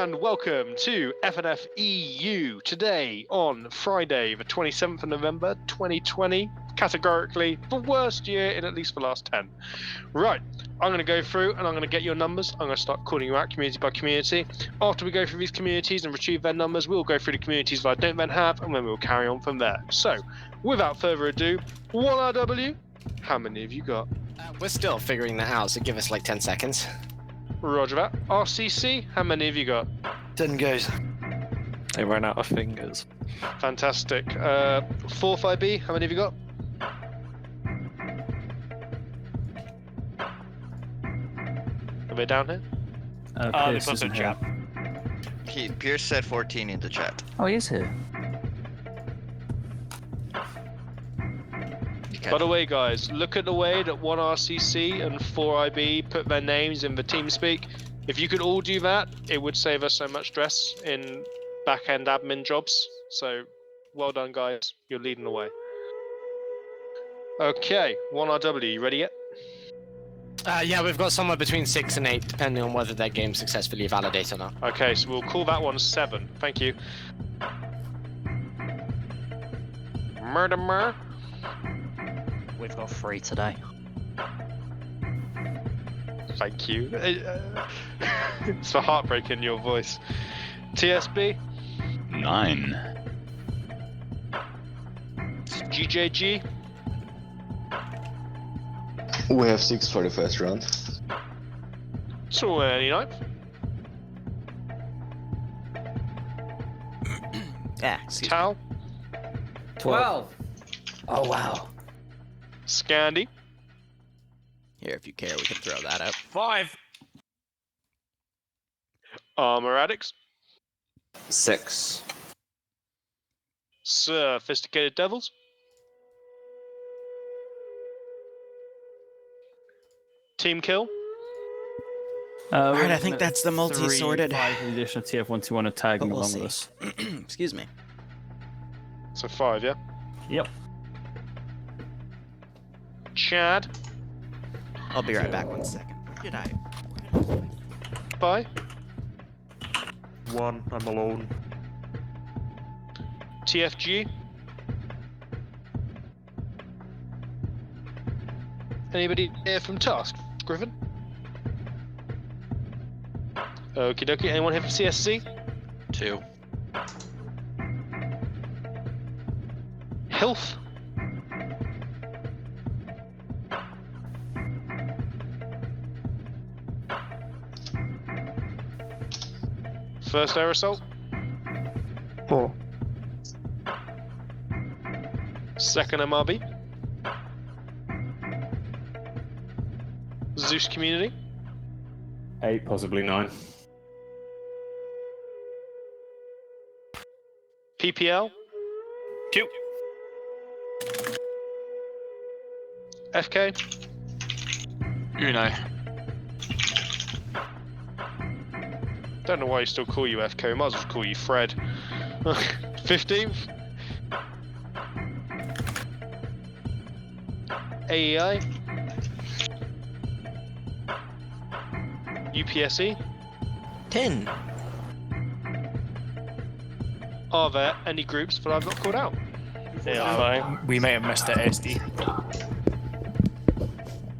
and welcome to FNF EU today on Friday, the 27th of November 2020, categorically the worst year in at least the last 10. Right, I'm going to go through and I'm going to get your numbers. I'm going to start calling you out community by community. After we go through these communities and retrieve their numbers, we'll go through the communities that I don't then have, and then we'll carry on from there. So, without further ado, 1RW, how many have you got? We're still figuring that out, so give us like 10 seconds. Roger that. RCC, how many have you got? 10 goes. They ran out of fingers. Fantastic. 45B, how many have you got? Are they down here? Pierce they put isn't the here. chat. Pierce said 14 in the chat. Oh, he is here. By the way, guys, look at the way that 1RCC and 4IB put their names in the TeamSpeak. If you could all do that, it would save us so much stress in back-end admin jobs. So, well done, guys. You're leading the way. Okay, 1RW, you ready yet? Yeah, we've got somewhere between 6 and 8, depending on whether that game's successfully validated or not. Okay, so we'll call that one 7. Thank you. Murder. We've got 3 today. Thank you. It's the heartbreak in your voice. TSB? 9. GJG? We have 6 for the first round. 29. Yeah, excuse me. Tal? 12. Oh wow. Scandy? Here, if you care, we can throw that out. 5. Armor Addicts? 6. Sophisticated Devils? Team Kill? Alright, I think that's the multi-sorted. 5 in addition to TF once you want to tag them But we'll along with see. us. Excuse me. So 5, yeah? Yep. Chad? I'll be right back 1 second. Where did I? Bye. 1. I'm alone. TFG? Anybody here from Task? Griffin? Okie dokie. Anyone here from CSC? 2. Health? First air assault? 4. Second MRB? Zeus Community? 8, possibly 9. PPL? 2. FK? Uno. Don't know why you still call you FK, might as well call you Fred. 15th? AEI? UPSE? 10. Are there any groups that I've not called out? Yeah, fine. We may have missed it, SD.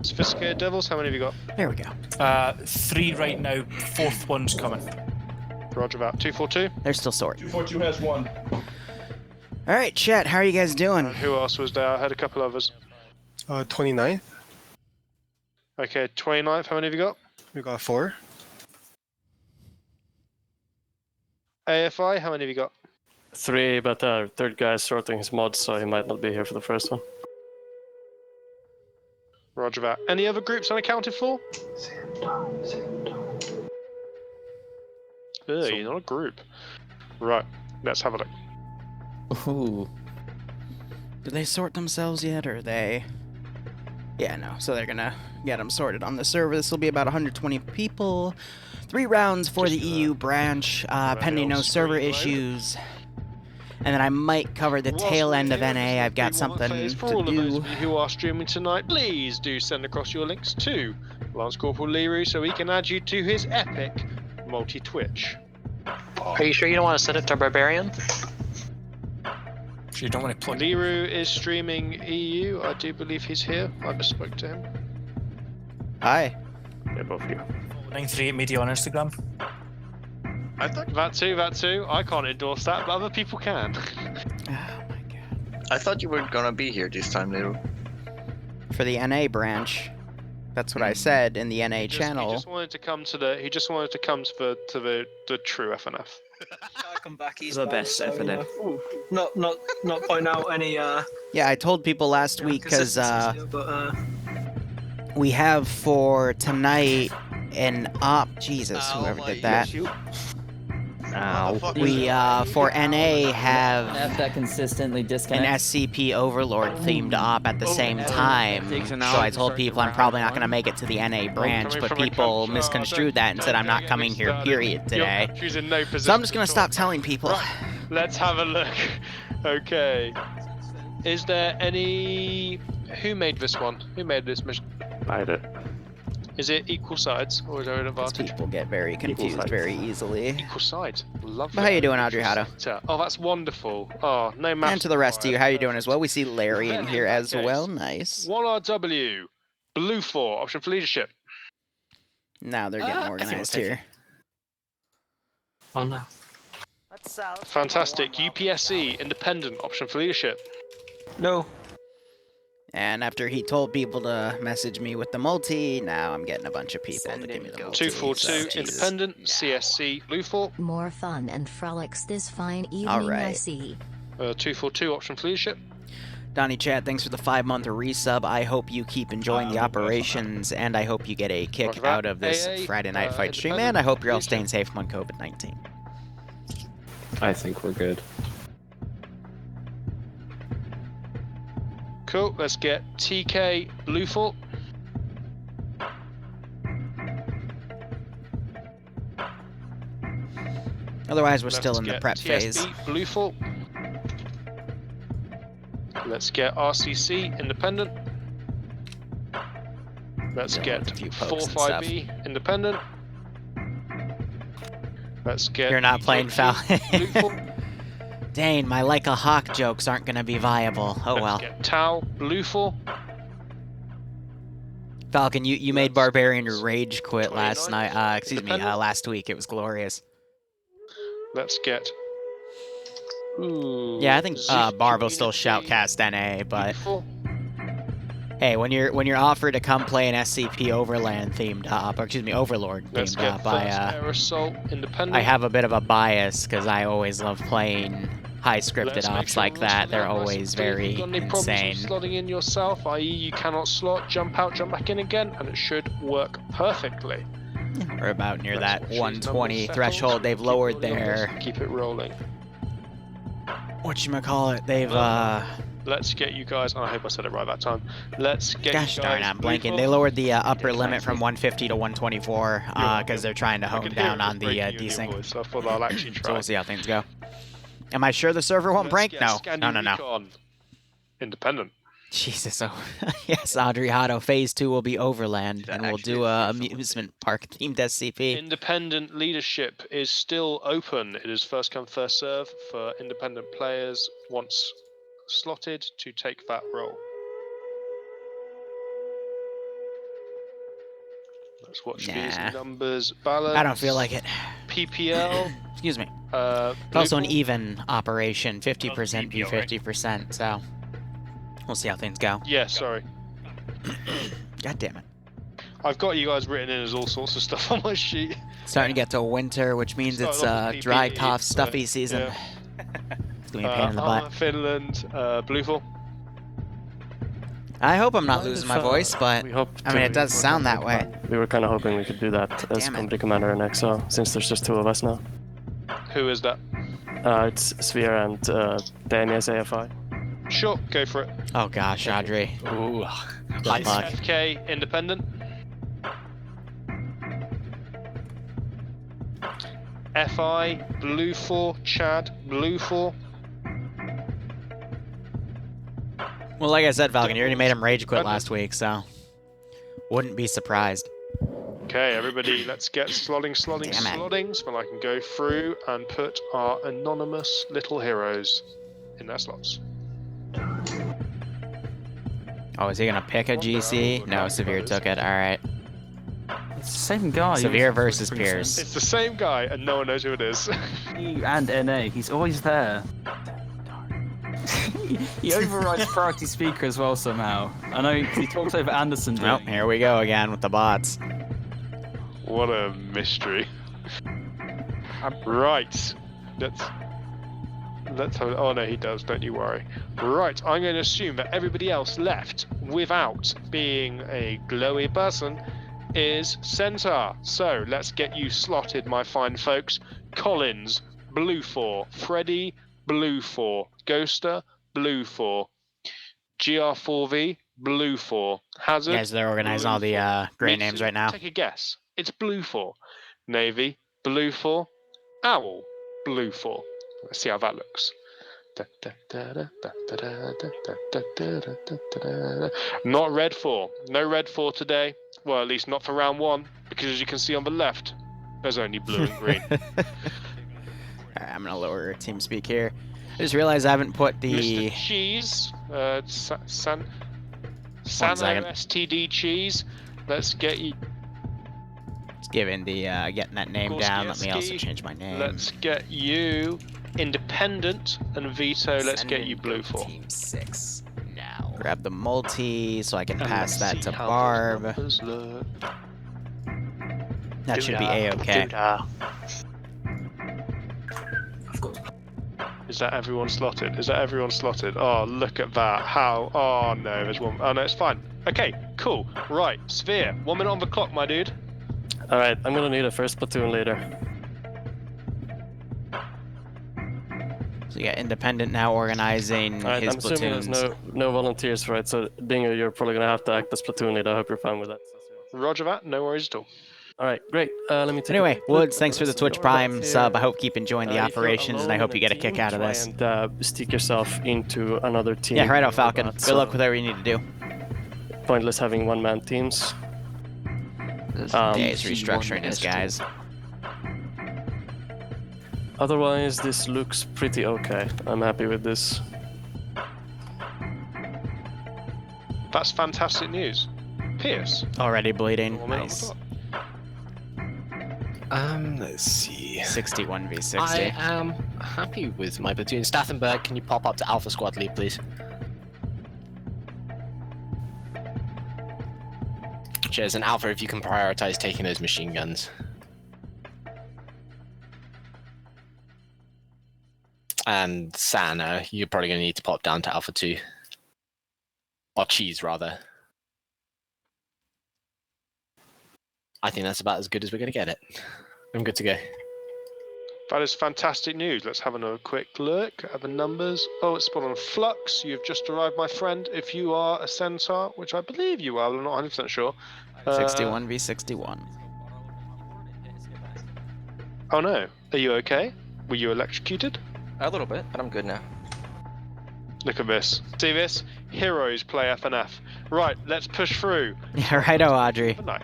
Sophisticated Devils, how many have you got? There we go. 3 right now. 4th one's coming. Roger that. 242? They're still sorted. 242 has 1. Alright, chat, how are you guys doing? Who else was there? I had a couple others. 29th. Okay, 29th, how many have you got? We got 4. AFI, how many have you got? 3, but our third guy is sorting his mods, so he might not be here for the first one. Roger that. Any other groups unaccounted for? You're not a group. Right, let's have a look. Ooh. Did they sort themselves yet, or are they? Yeah, no. So they're gonna get them sorted on the server. This will be about 120 people. 3 rounds for the EU branch, pending no server issues. And then I might cover the tail end of NA. I've got something For to all of those do. of you who are streaming tonight, please do send across your links to Lance Corporal Liru so he can add you to his epic multi-Twitch. Are you sure you don't want to set it to Barbarian? So you don't want to plug Liru is streaming EU. I do believe he's here. I just spoke to him. Hi. Yeah, both of you. 938 Media on Instagram. I thought That too. I can't endorse that, but other people can. Oh my god. I thought you were gonna be here this time, Liru. For the NA branch. That's what I said in the NA He channel. just wanted to come to the. He just wanted to come to the true FNF. I come back. He's The back, best so, FNF. Not pointing out any Yeah, I told people last week because consistencies here, but we have for tonight an op. Jesus, Ow, whoever my did that. Ow. We for NA have F that consistently an disconnect. SCP Overlord themed op at the same time. Takes an So hour I to told start people the I'm probably not round going to make it to the NA branch, coming but from a people country- misconstrued that and said I'm not don't coming get me here, started. period, Your today. country's in no position So I'm just going to talk. stop telling people. Right. Let's have a look. Okay. Is there any... Who made this one? Who made this mission? I did. Is it equal sides, or is there an Because advantage? people get very confused sides. very easily. Equal sides. Lovely. But how you doing, Adriano? Oh, that's wonderful. Oh, no matter. And to the rest of you, how you doing as well? We see Larry in Then, here in that as case, well. Nice. 1RW. Blue 4. Option for leadership. Now they're getting organized here. oh no. Fantastic. UPSC. Independent. Option for leadership. No. And after he told people to message me with the multi, now I'm getting a bunch of people to give me the multi. 242. so- Independent. CSC. Blue 4. More fun and frolics this fine evening, Alright. I see. 242. Option for leadership. Donnie Chat, thanks for the 5-month resub. I hope you keep enjoying the operations, and I hope you get a kick Roger that. out of this AA, Friday night fight stream, independent, and I hope you're all leadership. staying safe on COVID-19. I think we're good. Cool. Let's get TK. Blue 4. Otherwise, we're Let's still in the get prep phase. TSB. Blue 4. Let's get RCC. Independent. Let's Dealing get with a few pokes and stuff. 45B. Independent. Let's get. You're not playing EJP, Blue 4. Falcon. Dane, my like a hawk jokes aren't gonna be viable. Oh Let's well. get Tau. Blue 4. Falcon, you made Barbarian rage quit 29. last night. Excuse me, Independent. last week. It was glorious. Let's get. Ooh, Yeah, I think Zeke Barb will still Community, shoutcast NA, but Blue 4. hey, when you're offered to come play an SCP Overland themed op, or excuse me, Overlord Let's themed get op, First Air Assault. Independent. I have a bit of a bias because I always love playing high scripted Let's make ops sure like rules that. are They're nice and always clear. If very you've got any insane. problems with slotting in yourself, i.e. you cannot slot, jump out, jump back in again, and it should work perfectly. We're about near Let's that watch these 120 numbers settle. threshold. They've Keep lowered rolling on this, their Keep it rolling. whatchamacallit. They've Let's get you guys. Oh, I hope I said it right that time. Let's get gosh you darn, guys. I'm Blue blanking. four. They lowered the upper limit from 150 to 124 because they're trying to I hone could hear down it on the breaking in your desync. voice, so I thought I'll actually So try. we'll see how things go. Am I sure the server won't Let's break? get No. Scandi No. Recon. Independent. Jesus, oh yes, Adriano. Phase 2 will be Overland, That and we'll actually do is a something. amusement park themed SCP. Independent leadership is still open. It is first come, first serve for independent players once slotted to take that role. Let's watch these Nah. numbers. Balance. I don't feel like it. PPL. Excuse me. Uh, It's also an Blue even operation, 50% v PPL, right? 50%. So we'll see how things go. Yeah, sorry. God damn it. I've got you guys written in as all sorts of stuff on my sheet. Starting to get to winter, which means it's Starting off with dry PPE, cough, so, stuffy season. yeah. It's gonna be a pain in the butt. Finland. Blueful. I hope I'm not Mind losing if, my voice, but we hope I mean, to- it does we were sound kinda that way. hoping- We were kind of hoping we could do that as Damn it. Company Commander and XO, since there's just two of us now. Who is that? It's Sphere and Daniel's AFI. Sure, go for it. Oh gosh, Audrey. Ooh, good luck. FK independent. FI blue 4, Chad blue 4. Well, like I said, Falcon, you already made him rage quit last week, so wouldn't be surprised. Okay, everybody, let's get slotting, Damn it. slotting, so I can go through and put our anonymous little heroes in their slots. Oh, is he gonna pick a GC? No, Severe took it. All right. It's the same guy. Severe versus Pierce. It's the same guy, and no one knows who it is. And NA, he's always there. He overrides priority speaker as well somehow. I know he talks over Anderson. Oh, here we go again with the bots. What a mystery. Right. Let's have. Oh no, he does. Don't you worry. Right. I'm going to assume that everybody else left without being a glowy person is Centaur. So let's get you slotted, my fine folks. Collins, blue 4. Freddy, blue 4. Ghoster, blue 4. GR4V, blue 4. Hazard. Guys, they're organizing all the great names right now. Take a guess. It's blue 4. Navy, blue 4. Owl, blue 4. Let's see how that looks. Not red 4. No red 4 today. Well, at least not for round 1, because as you can see on the left, there's only blue and green. Alright, I'm gonna lower team speak here. I just realized I haven't put the Mr. Cheese, Sano second. STD Cheese. Let's get you. Let's give in the getting that name down. Let me also change my name. Let's get you Independent and Veto. Let's get you blue 4. Team 6 now. Grab the multi so I can pass that to Barb. That should be a-okay. Is that everyone slotted? Is that everyone slotted? Oh, look at that. How? Oh, no, there's one. Oh, no, it's fine. Okay, cool. Right, Sphere, 1 minute on the clock, my dude. Alright, I'm gonna need a first platoon leader. So you got Independent now organizing Alright, his I'm assuming platoons. there's no volunteers, right? So, Dinger, you're probably gonna have to act as platoon leader. I hope you're fine with that. Roger that, no worries at all. Alright, great. Let me take Anyway, Woods, thanks for the Twitch Prime sub. I hope keep enjoying the operations, and I hope you get a kick out of this. And stick yourself into another team. Yeah, right out, Falcon. Good luck with whatever you need to do. Pointless having one-man teams. Yeah, he's restructuring his guys. Otherwise, this looks pretty okay. I'm happy with this. That's fantastic news. Pierce. Already bleeding. One minute on the Nice. clock. Let's see. 61 v 60. I am happy with my platoon. Stathenberg, can you pop up to Alpha Squad lead, please? Cheers, and Alpha, if you can prioritize taking those machine guns. And Sana, you're probably going to need to pop down to Alpha 2. Or Cheese, rather. I think that's about as good as we're going to get it. I'm good to go. That is fantastic news. Let's have another quick look at the numbers. Oh, it's spot on Flux. You've just arrived, my friend. If you are a Centaur, which I believe you are, I'm not 100% sure. 61 v 61. Oh no. Are you okay? Were you electrocuted? A little bit, but I'm good now. Look at this. See this? Heroes play FNF. Right, let's push through. Yeah, righto, Audrey. Good night.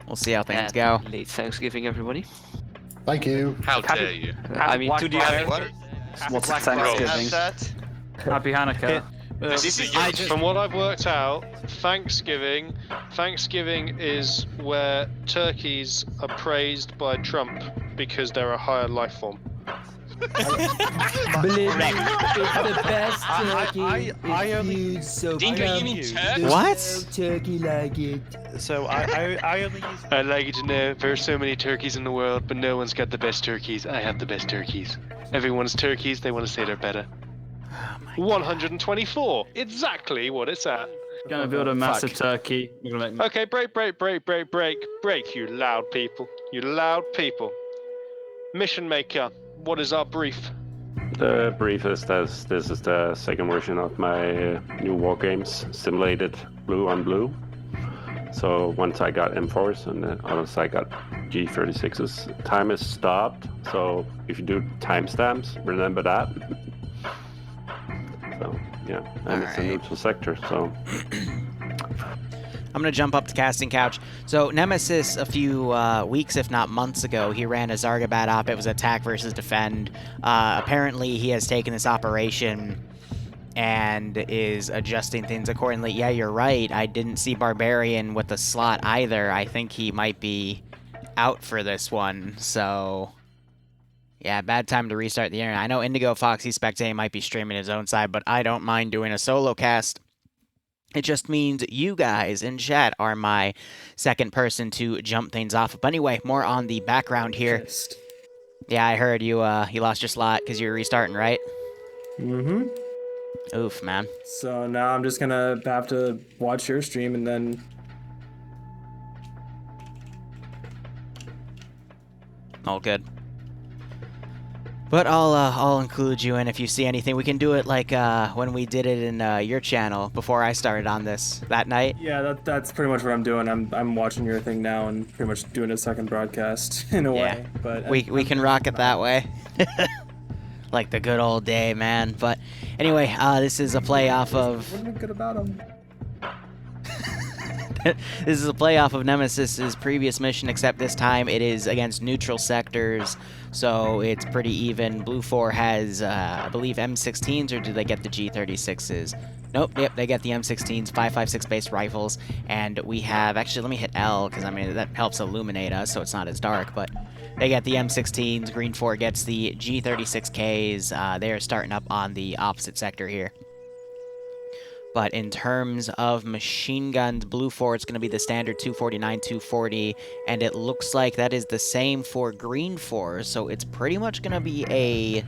We'll see how things go. Late Thanksgiving, everybody. Thank you. How dare you? I mean, to the What's Black Thanksgiving? Happy Hanukkah. From what I've worked out, Thanksgiving is where turkeys are praised by Trump because they're a higher life form. Believe me, it's the best turkey. What? Turkey like it. So I only use. I'd like you to know there are so many turkeys in the world, but no one's got the best turkeys. I have the best turkeys. Everyone's turkeys, they want to say they're better. 124, exactly what it's at. Gonna build a massive turkey. You're gonna let me... Okay, break, you loud people. You loud people. Mission Maker, what is our brief? The brief is this is the second version of my new war games, simulated blue on blue. So once I got M4s and then once I got G36s, time is stopped. So if you do timestamps, remember that. So yeah, and it's a neutral sector. So I'm going to jump up to Casting Couch. So Nemesis, a few weeks, if not months ago, he ran a Zargabat op. It was attack versus defend. Apparently, he has taken this operation and is adjusting things accordingly. Yeah, you're right. I didn't see Barbarian with the slot either. I think he might be out for this one. So, yeah, bad time to restart the internet. I know Indigo Foxy Spectating might be streaming his own side, but I don't mind doing a solo cast. It just means you guys in chat are my second person to jump things off. But anyway, more on the background here. Yeah, I heard you lost your slot because you were restarting, right? Mm-hmm. Oof, man. So now I'm just gonna have to watch your stream and then... All good. But I'll include you in if you see anything. We can do it like when we did it in your channel before I started on this that night. Yeah, that's pretty much what I'm doing. I'm watching your thing now and pretty much doing a second broadcast in a way. But we can rock it that way. Like the good old day, man. But anyway, this is a playoff of... What's good about him? This is a playoff of Nemesis's previous mission, except this time it is against neutral sectors, so it's pretty even. Blue 4 has, I believe, M16s, or do they get the G36s? Nope, yep, they get the M16s, 5.56 based rifles, and we have... Actually, let me hit L, because, I mean, that helps illuminate us, so it's not as dark, but... They get the M16s, Green 4 gets the G36Ks, they are starting up on the opposite sector here. But in terms of machine guns, Blue 4, it's going to be the standard 249, 240, and it looks like that is the same for Green 4, so it's pretty much going to be a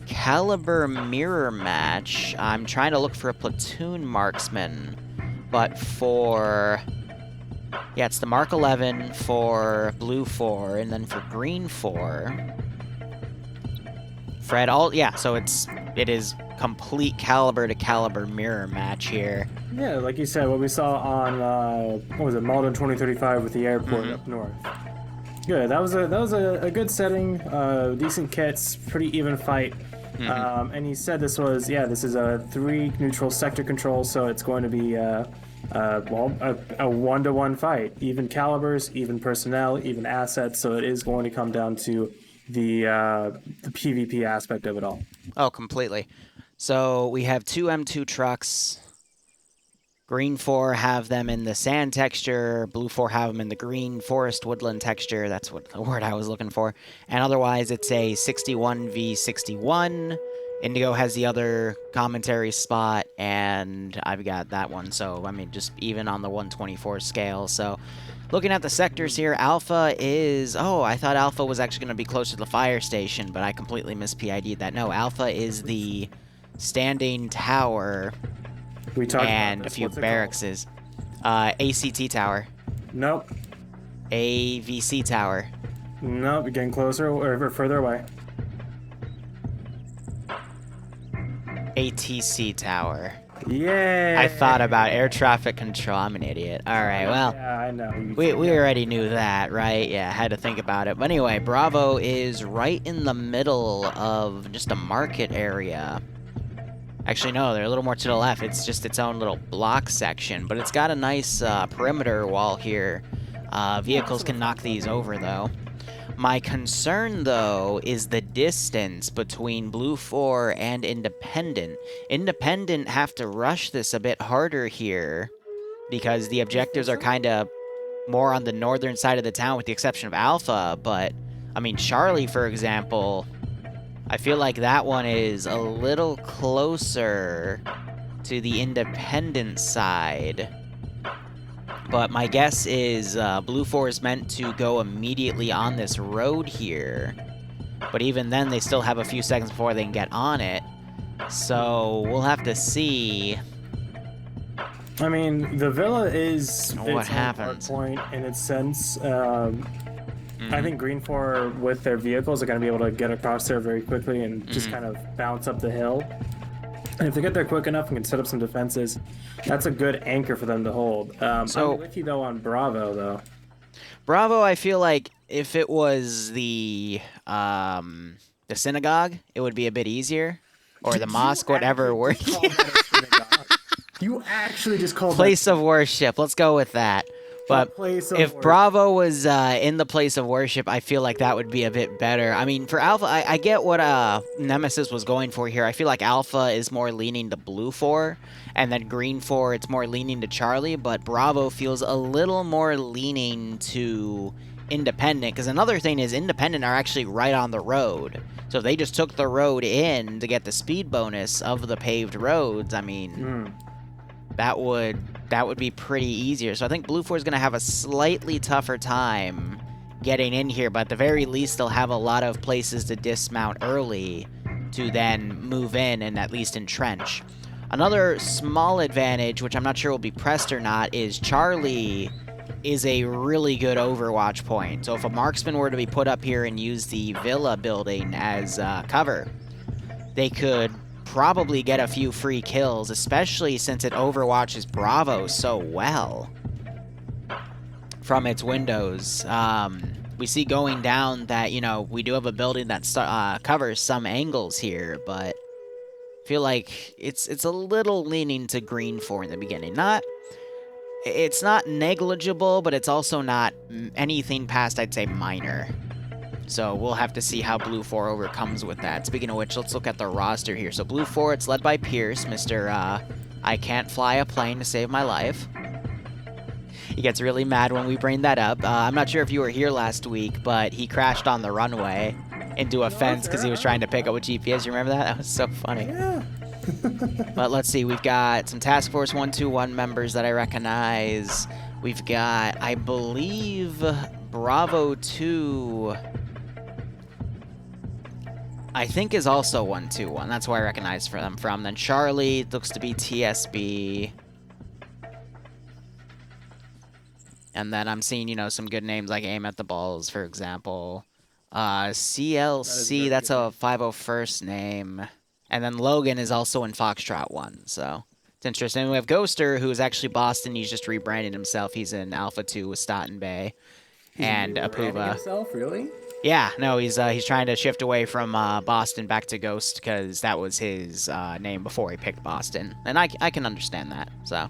caliber mirror match. I'm trying to look for a platoon marksman, but for... Yeah, it's the Mark 11 for Blue 4, and then for Green 4... Fred, so it is complete caliber to caliber mirror match here. Yeah, like you said, what we saw on what was it, Malden 2035 with the airport up north. Good. That was a good setting, decent kits, pretty even fight. And he said this is a 3 neutral sector control, so it's going to be a 1-to-1 fight, even calibers, even personnel, even assets. So it is going to come down to the PvP aspect of it all. Oh, completely. So we have 2 M2 trucks. Green 4 have them in the sand texture. Blue 4 have them in the green forest woodland texture. That's what the word I was looking for. And otherwise, it's a 61v61. Indigo has the other commentary spot, and I've got that one. So, I mean, just even on the 124 scale. So, looking at the sectors here, Alpha is... Oh, I thought Alpha was actually going to be closer to the fire station, but I completely mispid'd that. No, Alpha is the standing tower and a few barracks. ACT tower. Nope. AVC tower. Nope, you're getting closer or further away. ATC tower. Yeah. I thought about air traffic control. I'm an idiot. All right, well. Yeah, I know. We already knew that, right? Yeah, I had to think about it. But anyway, Bravo is right in the middle of just a market area. Actually, no, they're a little more to the left. It's just its own little block section. But it's got a nice perimeter wall here. Vehicles can knock these over, though. My concern, though, is the distance between Blue 4 and Independent. Independent have to rush this a bit harder here because the objectives are kind of more on the northern side of the town with the exception of Alpha. But, I mean, Charlie, for example, I feel like that one is a little closer to the Independent side. But my guess is Blue 4 is meant to go immediately on this road here. But even then, they still have a few seconds before they can get on it. So we'll have to see. I mean, the villa is what happens point in its sense. I think Green 4 with their vehicles are going to be able to get across there very quickly and just kind of bounce up the hill. And if they get there quick enough and can set up some defenses, that's a good anchor for them to hold. I'm with you, though, on Bravo, though. Bravo, I feel like if it was the synagogue, it would be a bit easier. Or the mosque, whatever. You actually just called Place of worship. Let's go with that. But place of if worship. Bravo was in the place of worship, I feel like that would be a bit better. I mean, for Alpha, I get what Nemesis was going for here. I feel like Alpha is more leaning to Blue 4, and then Green 4, it's more leaning to Charlie, but Bravo feels a little more leaning to Independent, because another thing is Independent are actually right on the road. So if they just took the road in to get the speed bonus of the paved roads, I mean, that would be pretty easier. So I think Blue 4 is going to have a slightly tougher time getting in here, but at the very least they'll have a lot of places to dismount early to then move in and at least entrench. Another small advantage, which I'm not sure will be pressed or not, is Charlie is a really good overwatch point. So if a marksman were to be put up here and use the villa building as cover, they could probably get a few free kills, especially since it overwatches Bravo so well from its windows. We see going down that, you know, we do have a building that covers some angles here, but I feel like it's a little leaning to Green 4 in the beginning. It's not negligible, but it's also not anything past, I'd say, minor. So we'll have to see how Blue 4 overcomes with that. Speaking of which, let's look at the roster here. So Blue 4, it's led by Pierce, Mr. I can't fly a plane to save my life. He gets really mad when we bring that up. I'm not sure if you were here last week, but he crashed on the runway into a fence because he was trying to pick up a GPS. You remember that? That was so funny. Yeah. But let's see. We've got some Task Force 121 members that I recognize. We've got, I believe, Bravo 2... I think is also 121. That's where I recognize them from. Then Charlie looks to be TSB. And then I'm seeing, you know, some good names like Aim at the Balls, for example. CLC, that's a 501st name. And then Logan is also in Foxtrot 1, so it's interesting. And we have Ghoster, who is actually Boston. He's just rebranded himself. He's in Alpha 2 with Staten Bay. And Apuva. Himself, really? Yeah, no, he's trying to shift away from Boston back to Ghost because that was his name before he picked Boston, and I can understand that. So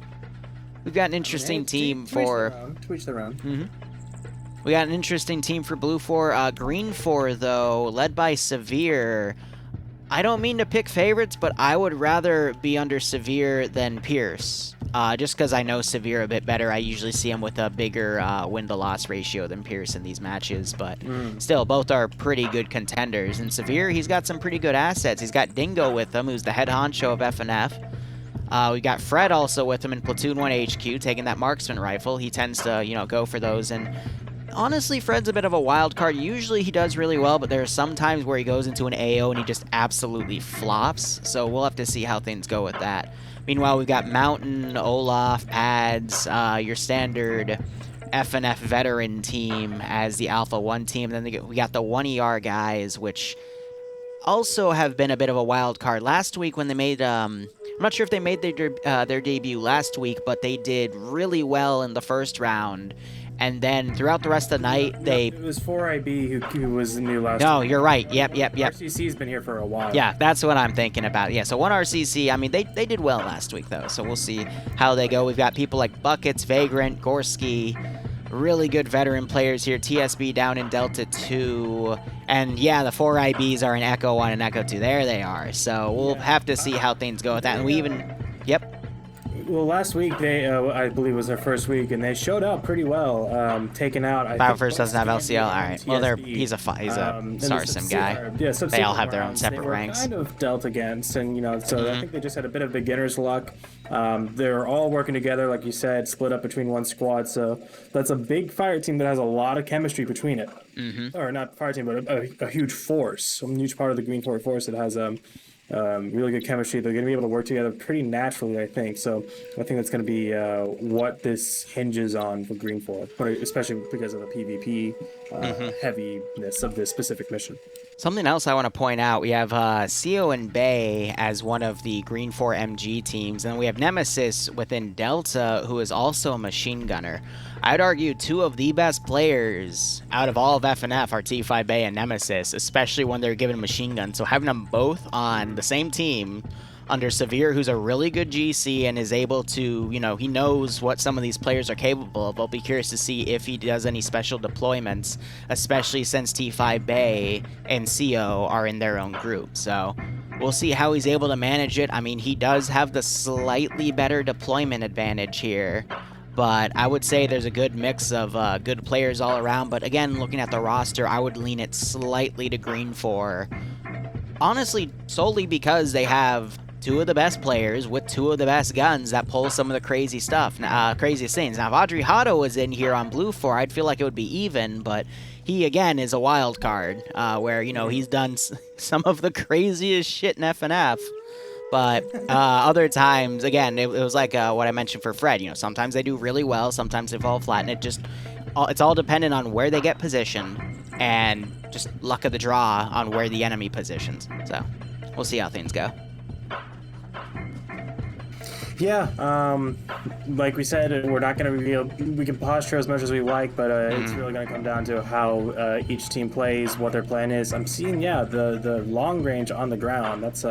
we've got an interesting team for. Twitch the round. We got an interesting team for Blue 4. Green 4 though, led by Severe. I don't mean to pick favorites, but I would rather be under Severe than Pierce. Just because I know Severe a bit better, I usually see him with a bigger win-to-loss ratio than Pierce in these matches, but still, both are pretty good contenders. And Severe, he's got some pretty good assets. He's got Dingo with him, who's the head honcho of FNF. We got Fred also with him in Platoon 1 HQ, taking that marksman rifle. He tends to, you know, go for those, and honestly, Fred's a bit of a wild card. Usually he does really well, but there are some times where he goes into an AO and he just absolutely flops, so we'll have to see how things go with that. Meanwhile, we've got Mountain, Olaf, Pads, your standard FNF veteran team as the Alpha 1 team. Then we got the 1ER guys, which also have been a bit of a wild card. Last week when they made, I'm not sure if they made their debut last week, but they did really well in the first round. And then throughout the rest of the night, It was 4IB who was new last No, week. you're right. Yep. RCC's been here for a while. Yeah, that's what I'm thinking about. Yeah, so 1RCC, I mean, they did well last week, though, so we'll see how they go. We've got people like Buckets, Vagrant, Gorski, really good veteran players here. TSB down in Delta 2. And yeah, the 4IBs are in Echo 1 and Echo 2. There they are. So we'll have to see how things go with that. And we even... Yep. Well, last week, I believe was their first week, and they showed up pretty well, taking out... BioFirst doesn't have LCL? Alright. Well, he's a SARSIM guy. Yeah, they all have their own separate ranks. They were kind of dealt against, and, you know, so I think they just had a bit of beginner's luck. They're all working together, like you said, split up between one squad, so that's a big fire team that has a lot of chemistry between it. Or not fire team, but a huge force, a huge part of the Green force that has... really good chemistry. They're going to be able to work together pretty naturally, I think. So I think that's going to be what this hinges on for Green 4, but especially because of the PvP heaviness of this specific mission. Something else I want to point out, we have CO and Bay as one of the Green 4 MG teams, and we have Nemesis within Delta, who is also a machine gunner. I'd argue two of the best players out of all of FNF are T5 Bay and Nemesis, especially when they're given machine guns. So having them both on the same team under Severe, who's a really good GC and is able to, he knows what some of these players are capable of. I'll be curious to see if he does any special deployments, especially since T5 Bay and CO are in their own group. So we'll see how he's able to manage it. I mean, he does have the slightly better deployment advantage here, but I would say there's a good mix of good players all around. But again, looking at the roster, I would lean it slightly to Green 4. Honestly, solely because they have two of the best players with two of the best guns that pull some of the crazy stuff, craziest things. Now, if Audrey Hotto was in here on Blue 4, I'd feel like it would be even, but he, again, is a wild card, where, he's done some of the craziest shit in FNF. But other times, again, it was like what I mentioned for Fred. Sometimes they do really well, sometimes they fall flat, and it's all dependent on where they get positioned and just luck of the draw on where the enemy positions. So we'll see how things go. Yeah, like we said, we're not going to reveal. We can posture as much as we like, but it's really going to come down to how each team plays, what their plan is. I'm seeing, the long range on the ground. That's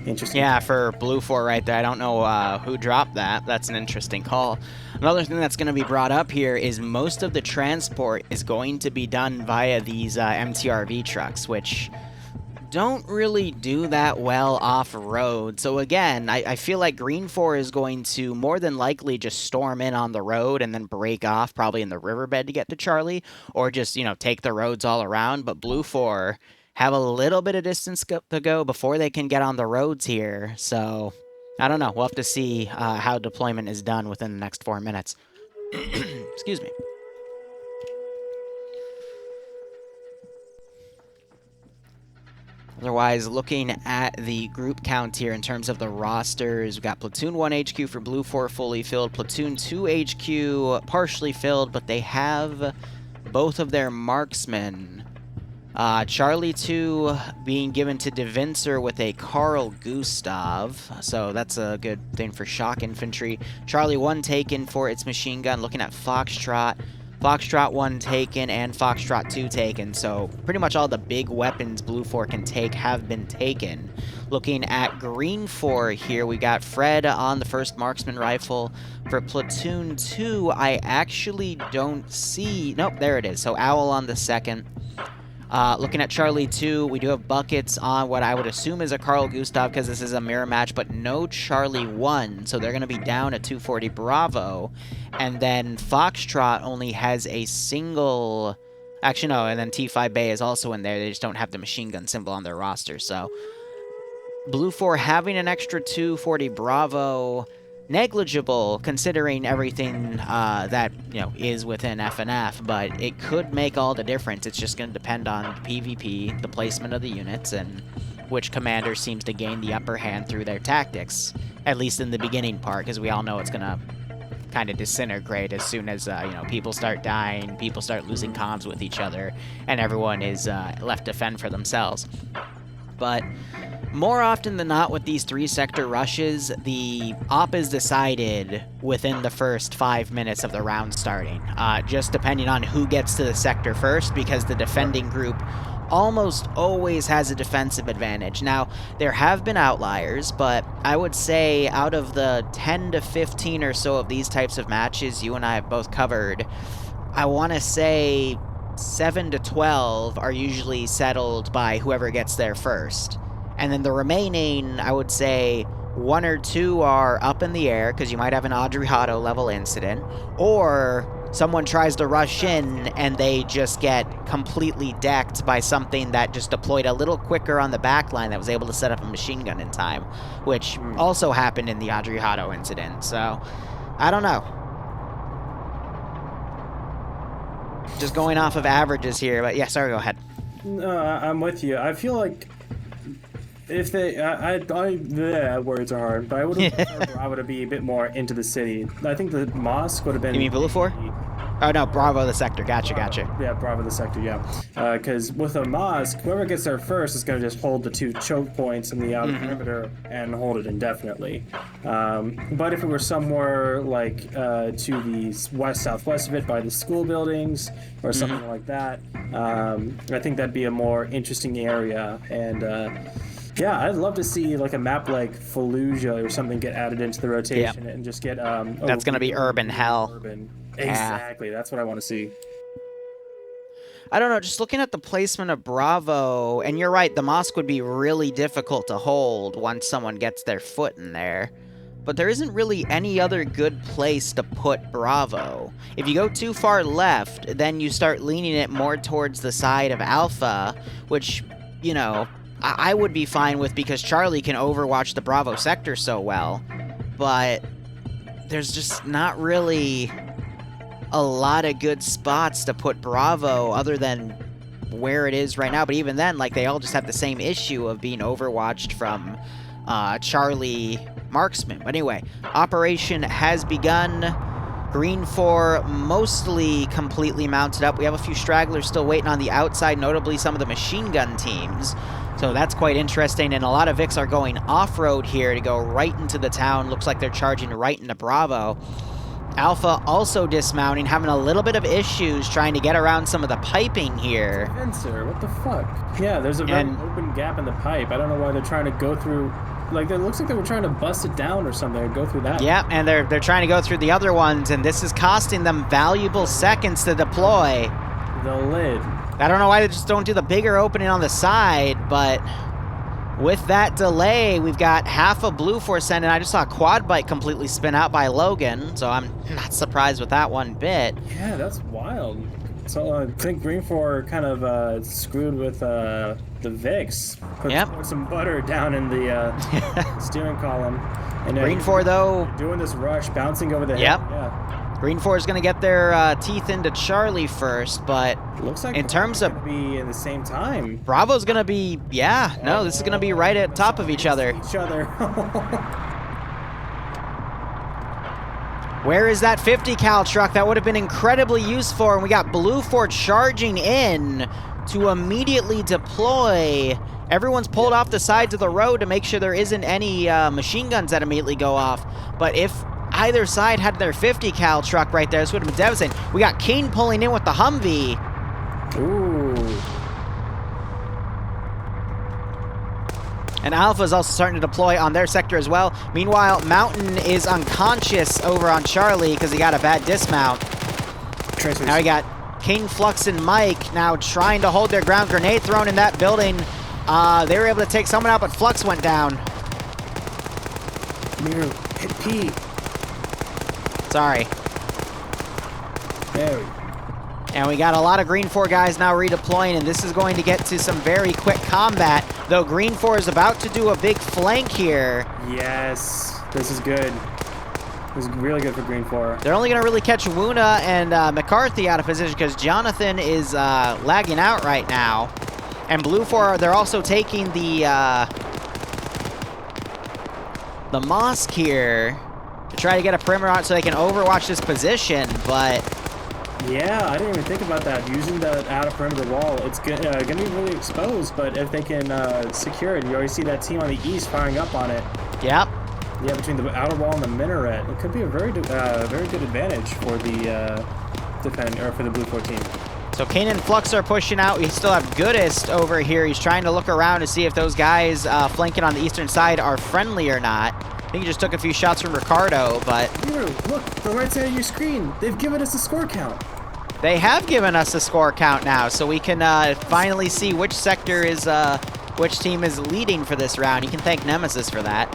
interesting. Yeah, for Blue 4 right there. I don't know who dropped that. That's an interesting call. Another thing that's going to be brought up here is most of the transport is going to be done via these MTRV trucks, which don't really do that well off-road. So again, I feel like Green 4 is going to more than likely just storm in on the road and then break off probably in the riverbed to get to Charlie, or just, take the roads all around. But Blue 4 have a little bit of distance to go before they can get on the roads here. So I don't know. We'll have to see how deployment is done within the next 4 minutes. Excuse me. Otherwise, looking at the group count here in terms of the rosters, we've got Platoon 1 HQ for Blue 4 fully filled, Platoon 2 HQ partially filled, but they have both of their marksmen. Charlie 2 being given to DeVincer with a Carl Gustav, so that's a good thing for shock infantry. Charlie 1 taken for its machine gun. Looking at Foxtrot. Foxtrot 1 taken and Foxtrot 2 taken, so pretty much all the big weapons Blue 4 can take have been taken. Looking at Green 4 here, we got Fred on the first marksman rifle. For Platoon 2, I actually don't see... Nope, there it is. So Owl on the second. Looking at Charlie 2, we do have buckets on what I would assume is a Carl Gustav because this is a mirror match, but no Charlie 1, so they're going to be down a 240 Bravo. And then Foxtrot only has a single... Actually, no, and then T5 Bay is also in there. They just don't have the machine gun symbol on their roster, so... Blue 4 having an extra 240 Bravo... negligible considering everything that is within FNF, but it could make all the difference. It's just going to depend on PvP, the placement of the units, and which commander seems to gain the upper hand through their tactics, at least in the beginning part, because we all know it's going to kind of disintegrate as soon as people start dying, people start losing comms with each other, and everyone is left to fend for themselves. But more often than not with these 3-sector rushes, the op is decided within the first 5 minutes of the round starting, just depending on who gets to the sector first, because the defending group almost always has a defensive advantage. Now, there have been outliers, but I would say out of the 10 to 15 or so of these types of matches you and I have both covered, I want to say 7 to 12 are usually settled by whoever gets there first. And then the remaining, I would say, 1 or 2 are up in the air, because you might have an Audrey Hotto level incident, or someone tries to rush in and they just get completely decked by something that just deployed a little quicker on the back line that was able to set up a machine gun in time, which also happened in the Audrey Hotto incident. So, I don't know. Just going off of averages here, but yeah, sorry, go ahead. No, I'm with you. I feel like if they, words are hard, but I would have preferred Bravo to be a bit more into the city. I think the mosque would have been... You mean Blue 4? Oh, no, Bravo the sector. Gotcha. Yeah, Bravo the sector, yeah. Because with a mosque, whoever gets there first is going to just hold the 2 choke points in the outer perimeter and hold it indefinitely. But if it were somewhere like to the west-southwest of it by the school buildings or something like that, I think that'd be a more interesting area. And Yeah, I'd love to see like a map like Fallujah or something get added into the rotation and just get That's gonna be urban hell. Urban. Yeah. Exactly. That's what I want to see. I don't know, just looking at the placement of Bravo, and you're right, the mosque would be really difficult to hold once someone gets their foot in there. But there isn't really any other good place to put Bravo. If you go too far left, then you start leaning it more towards the side of Alpha, which, you know, I would be fine with because Charlie can overwatch the Bravo sector so well. But there's just not really a lot of good spots to put Bravo other than where it is right now. But even then, like, they all just have the same issue of being overwatched from Charlie Marksman. But anyway, operation has begun. Green 4 mostly completely mounted up. We have a few stragglers still waiting on the outside, notably some of the machine gun teams. So that's quite interesting, and a lot of Vics are going off-road here to go right into the town. Looks like they're charging right into Bravo. Alpha also dismounting, having a little bit of issues trying to get around some of the piping here. Fencer, what the fuck? Yeah, there's a very open gap in the pipe. I don't know why they're trying to go through. Like, it looks like they were trying to bust it down or something and go through that. Yeah, and they're trying to go through the other ones, and this is costing them valuable seconds to deploy. The lid. I don't know why they just don't do the bigger opening on the side, but with that delay, we've got half a Blue Force send, and I just saw a quad bike completely spin out by Logan, so I'm not surprised with that one bit. Yeah, that's wild. So I think Green 4 kind of screwed with the VIX. Put some butter down in the steering column. And Green 4, though, doing this rush, bouncing over the head. Yep. Yeah. Green 4 is going to get their teeth into Charlie first, but looks like in terms of be in the same time. Bravo's going to be, this is going to be right at top of each other. Where is that 50 cal truck? That would have been incredibly useful, and we got Blue 4 charging in to immediately deploy. Everyone's pulled off the sides of the road to make sure there isn't any machine guns that immediately go off, but if either side had their 50 cal truck right there, this would have been devastating. We got Kane pulling in with the Humvee. Ooh. And Alpha is also starting to deploy on their sector as well. Meanwhile, Mountain is unconscious over on Charlie because he got a bad dismount. Tracers. Now we got King, Flux, and Mike now trying to hold their ground. Grenade thrown in that building. They were able to take someone out, but Flux went down. Liru, hit P. Sorry. There we go. And we got a lot of Green 4 guys now redeploying, and this is going to get to some very quick combat, though Green 4 is about to do a big flank here. Yes, this is good. This is really good for Green 4. They're only going to really catch Wuna and McCarthy out of position because Jonathan is lagging out right now. And Blue 4, they're also taking the mosque here to try to get a perimeter on it so they can overwatch this position, but yeah, I didn't even think about that. Using the outer perimeter wall, it's gonna be really exposed, but if they can secure it, you already see that team on the east firing up on it. Yep. Yeah, between the outer wall and the minaret, it could be a very good advantage for the for the Blue 4 team. So Kane and Flux are pushing out. We still have Goodest over here. He's trying to look around to see if those guys flanking on the eastern side are friendly or not. I think he just took a few shots from Ricardo, but Liru, look, the right side of your screen. They've given us a score count. They have given us a score count now, so we can finally see which sector is, which team is leading for this round. You can thank Nemesis for that.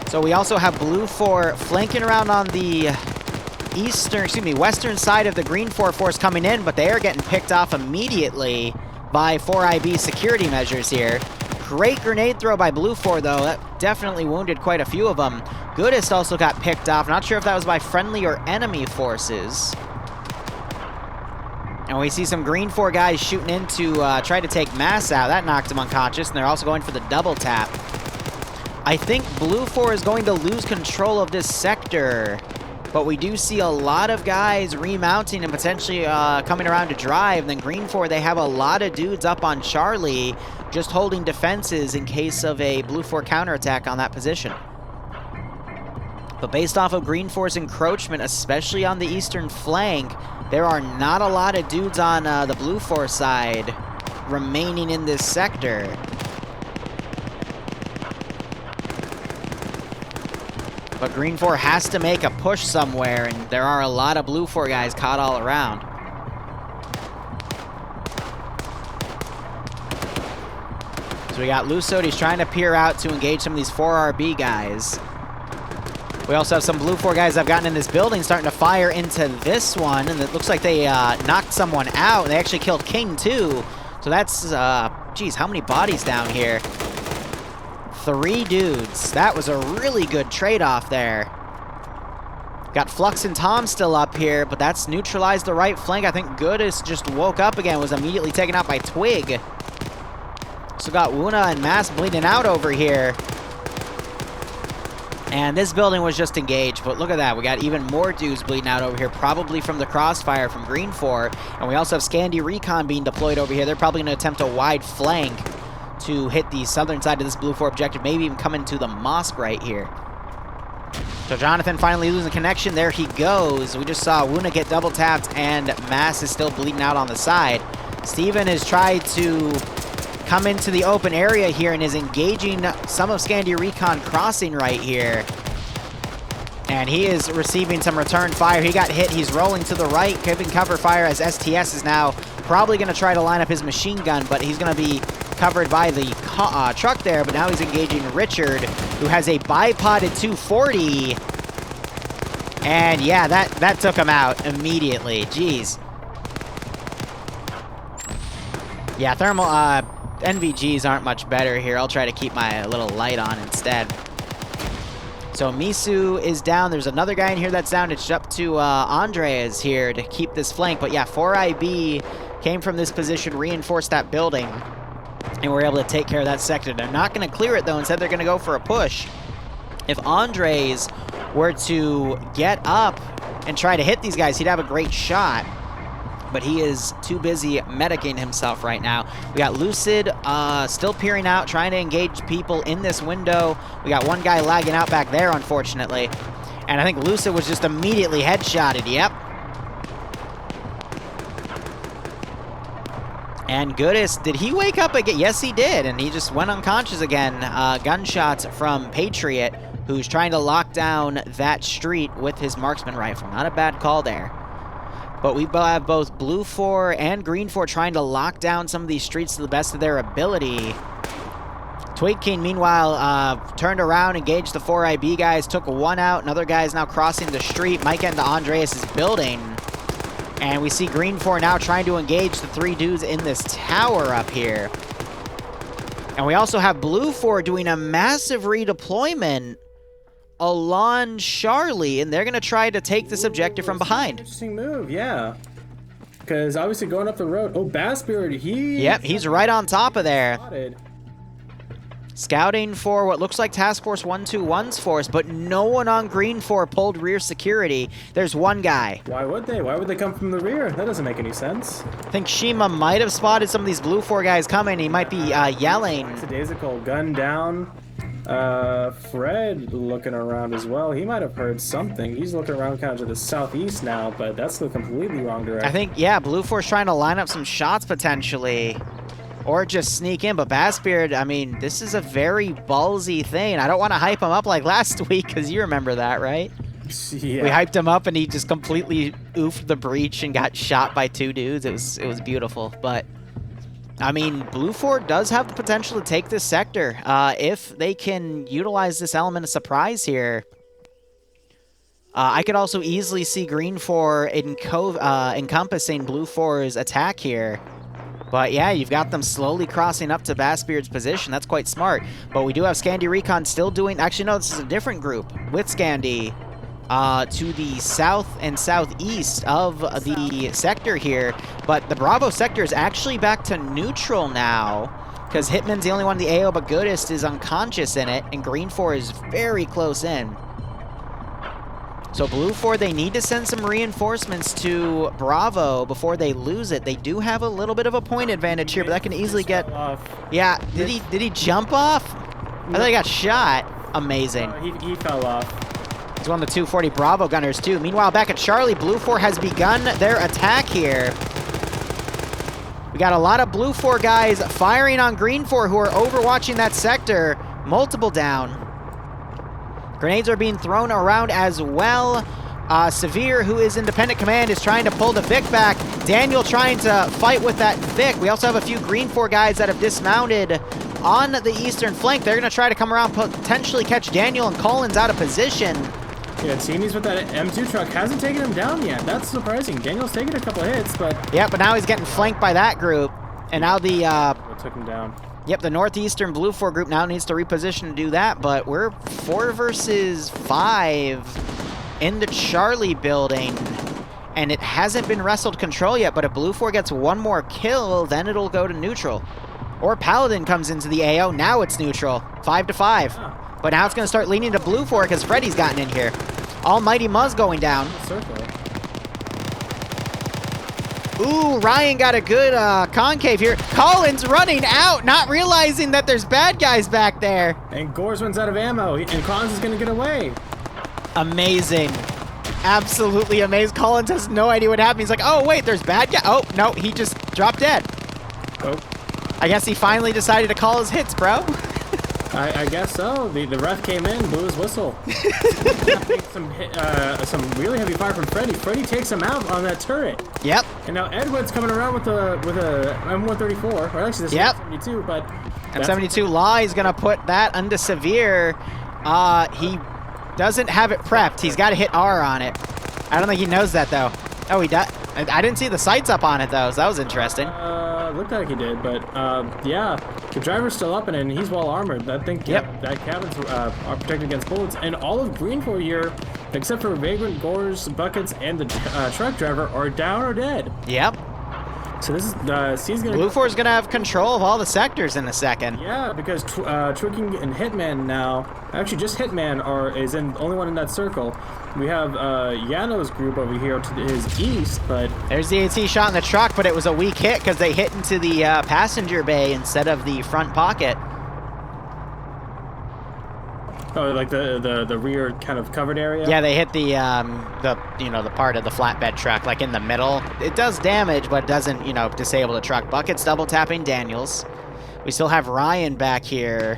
So we also have Blue 4 flanking around on the western side of the Green 4 force coming in, but they are getting picked off immediately by 4IB security measures here. Great grenade throw by Blue 4, though. That definitely wounded quite a few of them. Goodest also got picked off. Not sure if that was by friendly or enemy forces. And we see some Green 4 guys shooting in to try to take Mass out. That knocked him unconscious, and they're also going for the double tap. I think Blue 4 is going to lose control of this sector, but we do see a lot of guys remounting and potentially coming around to drive. And then Green 4, they have a lot of dudes up on Charlie, just holding defenses in case of a Blue 4 counterattack on that position. But based off of Green 4's encroachment, especially on the eastern flank, there are not a lot of dudes on the Blue 4 side remaining in this sector. But Green 4 has to make a push somewhere, and there are a lot of Blue 4 guys caught all around. So we got Lusod, he's trying to peer out to engage some of these 4RB guys. We also have some Blue 4 guys that have gotten in this building starting to fire into this one, and it looks like they knocked someone out. They actually killed King too. So that's, geez, how many bodies down here? 3 dudes. That was a really good trade-off there. Got Flux and Tom still up here, but that's neutralized the right flank. I think Goodis just woke up again, was immediately taken out by Twig. So got Wuna and Mass bleeding out over here. And this building was just engaged, but look at that. We got even more dudes bleeding out over here, probably from the crossfire from Green 4. And we also have Scandi Recon being deployed over here. They're probably going to attempt a wide flank to hit the southern side of this Blue 4 objective, maybe even come into the mosque right here. So Jonathan finally losing connection. There he goes. We just saw Wuna get double tapped, and Mass is still bleeding out on the side. Steven has tried to come into the open area here and is engaging some of Scandi Recon crossing right here. And he is receiving some return fire. He got hit. He's rolling to the right, giving cover fire as STS is now probably going to try to line up his machine gun, but he's going to be covered by the truck there. But now he's engaging Richard, who has a bipoded 240. And yeah, that took him out immediately. Jeez. Yeah, thermal NVGs aren't much better here. I'll try to keep my little light on instead. So Misu is down. There's another guy in here that's down. It's up to Andreas here to keep this flank. But yeah, 4IB came from this position, reinforced that building, and we're able to take care of that sector. They're not going to clear it, though. Instead, they're going to go for a push. If Andres were to get up and try to hit these guys, he'd have a great shot. But he is too busy medicing himself right now. We got Lucid still peering out, trying to engage people in this window. We got one guy lagging out back there, unfortunately. And I think Lucid was just immediately headshotted, yep. And Goodis, did he wake up again? Yes, he did, and he just went unconscious again. Gunshots from Patriot, who's trying to lock down that street with his marksman rifle. Not a bad call there. But we have both Blue 4 and Green 4 trying to lock down some of these streets to the best of their ability. Twig King, meanwhile, turned around, engaged the 4IB guys, took one out. Another guy is now crossing the street, might get into Andreas' building. And we see Green 4 now trying to engage the 3 dudes in this tower up here. And we also have Blue 4 doing a massive redeployment along Charlie, and they're going to try to take this objective from behind. Interesting move, yeah. Because obviously going up the road... Oh, Bassbeard, Yep, he's right on top of there. Spotted. Scouting for what looks like Task Force 121's force, but no one on Green 4 pulled rear security. There's one guy. Why would they? Why would they come from the rear? That doesn't make any sense. I think Shima might have spotted some of these Blue 4 guys coming. He might be yelling. Daisical, gun down. Fred looking around as well. He might have heard something. He's looking around kind of to the southeast now, but that's the completely wrong direction. I think, yeah, Blue 4's trying to line up some shots potentially. Or just sneak in, but Bassbeard, I mean, this is a very ballsy thing. I don't want to hype him up like last week, because you remember that, right? Yeah. We hyped him up, and he just completely oofed the breach and got shot by 2 dudes. It was beautiful, but... I mean, Blue 4 does have the potential to take this sector if they can utilize this element of surprise here. I could also easily see Green 4 encompassing Blue 4's attack here. But yeah, you've got them slowly crossing up to Bassbeard's position. That's quite smart. But we do have Scandi Recon still doing... Actually, no, this is a different group with Scandi. To the south and southeast of the sector here. But the Bravo sector is actually back to neutral now, because Hitman's the only one in the AO, but Goodist is unconscious in it, and Green 4 is very close in. So Blue 4, they need to send some reinforcements to Bravo before they lose it. They do have a little bit of a point advantage here, but that can easily get... Yeah, did he jump off? I thought he got shot. Amazing. He fell off. He's one of the 240 Bravo gunners, too. Meanwhile, back at Charlie, Blue 4 has begun their attack here. We got a lot of Blue 4 guys firing on Green 4 who are overwatching that sector. Multiple down. Grenades are being thrown around as well. Severe, who is Independent Command, is trying to pull the Vic back. Daniel trying to fight with that Vic. We also have a few Green 4 guys that have dismounted on the eastern flank. They're going to try to come around, potentially catch Daniel and Collins out of position. Yeah, Teenies with that M2 truck hasn't taken him down yet. That's surprising. Daniel's taken a couple hits, but... Yeah, but now he's getting flanked by that group. And now the... What took him down? Yep, the northeastern Blue 4 group now needs to reposition to do that, but we're 4 versus 5 in the Charlie building. And it hasn't been wrestled control yet, but if Blue 4 gets one more kill, then it'll go to neutral. Or Paladin comes into the AO, now it's neutral. 5 to 5. Oh. But now it's going to start leaning to Blue 4 because Freddy's gotten in here. Almighty Muzz going down. Circle. Ooh, Ryan got a good concave here. Collins running out, not realizing that there's bad guys back there. And Gores runs out of ammo, and Collins is going to get away. Amazing. Absolutely amazing. Collins has no idea what happened. He's like, oh, wait, there's bad guy. Oh, no, he just dropped dead. Oh. I guess he finally decided to call his hits, bro. I guess so. The ref came in, blew his whistle. some really heavy fire from Freddy. Freddy takes him out on that turret. Yep. And now Edward's coming around with a M134, or actually this is M72, but M72 Law is gonna put that under Severe. He doesn't have it prepped. He's got to hit R on it. I don't think he knows that though. Oh, he does. I didn't see the sights up on it though, so that was interesting. Looked like he did, but yeah, the driver's still up and he's well armored. I think that cabin's are protected against bullets, and all of Green 4 here, except for Vagrant, Gores, Buckets, and the truck driver, are down or dead. Yep. So this is C's gonna. Blue 4 is gonna have control of all the sectors in a second. Yeah, because Tricking and Hitman now, actually just Hitman is in only one in that circle. We have Yano's group over here to his east, but there's the AT shot in the truck, but it was a weak hit because they hit into the passenger bay instead of the front pocket. Oh, like the rear kind of covered area? Yeah, they hit the the part of the flatbed truck, like in the middle. It does damage, but it doesn't, disable the truck. Bucket's double tapping Daniels. We still have Ryan back here.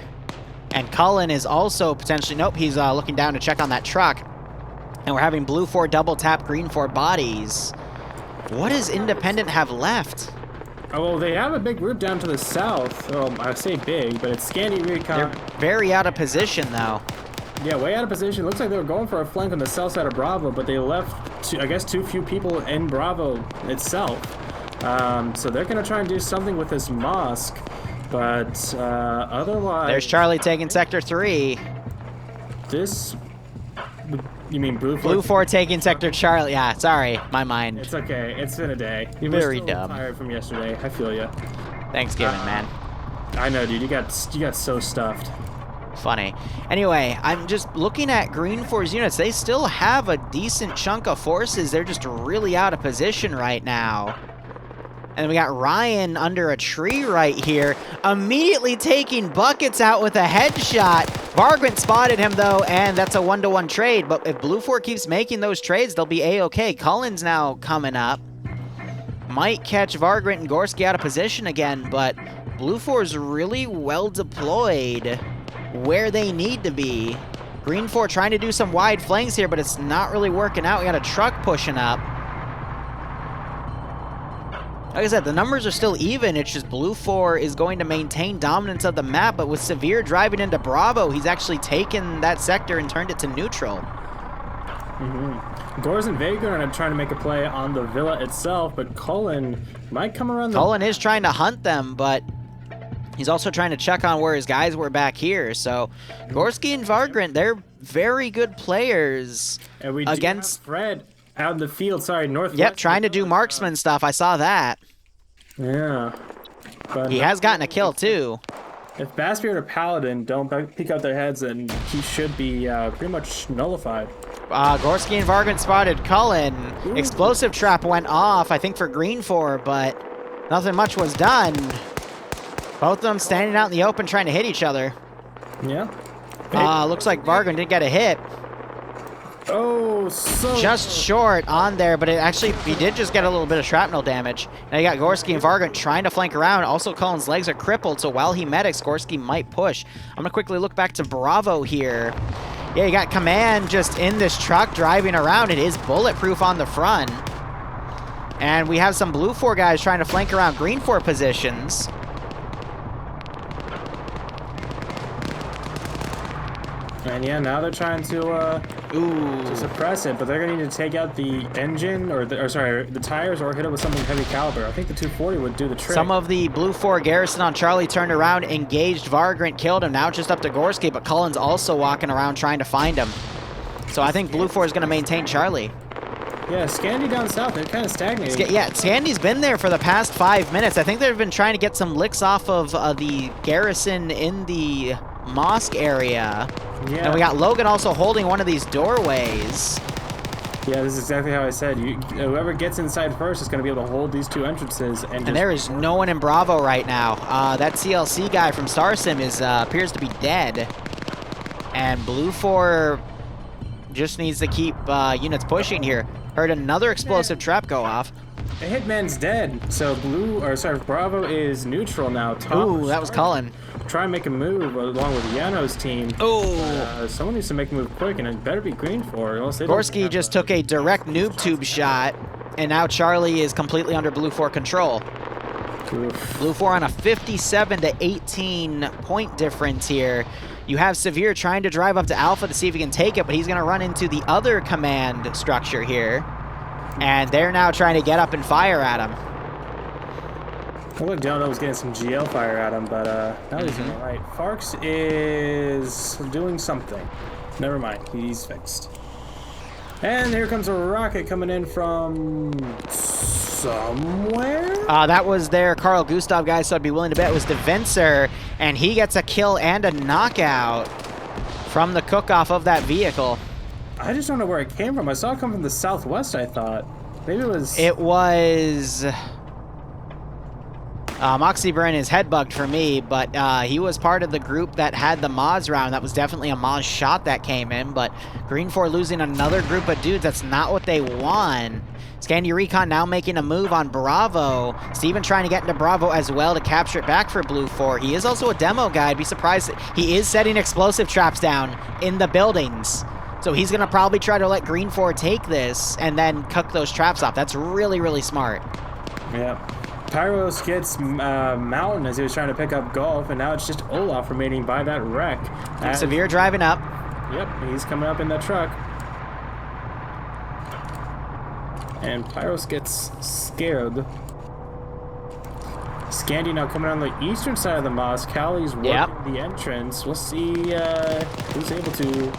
And Cullen is also potentially, nope, he's looking down to check on that truck. And we're having Blue 4 double tap Green 4 bodies. What does Independent have left? Oh, well, they have a big group down to the south. I say big, but it's Scandy Recon. They're very out of position, though. Yeah, way out of position. Looks like they were going for a flank on the south side of Bravo, but they left, I guess, too few people in Bravo itself. So they're going to try and do something with this mosque, but otherwise... There's Charlie taking Sector 3. This... You mean Blue 4? Blue 4 taking Sector Charlie. Yeah, sorry, my mind. It's okay. It's been a day. You're very dumb. Tired from yesterday. I feel you. Thanksgiving, man. I know, dude. You got so stuffed. Funny. Anyway, I'm just looking at Green 4's units. They still have a decent chunk of forces. They're just really out of position right now. And we got Ryan under a tree right here, immediately taking Buckets out with a headshot. Vargrant spotted him, though, and that's a 1-to-1 trade. But if Blue 4 keeps making those trades, they'll be A-okay. Cullen's now coming up. Might catch Vargrant and Gorski out of position again, but Blue 4's really well deployed where they need to be. Green 4 trying to do some wide flanks here, but it's not really working out. We got a truck pushing up. Like I said, the numbers are still even. It's just Blue 4 is going to maintain dominance of the map, but with Severe driving into Bravo, he's actually taken that sector and turned it to neutral. Gores and Vagrant are trying to make a play on the villa itself, but Cullen might come around the... Cullen is trying to hunt them, but he's also trying to check on where his guys were back here. So Gorski and Vargrant, they're very good players and we against... do have Fred out in the field, sorry, northwest. Yep, trying to do marksman stuff. I saw that. Yeah. But he has gotten a kill, too. If Bassbeard or Paladin don't peek out their heads, then he should be pretty much nullified. Gorski and Vargrant spotted Cullen. Ooh. Explosive trap went off, I think, for Green 4, but nothing much was done. Both of them standing out in the open trying to hit each other. Yeah. Looks like Vargrant did get a hit. Oh, Oh, so just short on there, but he did just get a little bit of shrapnel damage. Now you got Gorski and Vargant trying to flank around. Also, Cullen's legs are crippled, so while he medics, Gorski might push. I'm going to quickly look back to Bravo here. Yeah, you got Command just in this truck driving around. It is bulletproof on the front. And we have some Blue 4 guys trying to flank around Green 4 positions. And yeah, now they're trying to suppress it, but they're gonna need to take out the engine, or the tires, or hit it with something heavy caliber. I think the 240 would do the trick. Some of the Blue 4 garrison on Charlie turned around, engaged Vargrant, killed him. Now it's just up to Gorski, but Cullen's also walking around trying to find him. So I think Blue 4 is gonna maintain Charlie. Yeah, Scandi down south, they're kind of stagnating. Yeah, Scandy's been there for the past 5 minutes. I think they've been trying to get some licks off of the garrison in the mosque area. Yeah. And we got Logan also holding one of these doorways. Yeah, this is exactly how I said. Whoever gets inside first is going to be able to hold these two entrances. And there is no one in Bravo right now. That CLC guy from StarSim appears to be dead. And Blue 4 just needs to keep units pushing here. Heard another explosive trap go off. The Hitman's dead, so Bravo is neutral now. Ooh, that was Cullen. Try and make a move along with Yano's team. Oh! Someone needs to make a move quick, and it better be Green 4. Gorski just took a direct noob tube shot, and now Charlie is completely under Blue 4 control. Oof. Blue 4 on a 57 to 18 point difference here. You have Severe trying to drive up to Alpha to see if he can take it, but he's going to run into the other command structure here. And they're now trying to get up and fire at him. Well, look, Dono was getting some GL fire at him, but now he's doing all right. Farks is doing something. Never mind, he's fixed. And here comes a rocket coming in from somewhere? That was their Carl Gustav guy, so I'd be willing to bet it was Devenser, and he gets a kill and a knockout from the cook-off of that vehicle. I just don't know where it came from. I saw it come from the southwest, I thought. Maybe it was... It was... Moxie Burn is head bugged for me, but he was part of the group that had the Moz round. That was definitely a Moz shot that came in, but Green 4 losing another group of dudes. That's not what they want. Scandi Recon now making a move on Bravo. Steven trying to get into Bravo as well to capture it back for Blue 4. He is also a demo guy. I'd be surprised that he is setting explosive traps down in the buildings. So he's going to probably try to let Green 4 take this and then cook those traps off. That's really, really smart. Yeah. Pyros gets Mountain as he was trying to pick up Golf, and now it's just Olaf remaining by that wreck. Severe driving up. Yep, he's coming up in that truck. And Pyros gets scared. Scandi now coming on the eastern side of the mosque. Callie's working the entrance. We'll see who's able to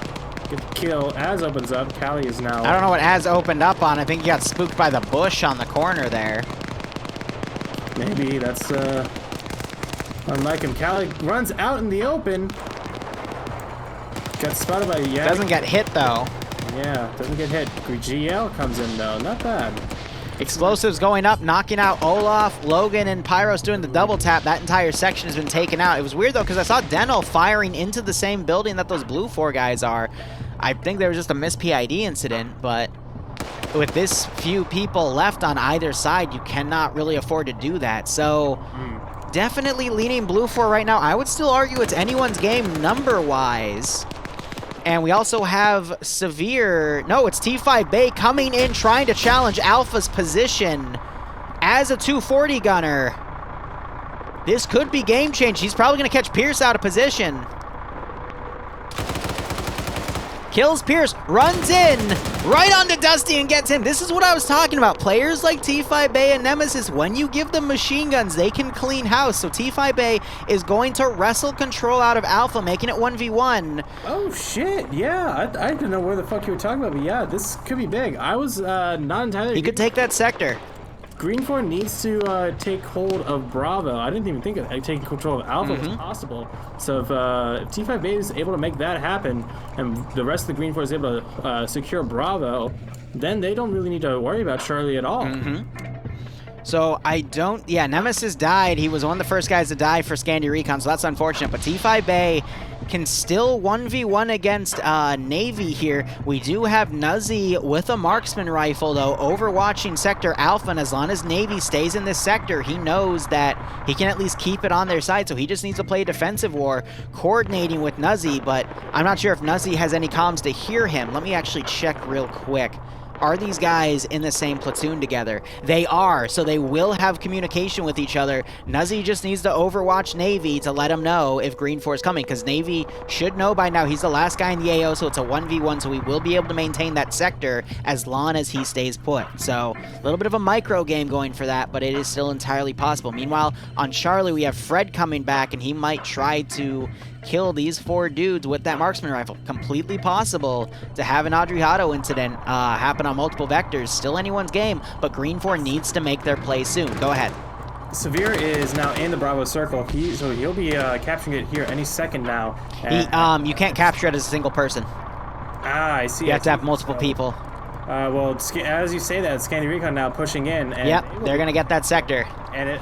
get the kill. Az opens up. Callie is now... I don't know what Az opened up on. I think he got spooked by the bush on the corner there. Maybe that's unlike him. Callie runs out in the open. Got spotted by Yak. Doesn't get hit though. Yeah, doesn't get hit. GL comes in though. Not bad. Explosives going up, knocking out Olaf, Logan, and Pyros doing the double tap. That entire section has been taken out. It was weird though because I saw Deno firing into the same building that those Blue 4 guys are. I think there was just a missed PID incident, but with this few people left on either side, you cannot really afford to do that. So definitely leaning Blue 4 right now. I would still argue it's anyone's game number-wise. And we also have Severe... No, it's T5 Bay coming in, trying to challenge Alpha's position as a 240 gunner. This could be game change. He's probably going to catch Pierce out of position. Kills Pierce, runs in, right onto Dusty and gets him. This is what I was talking about. Players like T5 Bay and Nemesis, when you give them machine guns, they can clean house. So T5 Bay is going to wrestle control out of Alpha, making it 1v1. Oh, shit. Yeah, I didn't know where the fuck you were talking about, but yeah, this could be big. I was not entirely... He could take that sector. Green 4 needs to take hold of Bravo. I didn't even think of taking control of Alpha was possible. So if T5 Bay is able to make that happen, and the rest of the Green 4 is able to secure Bravo, then they don't really need to worry about Charlie at all. So I don't... Yeah, Nemesis died. He was one of the first guys to die for Scandi Recon, so that's unfortunate. But T5 Bay can still 1v1 against Navy here. We do have Nuzzy with a marksman rifle, though, overwatching Sector Alpha, and as long as Navy stays in this sector, he knows that he can at least keep it on their side, so he just needs to play defensive war, coordinating with Nuzzy, but I'm not sure if Nuzzy has any comms to hear him. Let me actually check real quick. Are these guys in the same platoon together? They are, so they will have communication with each other. Nuzzy just needs to overwatch Navy to let him know if Green 4 is coming, because Navy should know by now. He's the last guy in the AO, so it's a 1v1, so he will be able to maintain that sector as long as he stays put. So a little bit of a micro game going for that, but it is still entirely possible. Meanwhile, on Charlie, we have Fred coming back, and he might try to kill these 4 dudes with that marksman rifle. Completely possible to have an Adriano incident happen on multiple vectors. Still anyone's game, but Green 4 needs to make their play soon. Go ahead. Severe is now in the Bravo circle, so he'll be capturing it here any second now. You can't capture it as a single person. Ah, I see. You have to have multiple people. Well, as you say that, Scandy Recon now pushing in. And yep, they're going to get that sector.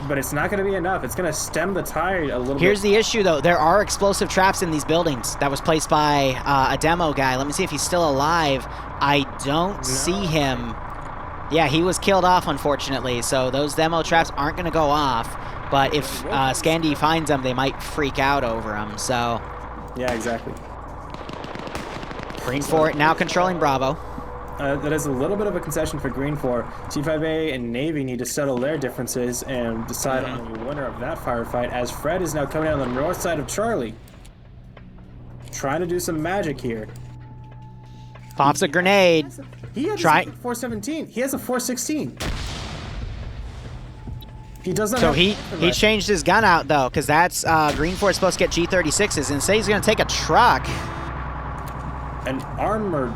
But it's not going to be enough. It's going to stem the tide a little bit. Here's the issue, though. There are explosive traps in these buildings. That was placed by a demo guy. Let me see if he's still alive. I don't see him. Yeah, he was killed off, unfortunately. So those demo traps aren't going to go off. But if Scandy finds them, they might freak out over them. So yeah, exactly. Green 4 now controlling Bravo. That is a little bit of a concession for Green 4. T5A and Navy need to settle their differences and decide on the winner of that firefight, as Fred is now coming on the north side of Charlie. Trying to do some magic here. Pops a grenade. He has a 417. He has a 416. He does not. So he changed his gun out, though, because that's Green 4 is supposed to get G36s. And say he's going to take a truck. An armored.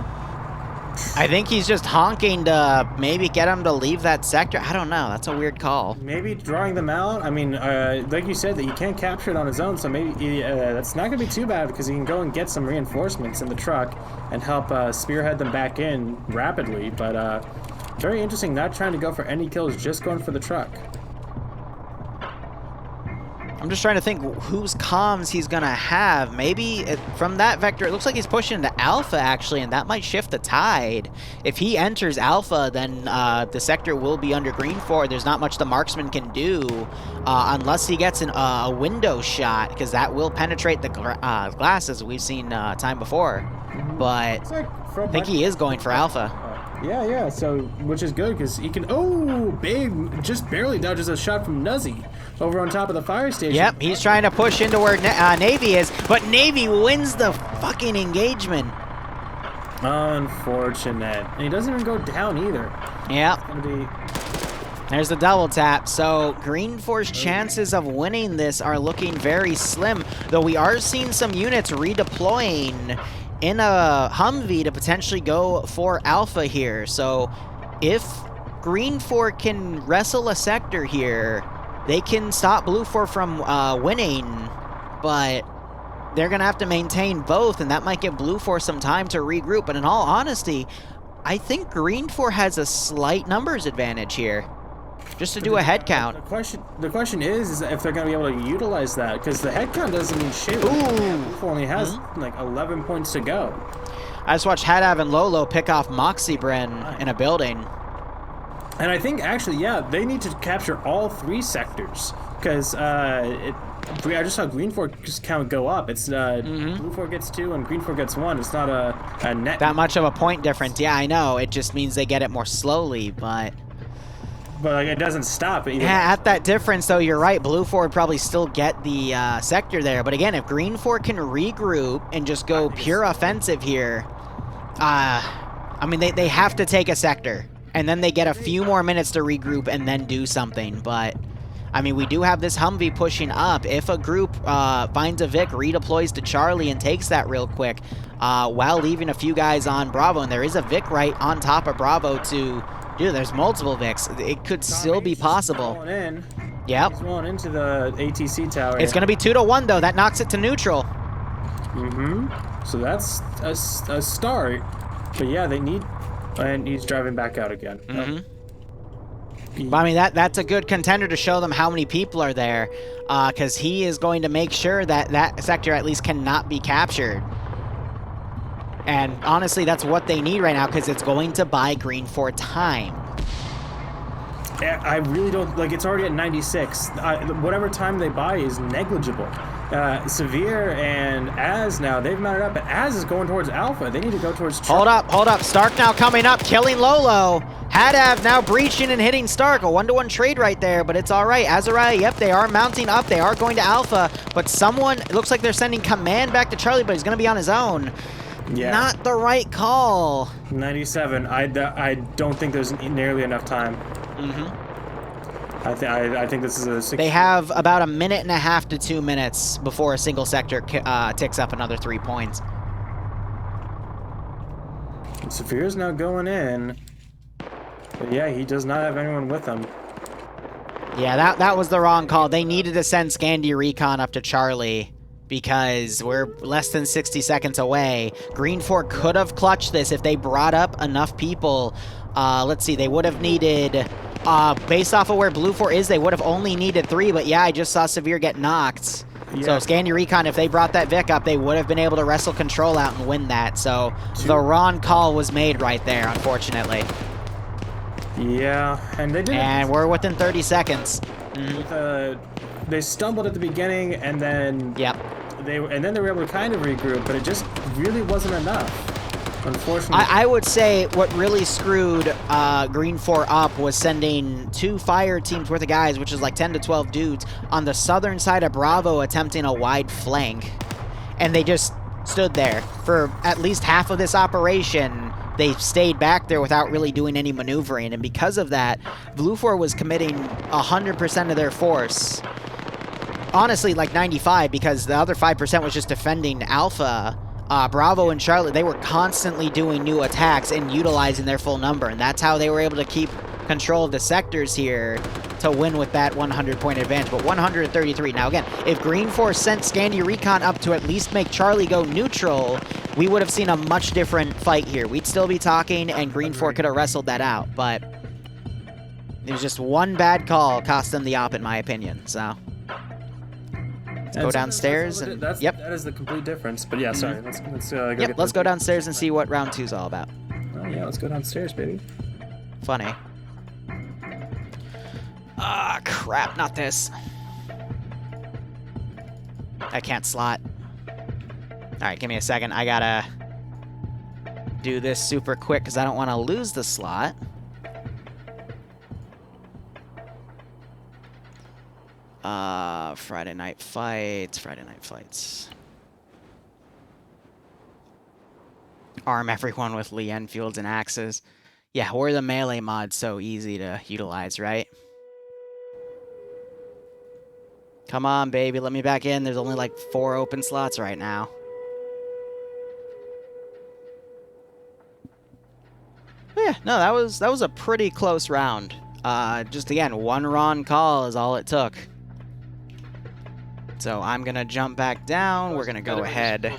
I think he's just honking to maybe get him to leave that sector. I don't know. That's a weird call. Maybe drawing them out. I mean, like you said, that you can't capture it on his own, so maybe that's not going to be too bad because he can go and get some reinforcements in the truck and help spearhead them back in rapidly. But very interesting, not trying to go for any kills, just going for the truck. I'm just trying to think whose comms he's going to have. Maybe from that vector, it looks like he's pushing into Alpha, actually, and that might shift the tide. If he enters Alpha, then the sector will be under Green 4. There's not much the marksman can do unless he gets a window shot, because that will penetrate the glass, as we've seen time before. But I think he is going for Alpha. Yeah, so, which is good, because he can, big, just barely dodges a shot from Nuzzy over on top of the fire station. Yep, he's trying to push into where Navy is, but Navy wins the fucking engagement. Unfortunate. And he doesn't even go down either. Yep. It's gonna be... There's the double tap, so Green 4's chances of winning this are looking very slim, though we are seeing some units redeploying in a Humvee to potentially go for Alpha here. So if Green 4 can wrestle a sector here, they can stop Blue 4 from winning, but they're going to have to maintain both, and that might give Blue 4 some time to regroup. But in all honesty, I think Green 4 has a slight numbers advantage here. Just to do a head count. The question is if they're going to be able to utilize that, because the head count doesn't mean shit. Ooh! Only has like 11 points to go. I just watched Hadav and Lolo pick off Moxie Bren in a building. And I think actually, yeah, they need to capture all 3 sectors, because I just saw Green 4 count go up. It's Blue 4 gets 2 and Green 4 gets 1. It's not a net. That much of a point difference. Yeah, I know. It just means they get it more slowly, but like, it doesn't stop. Yeah, at that difference, though, you're right. Blue 4 would probably still get the sector there. But again, if Green 4 can regroup and just go pure offensive here, I mean, they have to take a sector. And then they get a few more minutes to regroup and then do something. But, I mean, we do have this Humvee pushing up. If a group finds a Vic, redeploys to Charlie and takes that real quick, while leaving a few guys on Bravo, and there is a Vic right on top of Bravo to... Dude, there's multiple Vics. It could still be possible. Yep. He's going into the ATC tower. It's going to be 2-1, though. That knocks it to neutral. So that's a start. But yeah, they need... And he's driving back out again. But I mean, that's a good contender to show them how many people are there, because he is going to make sure that that sector at least cannot be captured. And honestly, that's what they need right now, because it's going to buy Green 4 time. I really don't, like, it's already at 96. Whatever time they buy is negligible. Severe and Az now, they've mounted up, but Az is going towards Alpha. They need to go towards... Hold up. Stark now coming up, killing Lolo. Hadav now breaching and hitting Stark. A 1-to-1 trade right there, but it's all right. Azariah, yep, they are mounting up. They are going to Alpha, but someone, it looks like they're sending Command back to Charlie, but he's going to be on his own. Yeah. Not the right call. 97. I don't think there's nearly enough time. I think this is a... They have about 1.5 minutes to 2 minutes before a single sector ticks up another 3 points. Saphir's now going in. But yeah, he does not have anyone with him. Yeah, that was the wrong call. They needed to send Scandi Recon up to Charlie because we're less than 60 seconds away. Green 4 could have clutched this if they brought up enough people. Let's see, they would have needed... based off of where Blue 4 is, they would have only needed 3, but yeah, I just saw Severe get knocked. Yeah. So Scandi Recon, if they brought that Vic up, they would have been able to wrestle control out and win that. So the wrong call was made right there, unfortunately. Yeah, and they did. And we're within 30 seconds. They stumbled at the beginning, and then they were able to kind of regroup, but it just really wasn't enough. Unfortunately, I would say what really screwed Green 4 up was sending 2 fire teams worth of guys, which is like 10 to 12 dudes, on the southern side of Bravo attempting a wide flank. And they just stood there for at least half of this operation. They stayed back there without really doing any maneuvering. And because of that, Blue 4 was committing 100% of their force. Honestly, like 95, because the other 5% was just defending Alpha. Bravo and Charlotte, they were constantly doing new attacks and utilizing their full number, and that's how they were able to keep control of the sectors here to win with that 100-point advantage. But 133. Now again, if Green 4 sent Scandi Recon up to at least make Charlie go neutral, we would have seen a much different fight here. We'd still be talking, and Green 4 could have wrestled that out, but it was just one bad call cost them the op, in my opinion, so... Let's go downstairs and that is the complete difference. But yeah, sorry. Let's go downstairs and see what round 2's all about. Oh yeah, let's go downstairs, baby. Funny. Ah, crap! Not this. I can't slot. All right, give me a second. I gotta do this super quick because I don't want to lose the slot. Friday night fights. Arm everyone with Lee Enfields and axes. Yeah, we're the melee mod, so easy to utilize, right? Come on, baby, let me back in. There's only like 4 open slots right now. But yeah, no, that was a pretty close round. Just again, one wrong call is all it took. So I'm going to jump back down. We're going to go ahead.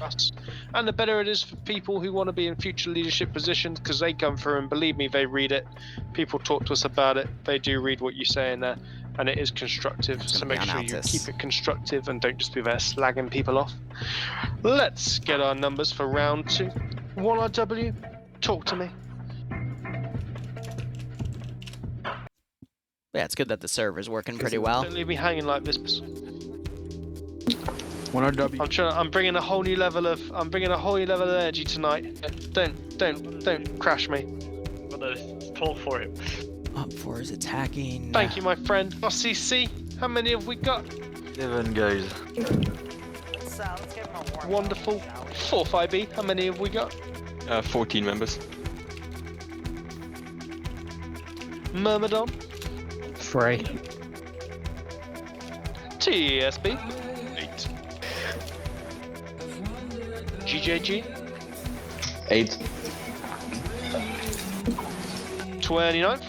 And the better it is for people who want to be in future leadership positions, because they come through and believe me, they read it. People talk to us about it. They do read what you say in there, and it is constructive. So make sure you keep it constructive and don't just be there slagging people off. Let's get our numbers for round 2. 1RW, talk to me. Yeah, it's good that the server's working pretty well. Don't leave me hanging like this. 1RW. I'm bringing a whole new level of energy tonight. Don't crash me. I'm gonna call for him. Up 4 is attacking. Thank you, my friend. RCC, how many have we got? 7 guys. Wonderful. 45B, how many have we got? 14 members. Myrmidon. 3. TSB. 8. GJG. 8. 29.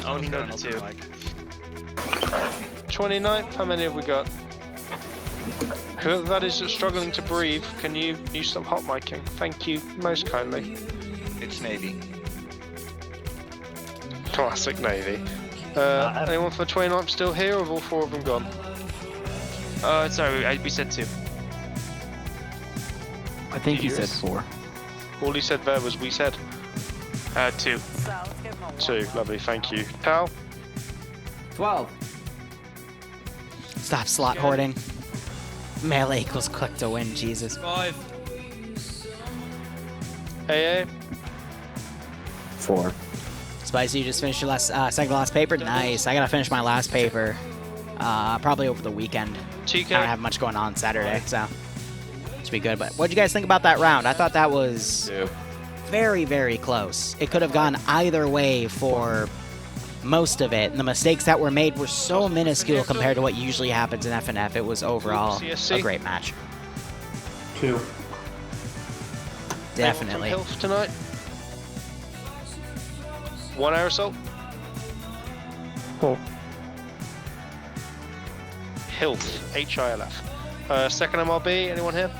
Only go to 2. 29. How many have we got? Whoever that is that's struggling to breathe, can you stop hot micing? Thank you most kindly. It's Navy. Classic Navy. Anyone for 29 still here, or have all 4 of them gone? Sorry, we said 2. I think he said 4. All he said there was we said. 2. 2, lovely, thank you. Pal? 12. Stop slot hoarding. Melee equals click to win, Jesus. 5. AA? 4. Spicy, you just finished your second to last paper? Nice. I gotta finish my last paper. Probably over the weekend. TK? I don't have much going on Saturday, so should be good. But what'd you guys think about that round? I thought that was very, very close. It could have gone either way for most of it, and the mistakes that were made were so minuscule compared to what usually happens in FNF. It was overall a great match. 2. Definitely. Hilf tonight? 1 aerosol? 4. Hilf, H-I-L-F. Second MRB, anyone here?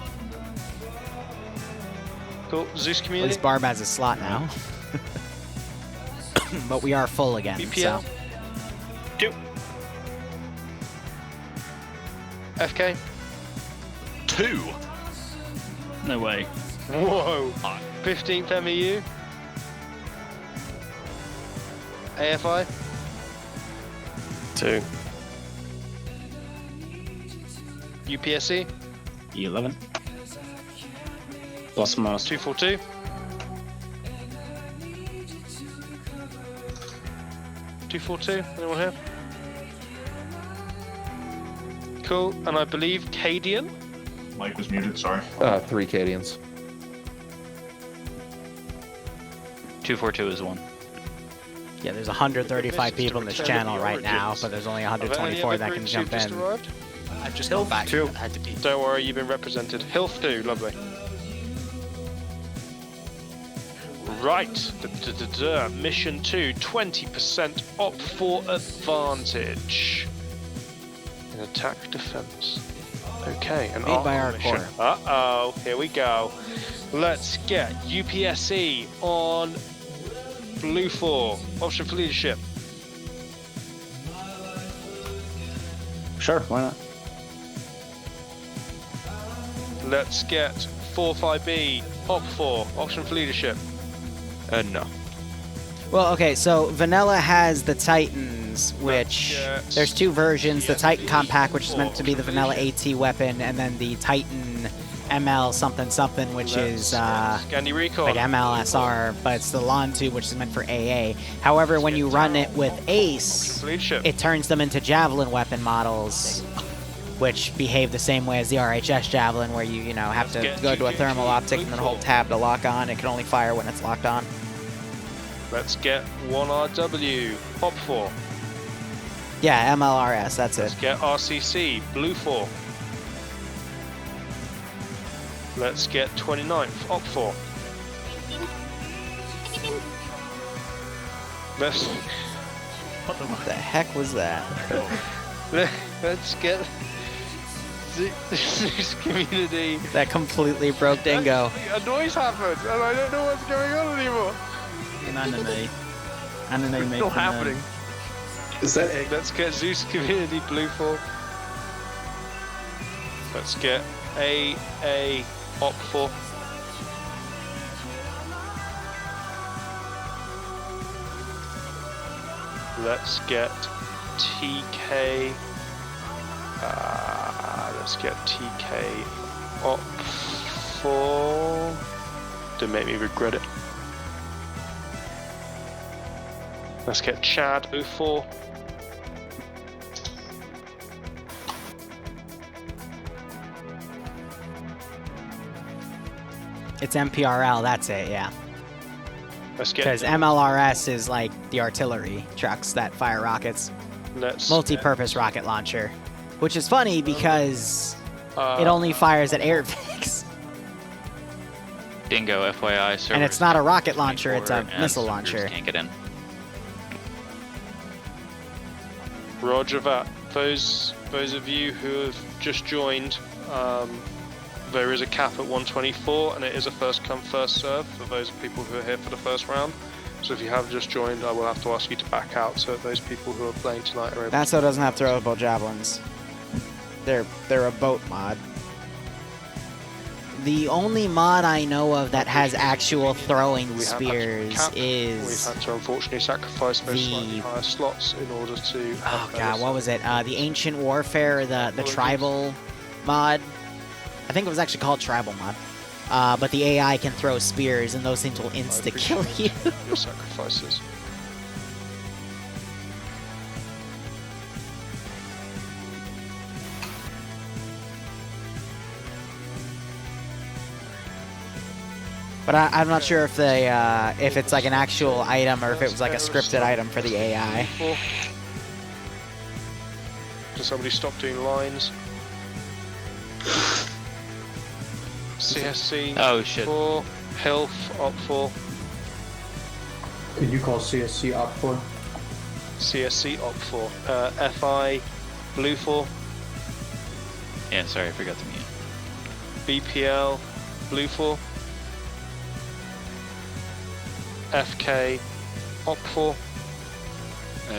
Cool, Zeus At Community? least Barb has a slot now. But we are full again, BPL? so. 2. FK? 2. No way. Whoa! 15th MEU? AFI? 2. UPSC? 11. Plus minus 242? Anyone here? Cool, and I believe Cadian? Mike was muted, sorry. 3 Cadians. 242 is 1. Yeah, there's 135 people in this channel right now, but there's only 124 that can jump in. I've just gone back. I had to be. Don't worry, you've been represented. Hilf 2, lovely. Right, mission 2, 20% op for advantage in attack defense. Okay, an Made by our mission. core. Uh-oh, here we go. Let's get UPSC on Blue 4, option for leadership. Sure, why not? Let's get 45B, op 4, option for leadership. No. Well, okay, so Vanilla has the Titans, which there's 2 versions, the Titan Compact, which is meant to be the Vanilla AT weapon, and then the Titan ML something something, which is like MLSR, but it's the Lon 2, which is meant for AA. However, when you run it with Ace, it turns them into Javelin weapon models, which behave the same way as the RHS Javelin, where you have to go to a thermal optic and then hold tab to lock on. It can only fire when it's locked on. Let's get 1RW, op 4. Yeah, MLRS, that's it. Let's get RCC, blue 4. Let's get 29th, op 4. Let's... What the heck was that? Let's get Zeus Community. That completely broke Dingo. A noise happened, and I don't know what's going on anymore. An anime It's still happening. Is that Let's get Zeus Community blue 4. Let's get AA op 4. Let's get TK. Let's get TK op 4. Don't make me regret it. Let's get Chad 04. It's MPRL, that's it, yeah. Let's get Because MLRS is like the artillery trucks that fire rockets. Multi-purpose rocket launcher. Which is funny because it only fires at airfigs. Dingo, FYI. And it's not a rocket launcher, it's a missile launcher. Can't get in. Roger that. Those of you who have just joined, there is a cap at 124, and it is a first come first serve for those people who are here for the first round. So if you have just joined, I will have to ask you to back out so that those people who are playing tonight are able That's so it doesn't have throwable javelins. They're a boat mod. The only mod I know of that has actual throwing spears is... We've had to unfortunately sacrifice those slightly higher slots in order to... Oh god, what was it? The Ancient Warfare, the Tribal mod? I think it was actually called Tribal mod. But the AI can throw spears, and those things will insta-kill you. Your sacrifices. But I'm not sure if if it's like an actual item or if it was like a scripted item for the AI. Can somebody stop doing lines? CSC. Oh shit. 4, health up 4. Could you call CSC up 4? CSC up 4. FI blue 4. Yeah, sorry, I forgot to mute. BPL blue 4. FK op 4.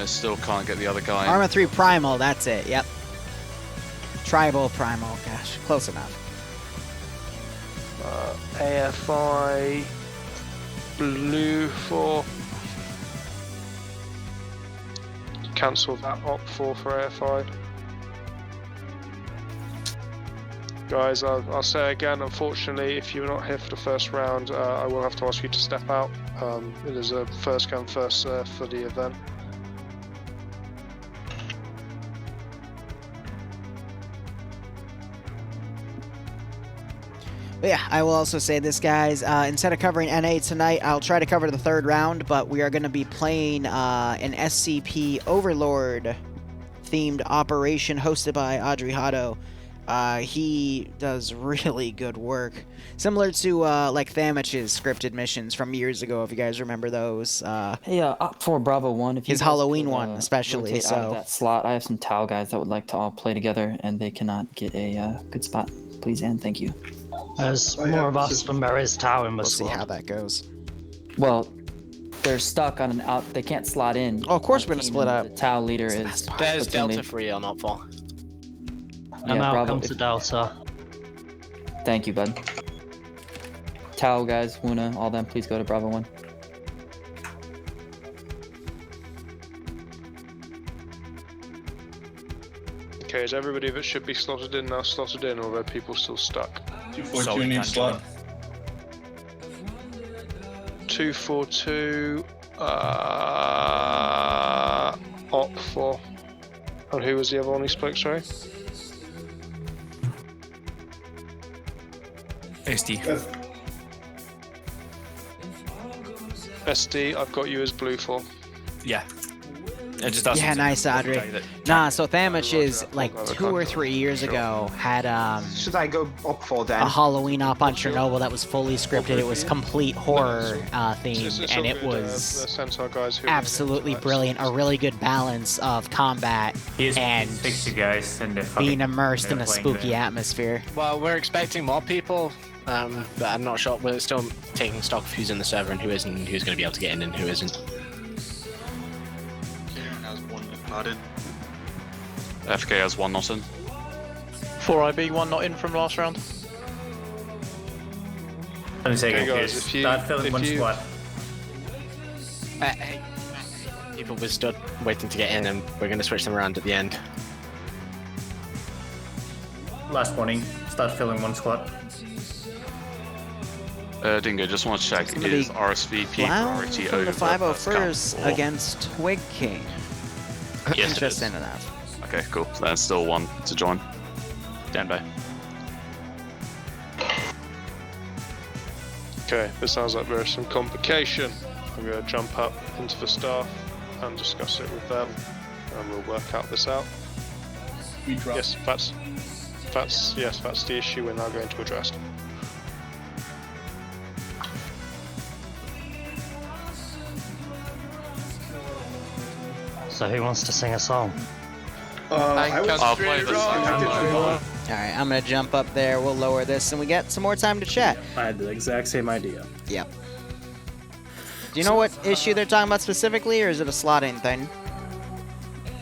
Still can't get the other guy. Arma 3 Primal, that's it, yep. Tribal Primal, gosh, close enough. AFI blue 4. Cancel that op 4 for AFI. Guys, I'll say again, unfortunately, if you're not here for the first round, I will have to ask you to step out. It is a first come, first serve for the event. But yeah, I will also say this, guys. Instead of covering NA tonight, I'll try to cover the third round, but we are going to be playing an SCP Overlord themed operation hosted by Audrey Hotto. He does really good work. Similar to like Thamich's scripted missions from years ago, if you guys remember those. Hey, up for Bravo 1. If you His guys Halloween could, one, especially. rotate out of So that slot, I have some Tau guys that would like to all play together, and they cannot get a good spot. Please and thank you. There's more of us than there is Tau in the we'll see squad. how that goes. Well, they're stuck on an out. They can't slot in. Oh, of course we're gonna split up. The Tau leader is. There's platoon Delta lead. 3 on Opfall. I'm Yeah, out, Bravo. come to Delta. Thank you, bud. Tau guys, Wuna, all them, please go to Bravo 1. Okay, is everybody that should be slotted in now slotted in, or are people still stuck? 242 needs slot. 242 op 4. And who was the other one who spoke, sorry? SD. SD, I've got you as blue 4. Yeah. Yeah, nice, Audrey. Nah, so Thamich is like 2 or 3 years ago had Should I go up for then? a Halloween op on Chernobyl that was fully scripted. It was complete horror themed, and it was absolutely brilliant. A really good balance of combat and being immersed in a spooky atmosphere. Well, we're expecting more people, but I'm not sure. We're still taking stock of who's in the server and who isn't, and who's going to be able to get in and who isn't. FK has 1 not in. 4IB, 1 not in from last round. Let me say Okay, guys, if you, Hey, people were stood waiting to get in, and we're going to switch them around at the end. Last warning, start filling one squad. Dingo, just want to check, Somebody is RSVP priority from over the first come 501st or- against Twig King. Yes, it is. Interesting enough. Okay, cool. So that's still 1 to join. Stand by. Okay, it sounds like there is some complication. I'm going to jump up into the staff and discuss it with them, and we'll work out this out. Yes, that's the issue we're now going to address. So who wants to sing a song? I'll play this. Alright, I'm gonna jump up there, we'll lower this, and we get some more time to chat. I had the exact same idea. Yep. Do you know what issue they're talking about specifically, or is it a slotting thing?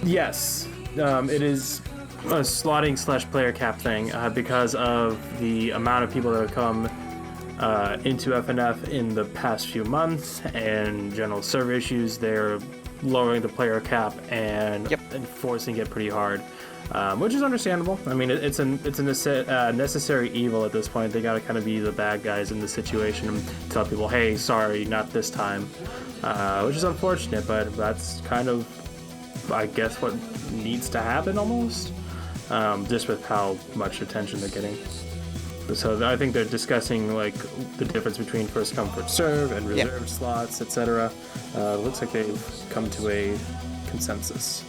Yes, it is a slotting / player cap thing because of the amount of people that have come into FNF in the past few months and general server issues. They're lowering the player cap and enforcing it pretty hard, which is understandable. I mean, it's a necessary evil at this point. They got to kind of be the bad guys in the situation and tell people, hey, sorry, not this time, which is unfortunate, but that's kind of, I guess, what needs to happen almost, just with how much attention they're getting. So I think they're discussing like the difference between first come first serve and reserved slots, etc. Looks like they've come to a consensus.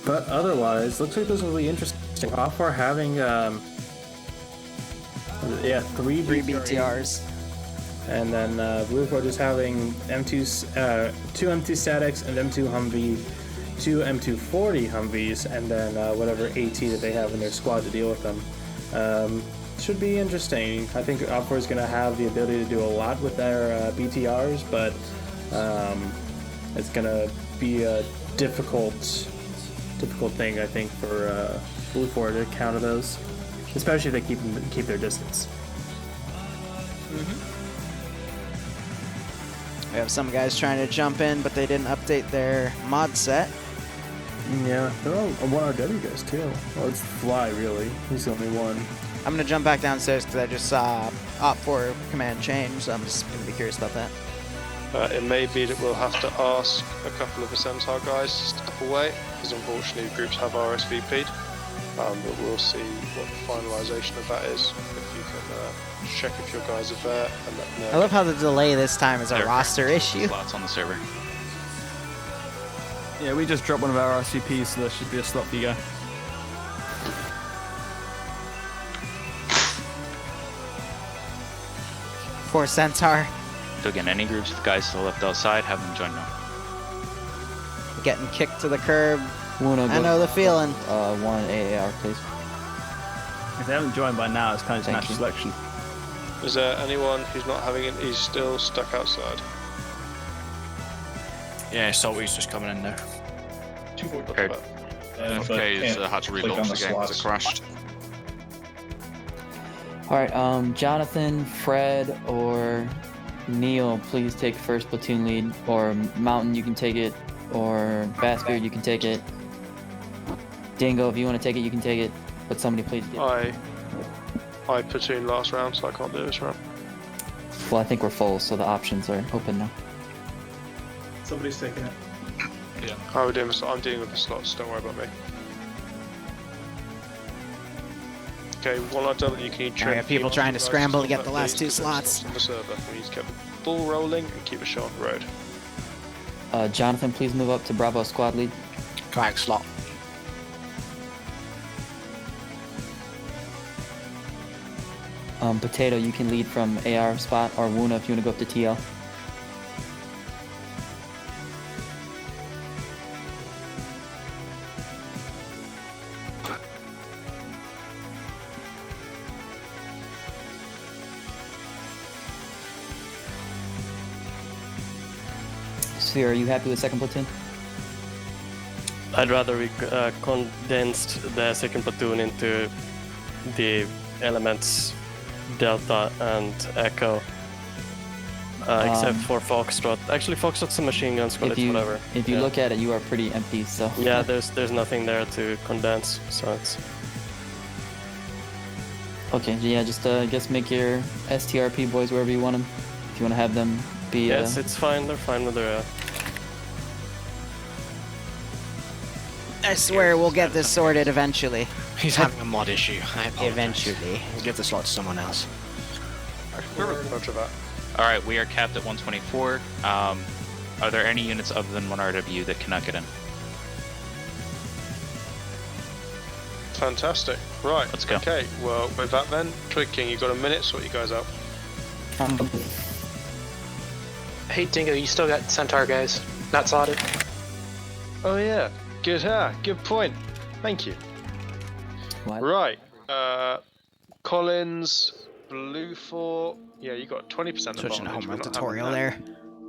But otherwise, looks like this will be interesting. Off we're having three BTRs. And then Blue 4 just having M2s, 2 M2 statics and M2 Humvee, 2 M240 Humvees, and then whatever AT that they have in their squad to deal with them. Should be interesting. I think Op4 is going to have the ability to do a lot with their BTRs, but it's going to be a difficult thing, I think, for Blue 4 to counter those, especially if they keep their distance. We have some guys trying to jump in, but they didn't update their mod set. Yeah, they're all 1RW guys too. Well, it's Fly, really. He's the only one. I'm gonna jump back downstairs because I just saw Op4 command change, so I'm just gonna be curious about that. It may be that we'll have to ask a couple of the Centaur guys to step away, because unfortunately groups have RSVP'd. But we'll see what the finalisation of that is. If you can check if your guys are there and let me know. I love how the delay this time is a roster issue. Slots on the server. Yeah, we just dropped one of our RCPs, so there should be a slot for you guys. Poor Centaur. So again, any groups of guys still left outside, have them join now. Getting kicked to the curb. Luna, I know the feeling. One AAR, please. If they haven't joined by now, it's kind of Thank natural you. selection. Is there anyone who's not having it? He's still stuck outside. Yeah, Salty's just coming in now. Okay, it's had to relaunch the game because it crashed. Alright, Jonathan, Fred, or Neil, please take first platoon lead. Or Mountain, you can take it. Or Bassbeard, you can take it. Dingo, if you want to take it, you can take it. But somebody please get it. I platoon last round, so I can't do this round. Well, I think we're full, so the options are open now. Somebody's taking it. Yeah. I'm dealing with the slots, don't worry about me. Okay, while I've done that, you can each I have people trying to scramble to get the last two slots. On the server. We need to keep the ball rolling and keep a show on the road. Jonathan, please move up to Bravo squad lead. Drag slot. Potato, you can lead from AR spot, or Wuna if you want to go up to TL. Sphere, are you happy with second platoon? I'd rather we condensed the second platoon into the elements Delta and Echo, except for Foxtrot. Actually, Foxtrot's a machine gun squad, whatever. If you look at it, you are pretty empty, so... Yeah, there's nothing there to condense, so it's... Okay, yeah, just I guess make your STRP boys wherever you want them. If you want to have them be... Yes, it's fine, they're fine with their... I swear we'll get this sorted eventually. He's having a mod issue. I apologize. Eventually. We'll give the slot to someone else. Alright, we are capped at 124. Are there any units other than 1RW that cannot get in? Fantastic. Right. Let's go. Okay, well, with that then, Twig King, you got a minute, sort you guys out. Hey Dingo, you still got Centaur guys not slotted? Oh yeah, good point. Thank you. What? Right, Collins, blue 4. Yeah, you got 20% Switching to advantage. home We're run not having tutorial that.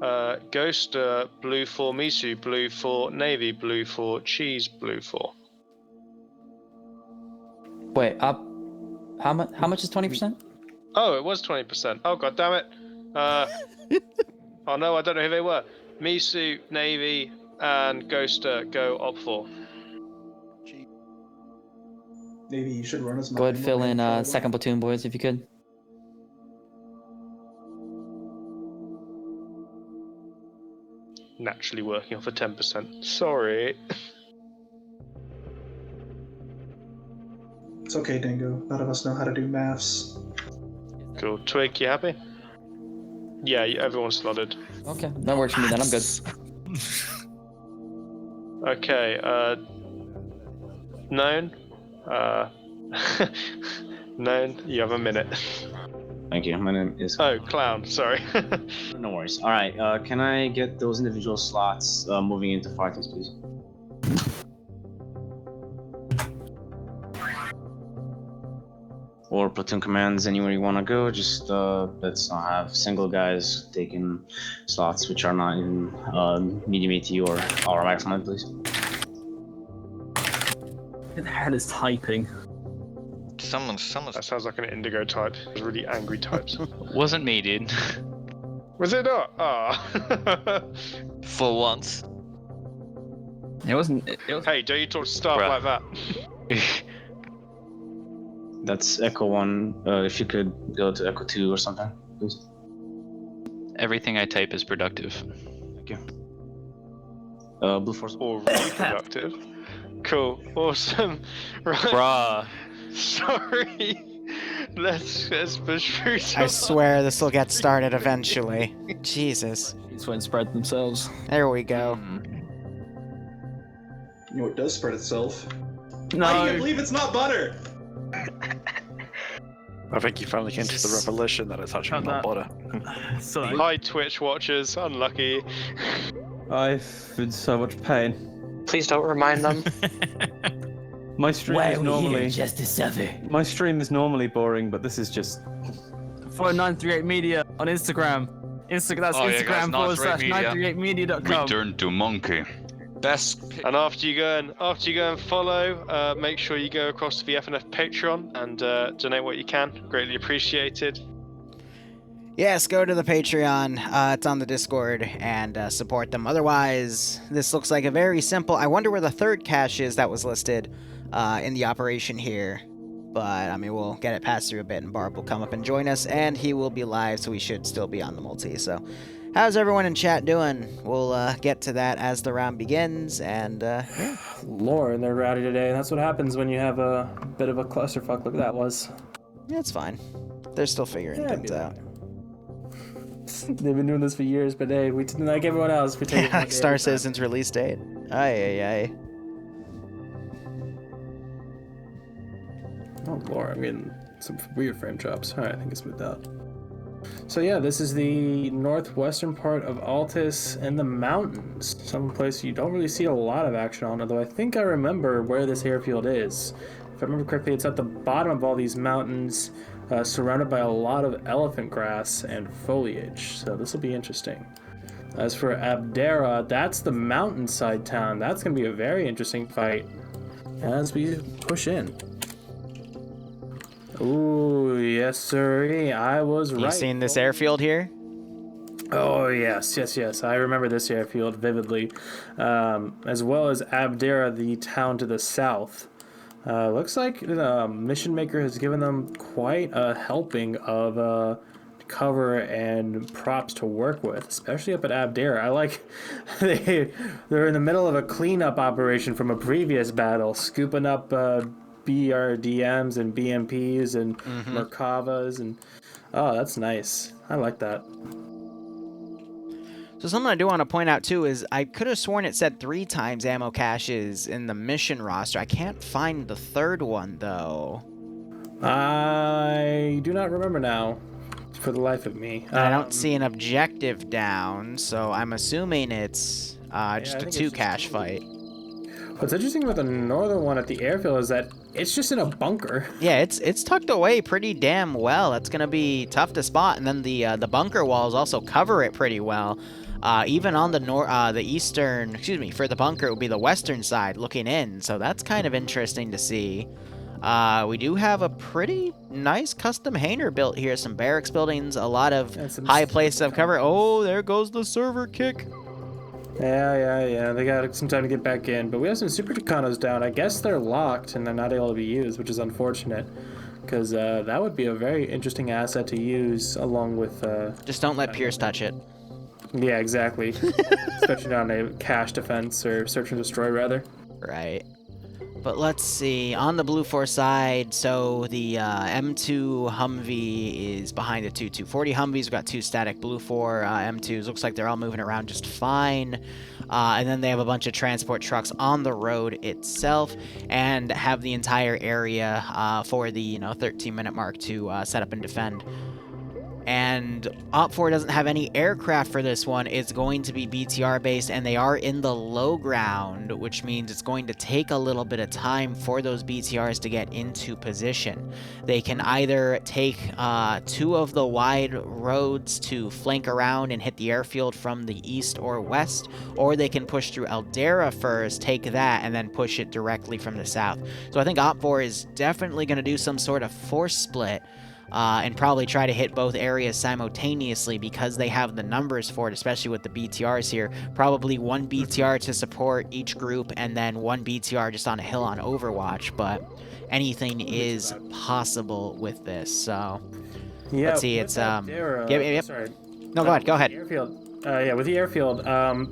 there. Ghost blue 4, Misu blue 4, Navy blue 4, Cheese blue 4. Wait, up. How much is 20%? Oh, it was 20%. Oh, god damn it. Oh no, I don't know who they were. Misu, Navy, and Ghoster go op 4. Maybe you should run as Go ahead, fill in second platoon, boys, if you could. Naturally working off a 10%. Sorry. It's okay, Dingo. None of us know how to do maths. Cool. Twig, you happy? Yeah, everyone's slotted. Okay, that works for me then. I'm good. Okay, Known? Known, you have a minute. Thank you. My name is. Oh, Clown, sorry. No worries. Alright, can I get those individual slots moving into fighters, please? Or platoon commands, anywhere you want to go, just let's not have single guys taking slots which are not in medium AT or our maximum, please. Who the hell is typing? Someone's. That sounds like an indigo type. Really angry types. Wasn't me, dude. Was it not? Ah. For once. It wasn't. Hey, don't you talk to staff Bruh. like that? That's Echo 1. If you could go to Echo 2 or something, please. Everything I type is productive. Thank you. Blue Force. Or reproductive. Cool. Awesome. Right. Bruh. Sorry. Let's push through. I swear this will get started eventually. Jesus. It's when spread themselves. There we go. You know what does spread itself? No. I can't believe it's not butter! I think you finally came to the revelation that it's actually not butter. Sorry. Hi, Twitch watchers. Unlucky. I've been so much pain. Please don't remind them. My stream is normally just to suffer. My stream is normally boring, but this is just. Follow 938 Media on Instagram. That's Instagram /938media.com. Return to monkey. Best. And after you go and follow, make sure you go across to the FNF Patreon and donate what you can. Greatly appreciated. Yes, go to the Patreon. It's on the Discord and support them. Otherwise, this looks like a very simple. I wonder where the third cache is that was listed in the operation here. But I mean, we'll get it passed through a bit, and Barb will come up and join us, and he will be live, so we should still be on the multi. So, how's everyone in chat doing? We'll get to that as the round begins, and yeah. Lauren, they're rowdy today. That's what happens when you have a bit of a clusterfuck like that was. Yeah, it's fine. They're still figuring things out. They've been doing this for years, but hey, we like everyone else. We take it Star Citizen's release date. Aye. Oh, Lord, I'm getting some weird frame drops. Alright, I think it's moved out. So yeah, this is the northwestern part of Altus and the mountains. Some place you don't really see a lot of action on, although I think I remember where this airfield is. If I remember correctly, it's at the bottom of all these mountains, surrounded by a lot of elephant grass and foliage. So this will be interesting. As for Abdera, that's the mountainside town. That's going to be a very interesting fight as we push in. Ooh, yes, sir. I was right. You seen this airfield here? Oh, yes. I remember this airfield vividly. As well as Abdera, the town to the south. Looks like the Mission Maker has given them quite a helping of cover and props to work with, especially up at Abdera. I like they're in the middle of a cleanup operation from a previous battle, scooping up BRDMs and BMPs and Merkavas, and oh, that's nice. I like that. So something I do want to point out too is I could have sworn it said 3 times ammo caches in the mission roster. I can't find the third one though. I do not remember now, for the life of me. I don't see an objective down, so I'm assuming it's just a 2 cache fight. What's interesting about the northern one at the airfield is that it's just in a bunker. Yeah, it's tucked away pretty damn well. That's gonna be tough to spot, and then the bunker walls also cover it pretty well. Even on the eastern, for the bunker, it would be the western side looking in. So that's kind of interesting to see. We do have a pretty nice custom hangar built here. Some barracks buildings, a lot of high places of cover. Oh, there goes the server kick. Yeah. They got some time to get back in, but we have some super Tucanos down. I guess they're locked and they're not able to be used, which is unfortunate, because that would be a very interesting asset to use along with. Just don't let Pierce touch it. Yeah, exactly. Especially on a cache defense or search and destroy, rather. Right. But let's see, on the Blue 4 side, so the M2 Humvee is behind the two 240 Humvees. We've got two static Blue 4 M2s. Looks like they're all moving around just fine. And then they have a bunch of transport trucks on the road itself and have the entire area for the 13-minute mark to set up and defend. And Op4 doesn't have any aircraft for this one. It's going to be BTR based, and they are in the low ground, which means it's going to take a little bit of time for those BTRs to get into position. They can either take two of the wide roads to flank around and hit the airfield from the east or west, or they can push through Eldera first, take that, and then push it directly from the south. So I think Op4 is definitely going to do some sort of force split. And probably try to hit both areas simultaneously because they have the numbers for it, especially with the BTRs here. Probably one BTR to support each group and then one BTR just on a hill on Overwatch, but anything is possible with this, so... Yeah, let's see, it's... Yep. Sorry. No, go ahead. Airfield. With the airfield,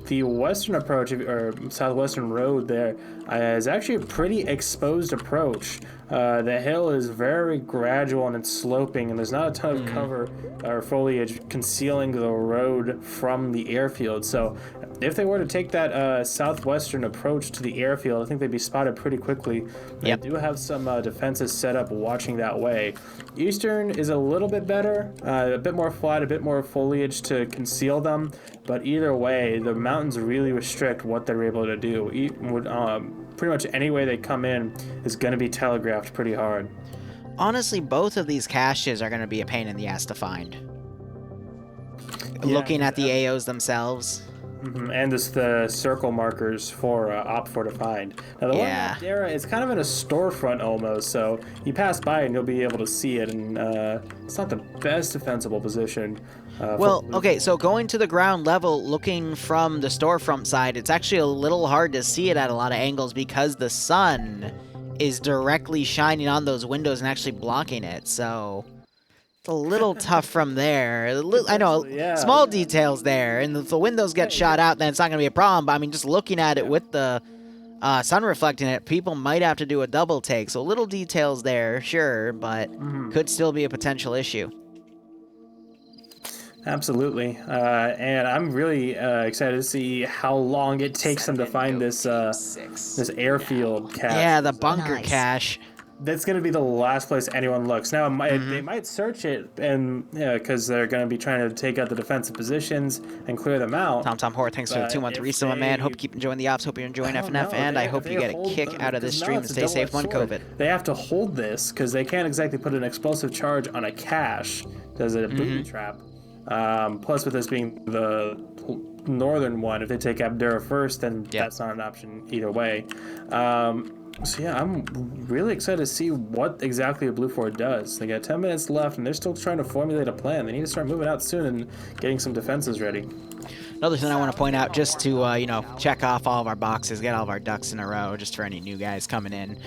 the western approach, or southwestern road there, is actually a pretty exposed approach. The hill is very gradual and it's sloping, and there's not a ton of cover or foliage concealing the road from the airfield. So if they were to take that southwestern approach to the airfield, I think they'd be spotted pretty quickly. They do have some defenses set up watching that way. Eastern is a little bit better, a bit more flat, a bit more foliage to conceal them, but either way, the mountains really restrict what they're able to do. Pretty much any way they come in is going to be telegraphed pretty hard. Honestly, both of these caches are going to be a pain in the ass to find. Looking at the AOs themselves. And the circle markers for Op4 to find. Now the one in Eldera is kind of in a storefront almost, so you pass by and you'll be able to see it, and it's not the best defensible position. Well, okay, so going to the ground level, looking from the storefront side, it's actually a little hard to see it at a lot of angles because the sun is directly shining on those windows and actually blocking it, so... It's a little tough from there. I know, small details there, and if the windows get shot out, then it's not going to be a problem, but I mean, just looking at it with the sun reflecting it, people might have to do a double take, so little details there, sure, but could still be a potential issue. Absolutely, and I'm really excited to see how long it takes them to find this airfield cache. Yeah, the bunker cache. That's going to be the last place anyone looks. Now, they might search it, and because they're going to be trying to take out the defensive positions and clear them out. Tom Hoare, thanks for the 2-month resale, my man. Hope you keep enjoying the ops. Hope you're enjoying FNF, and I hope you get a kick out of this stream and stay safe on COVID. They have to hold this because they can't exactly put an explosive charge on a cache. Does it a booby trap? Plus, with this being the northern one, if they take Abdera first, then that's not an option either way. So yeah, I'm really excited to see what exactly a Blue 4 does. They got 10 minutes left, and they're still trying to formulate a plan. They need to start moving out soon and getting some defenses ready. Another thing I want to point out, just to check off all of our boxes, get all of our ducks in a row, just for any new guys coming in.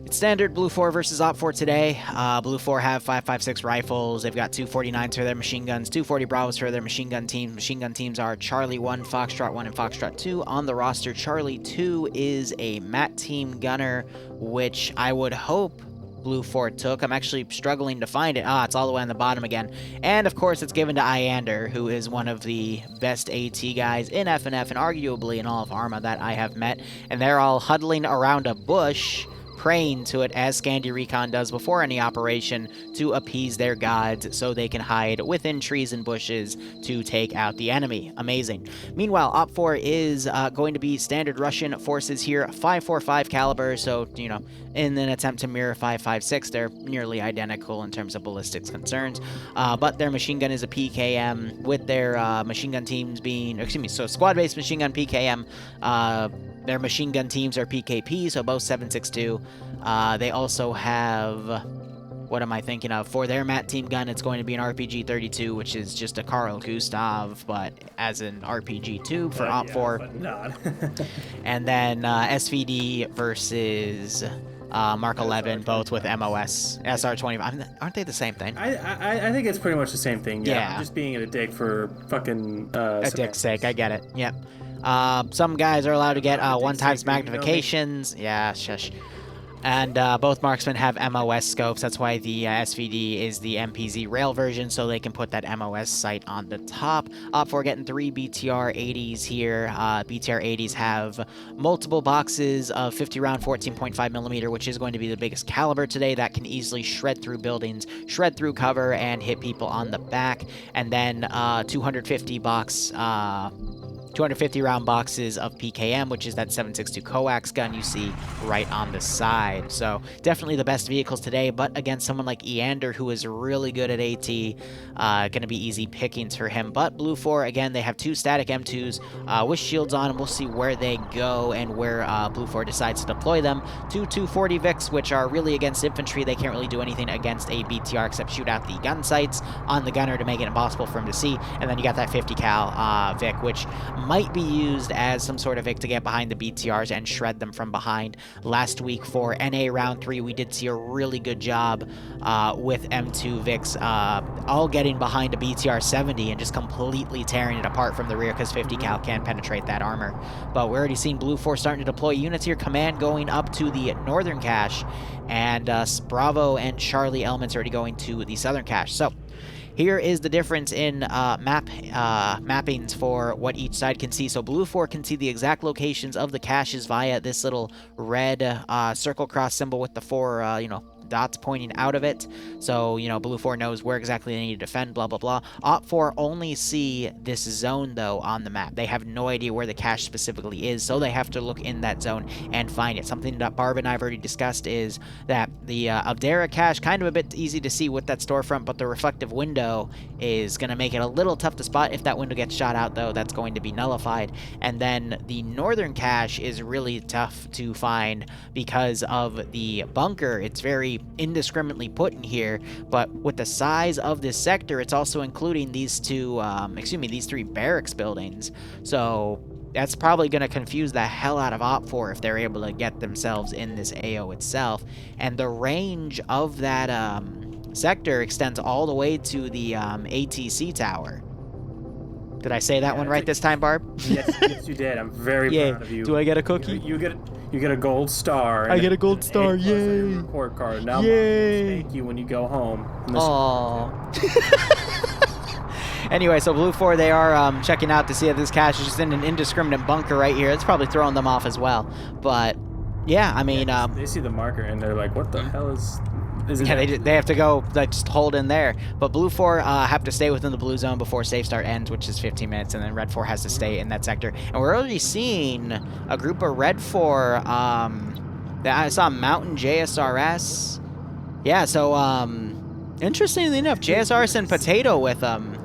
It's standard Blue 4 versus Op 4 today. Blue 4 have 5.56 rifles. They've got 249s for their machine guns, 240 Bravos for their machine gun teams. Machine gun teams are Charlie 1, Foxtrot 1, and Foxtrot 2. On the roster, Charlie 2 is a MAT team gunner, which I would hope Blue 4 took. I'm actually struggling to find it. It's all the way on the bottom again. And, of course, it's given to Iander, who is one of the best AT guys in FNF and arguably in all of ARMA that I have met. And they're all huddling around a bush, praying to it as Scandi Recon does before any operation to appease their gods so they can hide within trees and bushes to take out the enemy. Amazing. Meanwhile, Op4 is going to be standard Russian forces here, 5.45 caliber, so, you know, in an attempt to mirror 5.56, they're nearly identical in terms of ballistics concerns, but their machine gun is a PKM, with their machine gun teams being, excuse me, so squad-based machine gun PKM, their machine gun teams are PKP, so both 7.62. They also have, what am I thinking of? For their MAT team gun, it's going to be an RPG-32, which is just a Carl Gustav, but as an RPG tube for Op4. And then SVD versus Mark 11, both with MOS, SR25. Aren't they the same thing? I think it's pretty much the same thing. Yeah. Yeah. I'm just being a dick for fucking. A dick's sake, I get it. Yep. Some guys are allowed to get 1x magnifications. Yeah, shush. And both marksmen have MOS scopes. That's why the SVD is the MPZ rail version, so they can put that MOS sight on the top. Op4 getting 3 BTR-80s here. BTR-80s have multiple boxes of 50-round 14.5mm, which is going to be the biggest caliber today. That can easily shred through buildings, shred through cover, and hit people on the back. And then 250 round boxes of PKM, which is that 7.62 coax gun you see right on the side. So definitely the best vehicles today, but against someone like Eander, who is really good at AT, going to be easy pickings for him. But Blue 4, again, they have 2 static M2s with shields on, and we'll see where they go and where Blue 4 decides to deploy them. 2 240 Vics, which are really against infantry. They can't really do anything against a BTR except shoot out the gun sights on the gunner to make it impossible for him to see. And then you got that 50 cal Vic, which might be used as some sort of Vic to get behind the BTRs and shred them from behind. Last week for NA round 3, we did see a really good job with M2 Vics all getting behind a BTR 70 and just completely tearing it apart from the rear because 50 cal can't penetrate that armor. But we're already seeing Blue 4 starting to deploy units here. Command going up to the northern cache, and Bravo and Charlie elements already going to the southern cache. So here is the difference in mappings for what each side can see. So Blue 4 can see the exact locations of the caches via this little red circle cross symbol with the 4, dots pointing out of it. So, Blue 4 knows where exactly they need to defend, blah, blah, blah. Op 4 only see this zone, though, on the map. They have no idea where the cache specifically is, so they have to look in that zone and find it. Something that Barb and I have already discussed is that the Abdera cache, kind of a bit easy to see with that storefront, but the reflective window is going to make it a little tough to spot. If that window gets shot out, though, that's going to be nullified. And then the northern cache is really tough to find because of the bunker. It's very indiscriminately put in here, but with the size of this sector, it's also including these these 3 barracks buildings. So that's probably going to confuse the hell out of Op 4 if they're able to get themselves in this AO itself. And the range of that sector extends all the way to the ATC tower. Did I say that one right this time, Barb? Yes, you did. I'm very proud of you. Do I get a cookie? You get a gold star. I get a gold star. Yay! Report card. Now Yay! thank you when you go home. Aww. Anyway, so Blue 4, they are checking out to see if this cache is just in an indiscriminate bunker right here. It's probably throwing them off as well. But yeah, I mean, they see the marker and they're like, "What the hell is?" Yeah, they have to go, just hold in there. But Blue 4 have to stay within the blue zone before safe start ends, which is 15 minutes, and then Red 4 has to stay in that sector. And we're already seeing a group of Red 4 that I saw Mountain JSRS. Yeah, so interestingly enough, JSRS and Potato with them.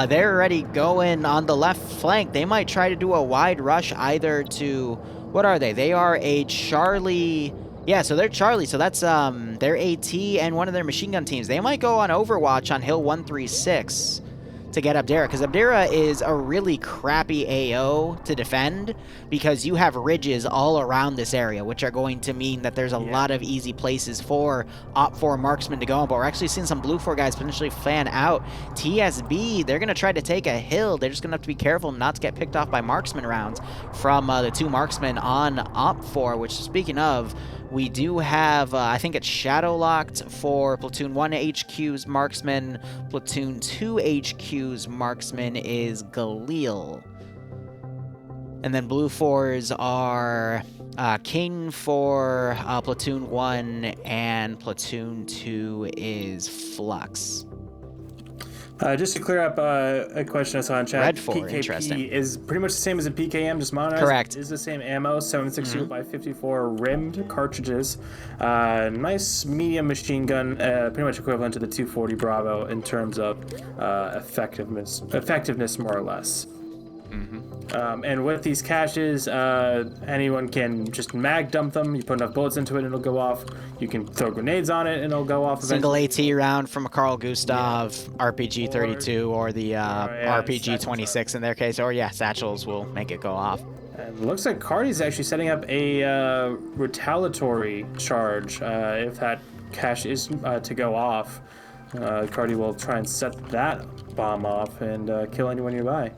They're already going on the left flank. They might try to do a wide rush either to, what are they? They are a Charlie. Yeah, so they're Charlie, so that's their AT and one of their machine gun teams. They might go on Overwatch on Hill 136 to get Abdera, because Abdera is a really crappy AO to defend because you have ridges all around this area, which are going to mean that there's a lot of easy places for Op 4 marksmen to go on. But we're actually seeing some Blue 4 guys potentially fan out. TSB, they're going to try to take a hill. They're just going to have to be careful not to get picked off by marksman rounds from the 2 marksmen on Op 4, which, speaking of, we do have, I think it's Shadow Locked for Platoon 1 HQ's marksman. Platoon 2 HQ's marksman is Galil. And then Blue 4s are King for Platoon 1, and Platoon 2 is Flux. Just to clear up a question I saw in chat, Red 4, PKP interesting. is pretty much the same as a PKM, just modernized. Correct. It is the same ammo, 7.62 by 54 rimmed cartridges. Nice medium machine gun, pretty much equivalent to the 240 Bravo in terms of effectiveness more or less. And with these caches, anyone can just mag dump them. You put enough bullets into it and it'll go off. You can throw grenades on it and it'll go off. Single AT round from a Carl Gustav, RPG 32, or the RPG 26 in their case, or satchels will make it go off. And it looks like Cardi's actually setting up a retaliatory charge. If that cache is to go off, Cardi will try and set that bomb off and kill anyone nearby.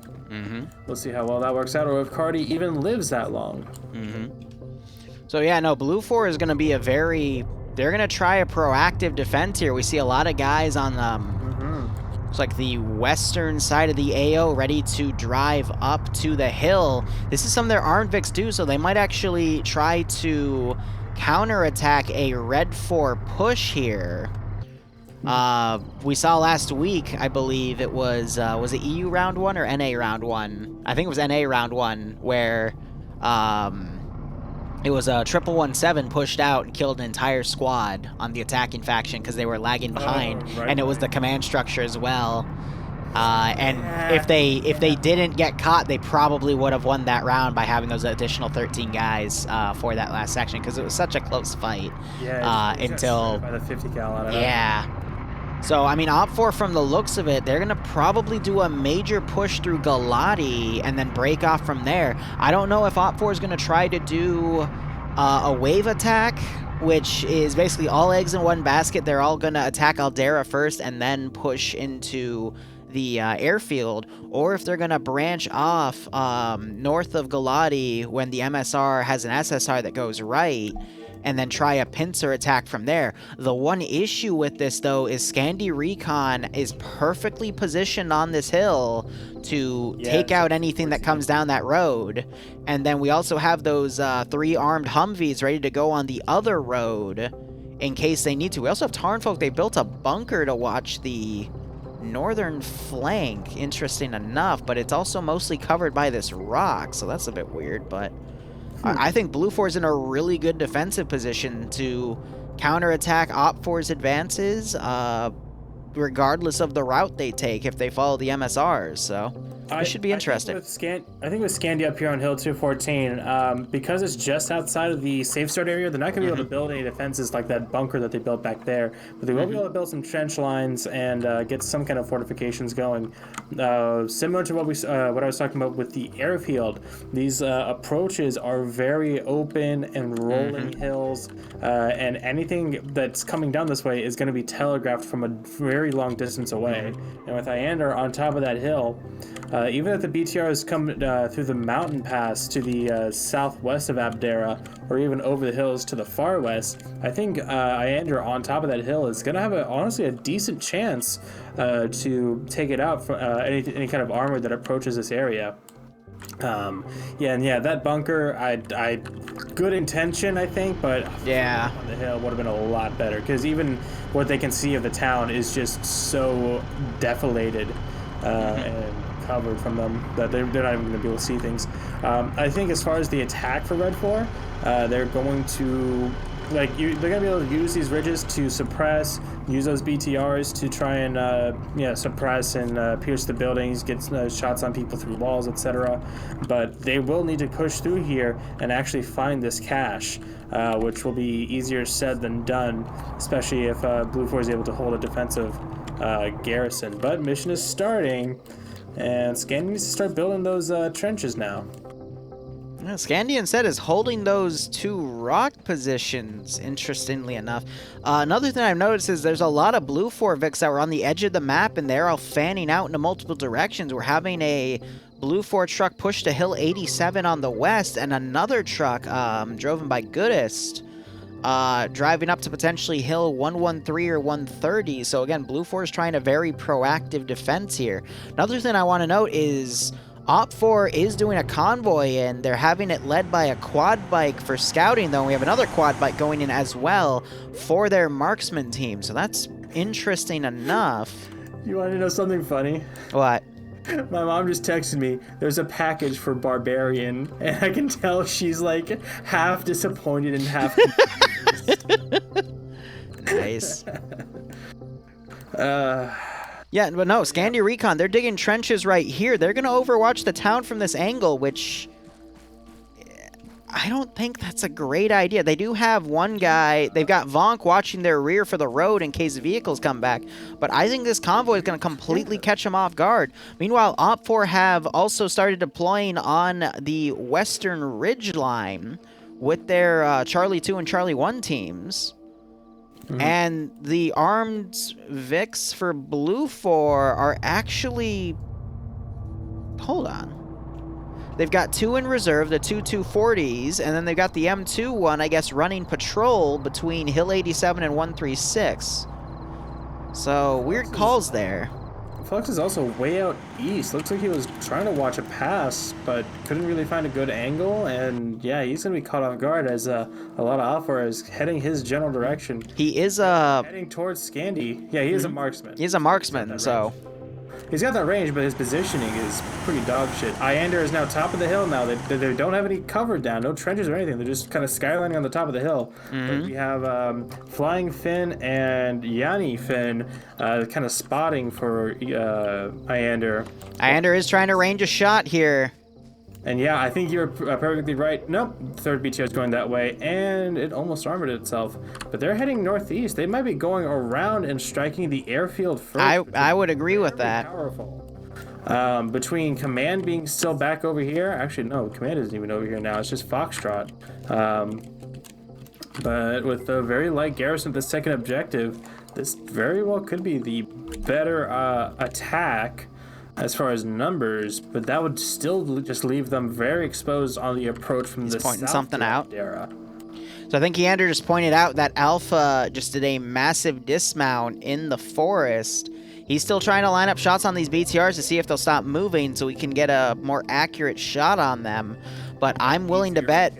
We'll see how well that works out, or if Cardi even lives that long. So yeah, no, Blue 4 is going to be they're going to try a proactive defense here. We see a lot of guys on it's like the western side of the AO ready to drive up to the hill. This is some of their armed Vics too, so they might actually try to counterattack a Red 4 push here. We saw last week, I believe it was it EU round 1 or NA round 1? I think it was NA round 1, where it was a 1117 pushed out and killed an entire squad on the attacking faction because they were lagging behind, and it was the command structure as well. And if they didn't get caught, they probably would have won that round by having those additional 13 guys for that last section, because it was such a close fight. Until by the 50 cal out of So, I mean, Op4, from the looks of it, they're going to probably do a major push through Galati and then break off from there. I don't know if Op4 is going to try to do a wave attack, which is basically all eggs in one basket. They're all going to attack Aldera first and then push into the airfield, or if they're going to branch off north of Galati when the MSR has an SSR that goes right, and then try a pincer attack from there. The one issue with this, though, is Scandi Recon is perfectly positioned on this hill to take out anything that comes down that road. And then we also have those 3 armed Humvees ready to go on the other road in case they need to. We also have Tarnfolk. They built a bunker to watch the northern flank, interesting enough, but it's also mostly covered by this rock, so that's a bit weird, but I think Blue 4 is in a really good defensive position to counterattack Op 4's advances, regardless of the route they take if they follow the MSRs. So this should be interesting. I think with Scandi up here on Hill 214, because it's just outside of the safe start area, they're not going to be able to build any defenses like that bunker that they built back there, but they will be able to build some trench lines and get some kind of fortifications going. Similar to what I was talking about with the airfield, these approaches are very open and rolling hills, and anything that's coming down this way is going to be telegraphed from a very long distance away. And with Iander on top of that hill, even if the BTRs come through the mountain pass to the southwest of Abdera, or even over the hills to the far west, I think Iander on top of that hill is going to have honestly a decent chance to take it out from any kind of armor that approaches this area. That bunker, I good intention, I think, but on the hill would have been a lot better, because even what they can see of the town is just so defolated and covered from them that they're not even going to be able to see things. I think as far as the attack for Red 4, they're going to they're going to be able to use these ridges to use those BTRs to try and suppress and pierce the buildings, get shots on people through walls, etc. But they will need to push through here and actually find this cache, which will be easier said than done, especially if Blue 4 is able to hold a defensive garrison. But mission is starting, and Scandi needs to start building those trenches now. Yeah, Scandi instead is holding those 2 rock positions, interestingly enough. Another thing I've noticed is there's a lot of Blue 4 Vics that were on the edge of the map, and they're all fanning out into multiple directions. We're having a Blue 4 truck push to Hill 87 on the west, and another truck driven by Goodest driving up to potentially Hill 113 or 130. So again, Blue 4 is trying a very proactive defense here. Another thing I want to note is Op4 is doing a convoy in. They're having it led by a quad bike for scouting, though. We have another quad bike going in as well for their marksman team. So that's interesting enough. You want to know something funny? What? My mom just texted me, there's a package for Barbarian, and I can tell she's like half disappointed and half confused. Nice. Yeah, but no, Scandia Recon, they're digging trenches right here. They're going to overwatch the town from this angle, which I don't think that's a great idea. They do have one guy. They've got Vonk watching their rear for the road in case vehicles come back. But I think this convoy is going to completely catch them off guard. Meanwhile, Op4 have also started deploying on the western ridge line with their Charlie 2 and Charlie 1 teams. And the armed Vics for Blue 4 are actually... Hold on. They've got 2 in reserve, the 2 240s, and then they've got the M2 one, I guess, running patrol between Hill 87 and 136. So, weird calls there. Flux is also way out east. Looks like he was trying to watch a pass, but couldn't really find a good angle. And yeah, he's going to be caught off guard as a lot of Alpha is heading his general direction. He is heading towards Scandi. Yeah, he is a marksman. He's a marksman, so... He's got that range, but his positioning is pretty dog shit. Iander is now top of the hill now. They don't have any cover down, no trenches or anything. They're just kind of skylining on the top of the hill. But we have Flying Finn and Yanni Finn kind of spotting for Iander. Iander is trying to range a shot here. And yeah, I think you're perfectly right. Nope, third BTR is going that way, and it almost armored itself. But they're heading northeast. They might be going around and striking the airfield first. I would agree with that. Powerful. Between Command being still back over here. Actually, no, Command isn't even over here now. It's just Foxtrot. But with a very light garrison at the second objective, this very well could be the better attack as far as numbers, but that would still just leave them very exposed on the approach from the pointing south something out. Dara. So I think Iander just pointed out that Alpha just did a massive dismount in the forest. He's still trying to line up shots on these BTRs to see if they'll stop moving so we can get a more accurate shot on them. But I'm willing to bet,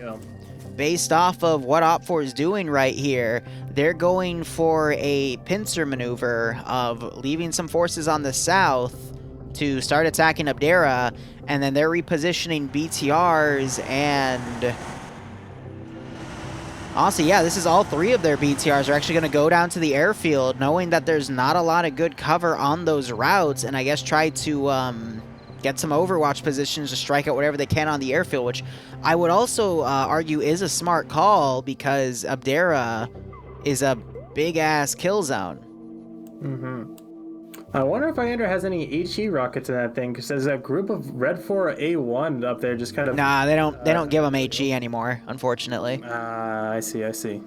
based off of what Op4 is doing right here, they're going for a pincer maneuver of leaving some forces on the south to start attacking Abdera, and then they're repositioning BTRs, and honestly, yeah, this is all 3 of their BTRs are actually going to go down to the airfield, knowing that there's not a lot of good cover on those routes, and I guess try to get some overwatch positions to strike out whatever they can on the airfield, which I would also argue is a smart call, because Abdera is a big-ass kill zone. I wonder if Iander has any HE rockets in that thing, because there's a group of Red 4 A1 up there just kind of... Nah, they don't give them HE anymore, unfortunately. I see.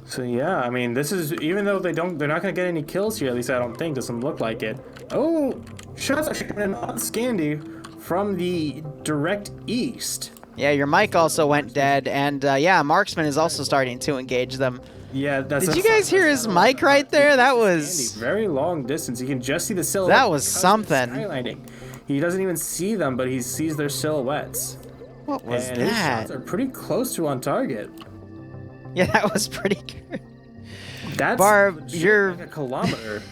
So yeah, I mean, this is, even though they're not going to get any kills here, at least I don't think, doesn't look like it. Oh, shots actually coming in on Scandi from the direct east. Yeah, your mic also went dead, and yeah, Marksman is also starting to engage them. Yeah, that's... Did you guys hear his mic right there? That was... very long distance. You can just see the silhouette. That was something. Skylining. He doesn't even see them, but he sees their silhouettes. What was and that? His shots are pretty close to on target. Yeah, that was pretty good. That's Barb, you're... like a kilometer.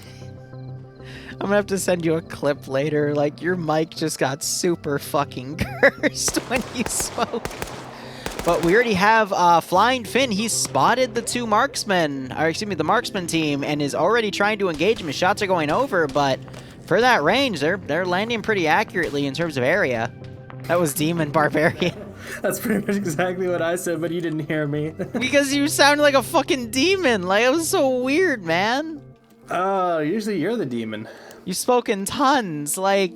I'm gonna have to send you a clip later. Like, your mic just got super fucking cursed when you spoke. But we already have Flying Finn. He's spotted the 2 marksmen, or excuse me, the marksman team, and is already trying to engage him. His shots are going over, but for that range, they're landing pretty accurately in terms of area. That was Demon Barbarian. That's pretty much exactly what I said, but you didn't hear me. Because you sounded like a fucking demon. Like, it was so weird, man. Usually you're the demon. You spoke in tons. Like,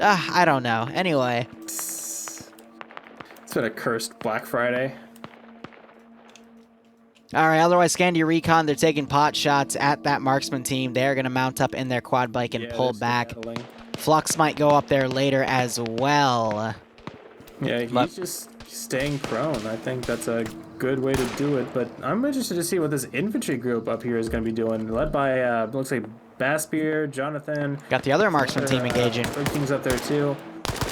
I don't know. Anyway. It's been a cursed Black Friday. Alright, otherwise Scandia Recon, they're taking pot shots at that marksman team. They're going to mount up in their quad bike and pull back. Flux might go up there later as well. Yeah, he's just staying prone. I think that's a good way to do it, but I'm interested to see what this infantry group up here is going to be doing, led by, looks like Bassbeer, Jonathan. Got the other marksman team engaging. King's up there too.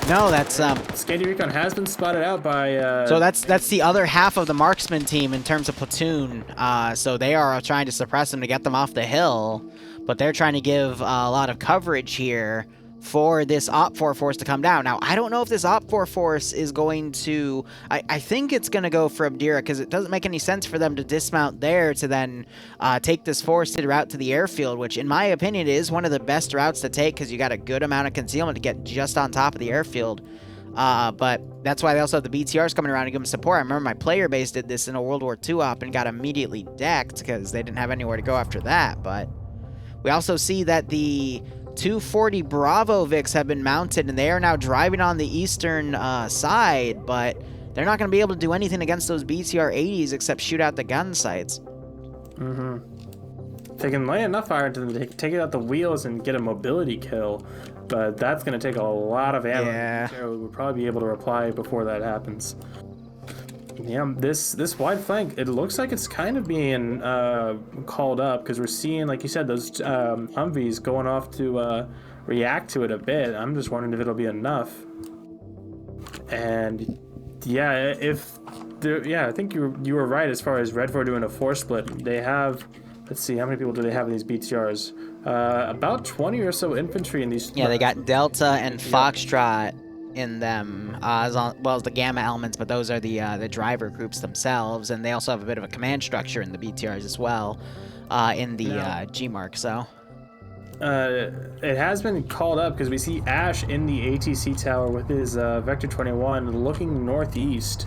No, that's Scandi Recon has been spotted out by. So that's the other half of the marksman team in terms of platoon. So they are trying to suppress them to get them off the hill, but they're trying to give a lot of coverage here for this OPFOR force to come down. Now, I don't know if this OPFOR force is going to... I think it's going to go for Abdera, because it doesn't make any sense for them to dismount there to then take this forested route to the airfield, which, in my opinion, is one of the best routes to take, because you got a good amount of concealment to get just on top of the airfield. But that's why they also have the BTRs coming around to give them support. I remember my player base did this in a World War II op and got immediately decked, because they didn't have anywhere to go after that. But we also see that the 240 Bravo Vics have been mounted, and they are now driving on the eastern side, but they're not going to be able to do anything against those BTR-80s except shoot out the gun sights. They can lay enough fire into them to take it out the wheels and get a mobility kill, but that's going to take a lot of ammo. Yeah. We'll probably be able to reply before that happens. Yeah, this wide flank, it looks like it's kind of being called up, because we're seeing, like you said, those Humvees going off to react to it a bit. I'm just wondering if it'll be enough. And yeah, I think you were right as far as Red 4 doing a 4 split. They have, let's see, how many people do they have in these BTRs? About 20 or so infantry in these. Yeah, they got Delta and Foxtrot in them, as well as the Gamma elements, but those are the driver groups themselves, and they also have a bit of a command structure in the BTRs as well, in the G-Mark, so. It has been called up because we see Ash in the ATC tower with his Vector 21 looking northeast.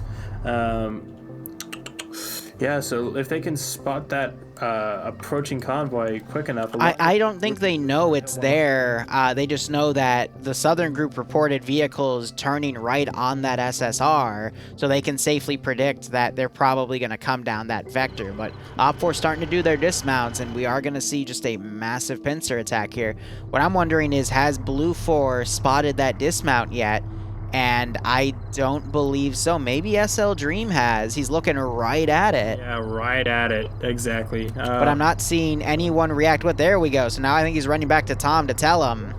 Yeah, so if they can spot that approaching convoy quick enough... I don't think they know it's there. They just know that the Southern group reported vehicles turning right on that SSR, so they can safely predict that they're probably going to come down that vector. But OPFOR's starting to do their dismounts, and we are going to see just a massive pincer attack here. What I'm wondering is, has Blue 4 spotted that dismount yet? And I don't believe so. Maybe SL Dream has. He's looking right at it. Yeah, right at it. Exactly. But I'm not seeing anyone react. There we go. So now I think he's running back to Tom to tell him.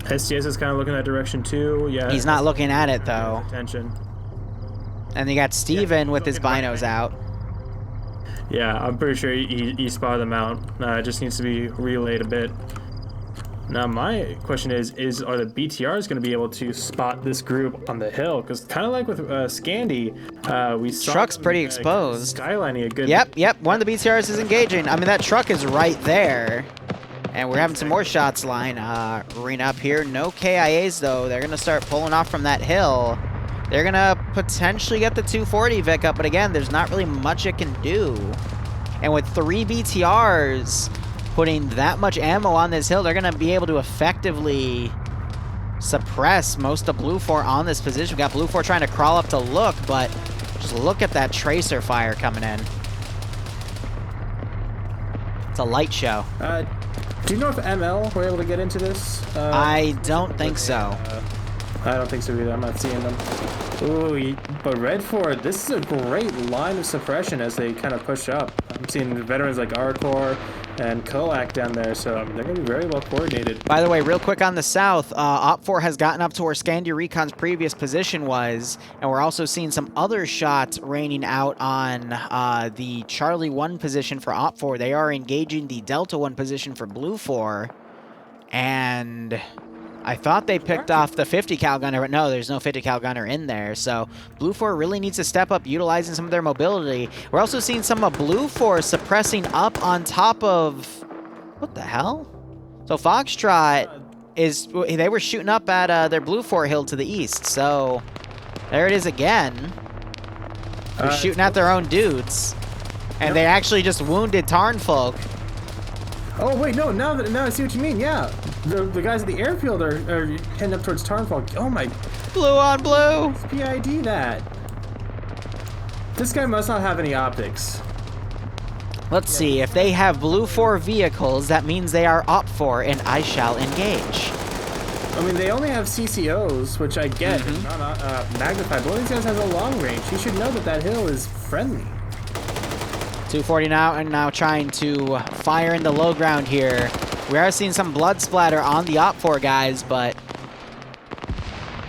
STS is kind of looking that direction too. Yeah. He's not looking at it though. Attention. And you got Steven with his binos out. Yeah, I'm pretty sure he spotted them out. It just needs to be relayed a bit. Now my question is are the BTRs going to be able to spot this group on the hill? Because kind of like with Scandi, we saw truck's pretty exposed. Skylining a good. Yep. One of the BTRs is engaging. I mean, that truck is right there, and we're having some more shots line arena up here. No KIAs though. They're going to start pulling off from that hill. They're going to potentially get the 240 Vic up, but again, there's not really much it can do. And with 3 BTRs putting that much ammo on this hill, they're going to be able to effectively suppress most of Blue 4 on this position. We got Blue 4 trying to crawl up to look, but just look at that tracer fire coming in. It's a light show. Do you know if ML were able to get into this? I don't think so. I don't think so either. I'm not seeing them. Ooh, but Red 4, this is a great line of suppression as they kind of push up. I'm seeing veterans like Arcor and Koak down there, so they're going to be very well coordinated. By the way, real quick on the south, OPFOR has gotten up to where Scandi Recon's previous position was, and we're also seeing some other shots raining out on the Charlie 1 position for OPFOR. They are engaging the Delta 1 position for Blue 4, and I thought they picked off the 50 cal gunner, but no, there's no 50 cal gunner in there. So Blue 4 really needs to step up utilizing some of their mobility. We're also seeing some of Blue 4 suppressing up on top of... What the hell? So Foxtrot is... They were shooting up at their Blue 4 hill to the east. So there it is again. They're shooting at their own dudes. And they actually just wounded Tarnfolk. Oh wait, no! Now I see what you mean. Yeah, the guys at the airfield are heading up towards Tarnfolk. Oh my! Blue on blue. Let's PID that. This guy must not have any optics. Let's see. If they have Blue 4 vehicles, that means they are OPFOR, and I shall engage. I mean, they only have CCOs, which I get, not magnified. But one of these guys has a long range. He should know that that hill is friendly. 240 now, and now trying to fire in the low ground here. We are seeing some blood splatter on the Op4 guys, but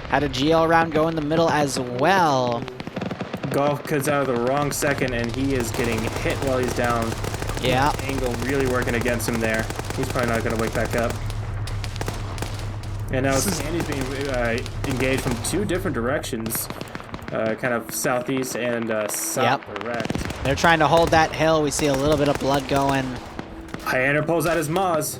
had a GL round go in the middle as well. Golf cuts out of the wrong second, and he is getting hit while he's down. Yeah. Angle really working against him there. He's probably not going to wake back up. And now Sandy's being engaged from two different directions, kind of southeast and south direct. They're trying to hold that hill. We see a little bit of blood going. Highlander pulls out his Moz.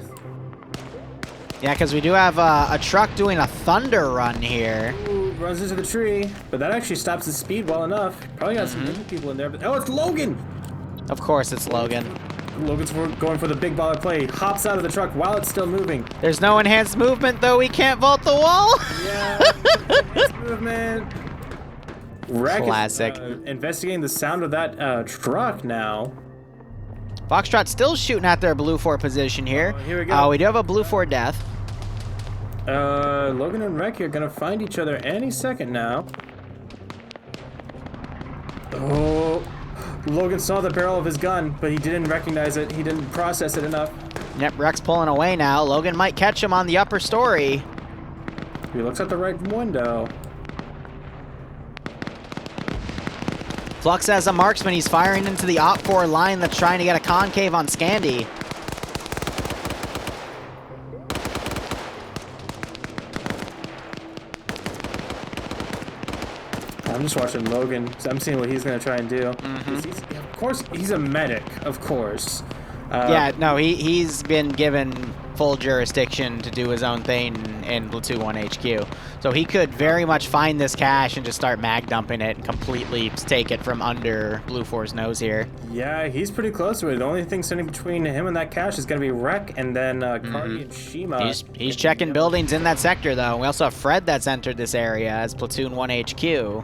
Yeah, because we do have a truck doing a thunder run here. Ooh, runs into the tree, but that actually stops his speed well enough. Probably got some different people in there. But, oh, it's Logan! Of course it's Logan. Logan's going for the big baller play. Hops out of the truck while it's still moving. There's no enhanced movement, though. We can't vault the wall. Yeah, enhanced movement. Wreck Classic. Is, investigating the sound of that truck now. Foxtrot still shooting at their blue 4 position here. Here we go. We do have a blue 4 death. Logan and Wreck here gonna find each other any second now. Oh, Logan saw the barrel of his gun, but he didn't recognize it. He didn't process it enough. Yep, Rex pulling away now. Logan might catch him on the upper story. He looks at the right window. Flux as a marksman, he's firing into the Op4 line that's trying to get a concave on Scandy. I'm just watching Logan. I'm seeing what he's going to try and do. Of course, he's a medic, of course. Yeah, no, he's been given full jurisdiction to do his own thing in Platoon 1 HQ. So he could very much find this cache and just start mag dumping it and completely take it from under Blue 4's nose here. Yeah, he's pretty close to it. The only thing standing between him and that cache is going to be Wreck and then Cardi and Shima. He's checking buildings in that sector, though. We also have Fred that's entered this area as Platoon 1 HQ.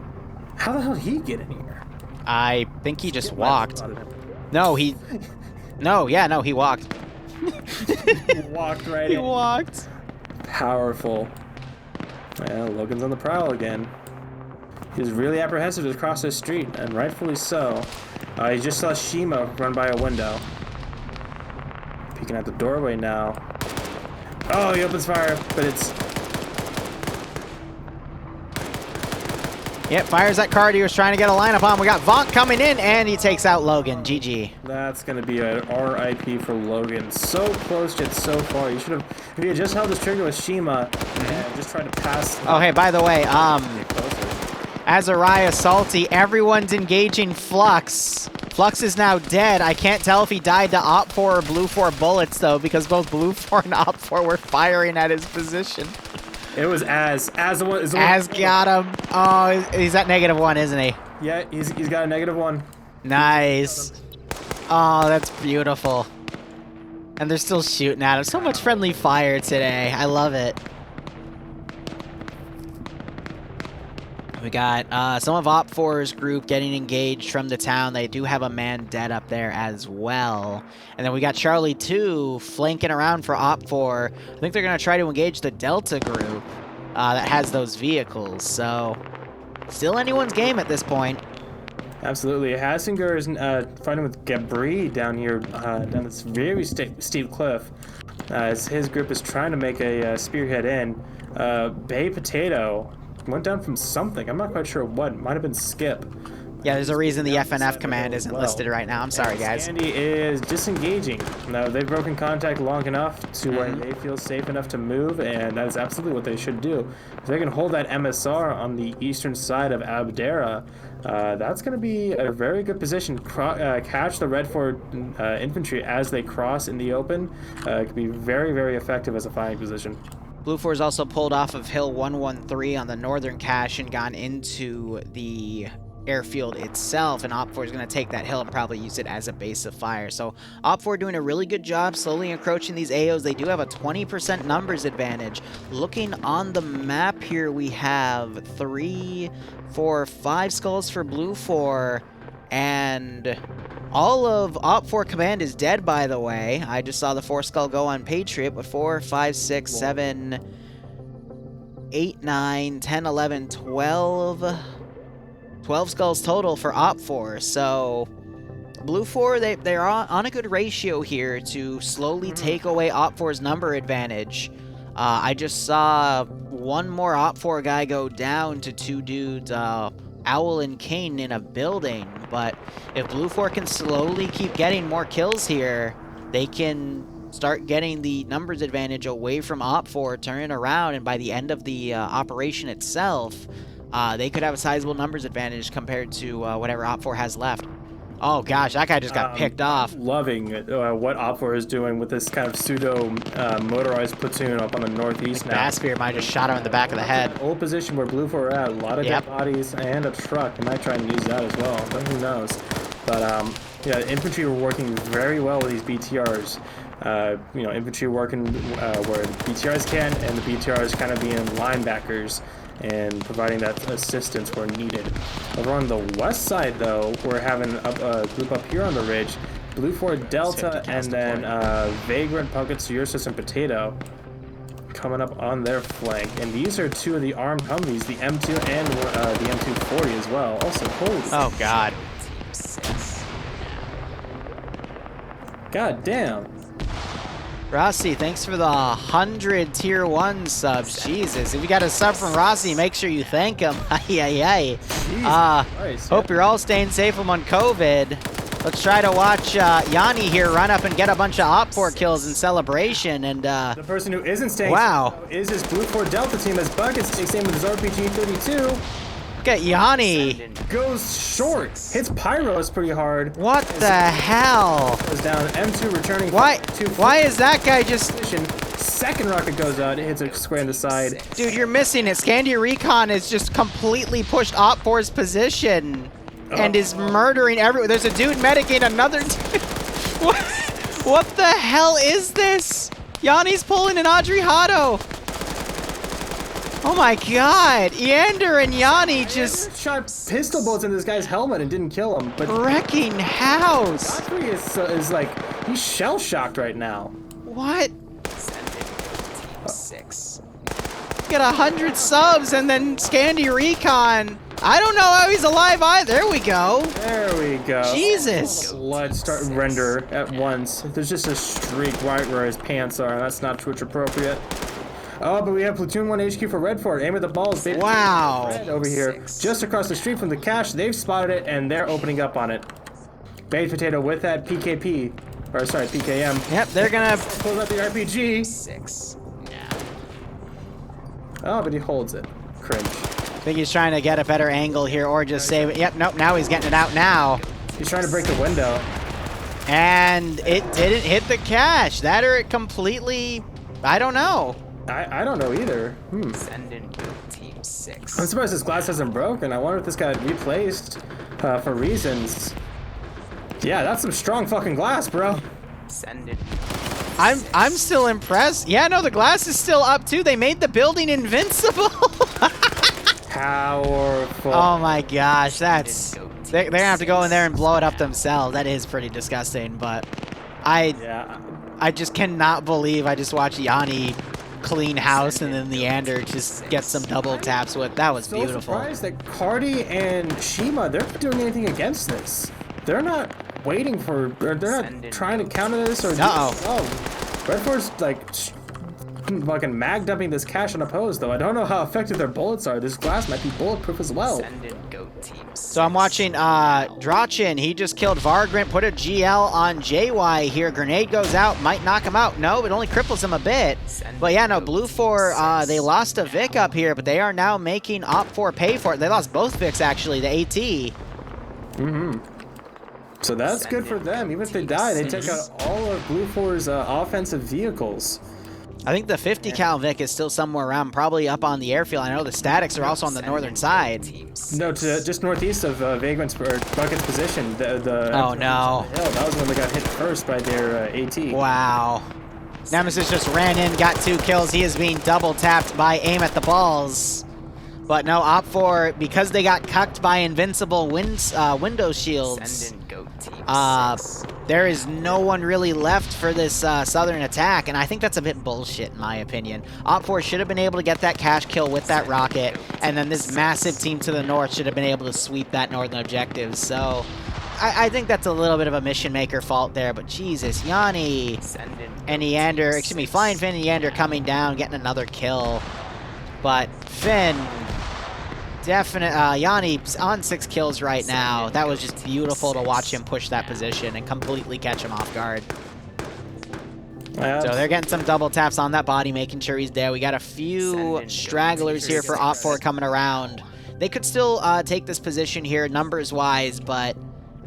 How the hell did he get in here? I think he just walked. No, he... No, yeah, no, he walked. He walked right in. He walked. Powerful. Well, Logan's on the prowl again. He's really apprehensive to cross the street, and rightfully so. He just saw Shima run by a window. Peeking at the doorway now. Oh, he opens fire, but it's... Yep, fires at Cardi, who's trying to get a lineup on. We got Vonk coming in, and he takes out Logan. GG. That's going to be an RIP for Logan. So close, yet so far. You should have... If you had just held this trigger with Shima and just tried to pass... Oh, hey, by the way, Azariah Salty, everyone's engaging Flux. Flux is now dead. I can't tell if he died to Op4 or Blue 4 bullets, though, because both Blue 4 and Op4 were firing at his position. It was Az the one. Az got him. Oh, he's at -1, isn't he? Yeah, he's got a -1. Nice. Oh, that's beautiful. And they're still shooting at him. So much friendly fire today. I love it. We got some of Op4's group getting engaged from the town. They do have a man dead up there as well. And then we got Charlie 2 flanking around for Op4. I think they're going to try to engage the Delta group that has those vehicles. So still anyone's game at this point. Absolutely. Hassinger is fighting with Gabri down here, down this very steep cliff. As his group is trying to make a spearhead in. Bay Potato went down from something. I'm not quite sure what. Might have been Skip. Yeah, there's a reason the FNF command isn't listed right now. I'm sorry, guys. Sandy is disengaging. Now, they've broken contact long enough to where they feel safe enough to move, and that is absolutely what they should do. If they can hold that MSR on the eastern side of Abdera, that's going to be a very good position. Catch the Red 4 infantry as they cross in the open. It could be very, very effective as a fighting position. Blue 4's also pulled off of Hill 113 on the northern cache and gone into the airfield itself, and Op4 is going to take that hill and probably use it as a base of fire. So Op4 doing a really good job slowly encroaching these AOs. They do have a 20% numbers advantage. Looking on the map here, we have 3, 4, 5 skulls for Blue 4, and all of Op4 command is dead, by the way. I just saw the 4 skull go on Patriot, but 4, 5, 6, 7, 8, 9, 10, 11, 12. 12 skulls total for Op4. So Blue 4, they're on a good ratio here to slowly take away Op4's number advantage. I just saw one more Op4 guy go down to 2 dudes, Owl and Kane in a building. But if Blue 4 can slowly keep getting more kills here, they can start getting the numbers advantage away from Op4, turn it around, and by the end of the operation itself, they could have a sizable numbers advantage compared to whatever Op4 has left. Oh gosh, that guy just got picked off. Loving what Op4 is doing with this kind of pseudo motorized platoon up on the northeast now. Basspear might have just shot him in the back of the head. Old position where Blue 4 are at, a lot of dead bodies and a truck. They might try and use that as well, but who knows. But yeah, infantry were working very well with these BTRs. You know, infantry working where the BTRs can, and the BTRs kind of being linebackers and providing that assistance where needed. Over on the west side, though, we're having a group up here on the ridge. Blue 4 Delta, and then Vagrant, Puckett, Ursus, and Potato coming up on their flank. And these are 2 of the armed Humvees, the M2 and the M240 as well. Also, holy... Oh, God. God damn. Rossi, thanks for the 100 tier 1 subs. Jesus, if you got a sub from Rossi, make sure you thank him. Hope you're all staying safe among COVID. Let's try to watch Yanni here run up and get a bunch of Op4 kills in celebration. And the person who isn't staying safe is this Blue 4 Delta team as Buckets takes aim with his RPG-32. Look at Yanni. Goes short. Hits Pyros pretty hard. What the hell? Goes down. M2 returning. Why is that guy just... Second rocket goes out. It hits a square in the side. Dude, you're missing it. Scandia Recon is just completely pushed Op4's position and is murdering everyone. There's a dude medicing another dude. What the hell is this? Yanni's pulling an Audrey Hotto. Oh my god, Eander and Yanni just shot pistol bullets in this guy's helmet and didn't kill him. But wrecking house. Audrey is like, he's shell-shocked right now. What? Get 100 subs and then Scandy Recon. I don't know how he's alive either. There we go. There we go. Jesus. Blood start render at once. There's just a streak right where his pants are, and that's not Twitch appropriate. Oh, but we have Platoon 1 HQ for Red Fort. Aim at the balls, baby. Wow. Red over here. Just across the street from the cache. They've spotted it, and they're opening up on it. Baked Potato with that PKP. Or, sorry, PKM. Yep, they're gonna... pull out the RPG. Oh, but he holds it. Cringe. I think he's trying to get a better angle here, or just save it. Yep, nope, now he's getting it out now. He's trying to break the window. And it didn't hit the cache. That or it completely... I don't know. I don't know either. Send in Team 6. I'm surprised this glass hasn't broken. I wonder if this got replaced for reasons. Yeah, that's some strong fucking glass, bro. Send in. I'm still impressed. Yeah, no, the glass is still up too. They made the building invincible. Powerful. Oh my gosh, that's... They're gonna have to go in there and blow it up themselves. That is pretty disgusting, but I just cannot believe I just watched Yanni clean house and then Leander just get some double taps with. That was beautiful. Surprised that Cardi and Shima, they're not doing anything against this. They're not waiting for, or they're not trying to counter this or Red Fort's like fucking mag dumping this cache unopposed though. I don't know how effective their bullets are. This glass might be bulletproof as well. So I'm watching Drachin. He just killed Vargrant, put a GL on JY here. Grenade goes out, might knock him out. No, it only cripples him a bit. But yeah, no, Blue 4, they lost a Vic up here, but they are now making Op4 pay for it. They lost both Vics actually, the AT. So that's good for them. Even if they die, they take out all of Blue 4's offensive vehicles. I think the 50 cal Vic is still somewhere around, probably up on the airfield. I know the statics are also on the northern side. No, just northeast of Vagrant's or Bucket's position. Oh no! That was the one that got hit first by their AT. Wow. Nemesis just ran in, got 2 kills. He is being double tapped by aim at the balls. But no, Op4, because they got cucked by invincible window shields, there is no one really left for this southern attack, and I think that's a bit bullshit in my opinion. Op4 should have been able to get that cash kill with that rocket, and then this massive team to the north should have been able to sweep that northern objective. So I think that's a little bit of a mission maker fault there, but Jesus, Yanni and Neander, excuse me, Flying Finn and Neander coming down, getting another kill. But Finn, Yanni's on 6 kills right now. That was just beautiful to watch him push that position and completely catch him off guard. So they're getting some double taps on that body, making sure he's there. We got a few stragglers here for Op4 coming around. They could still take this position here numbers-wise, but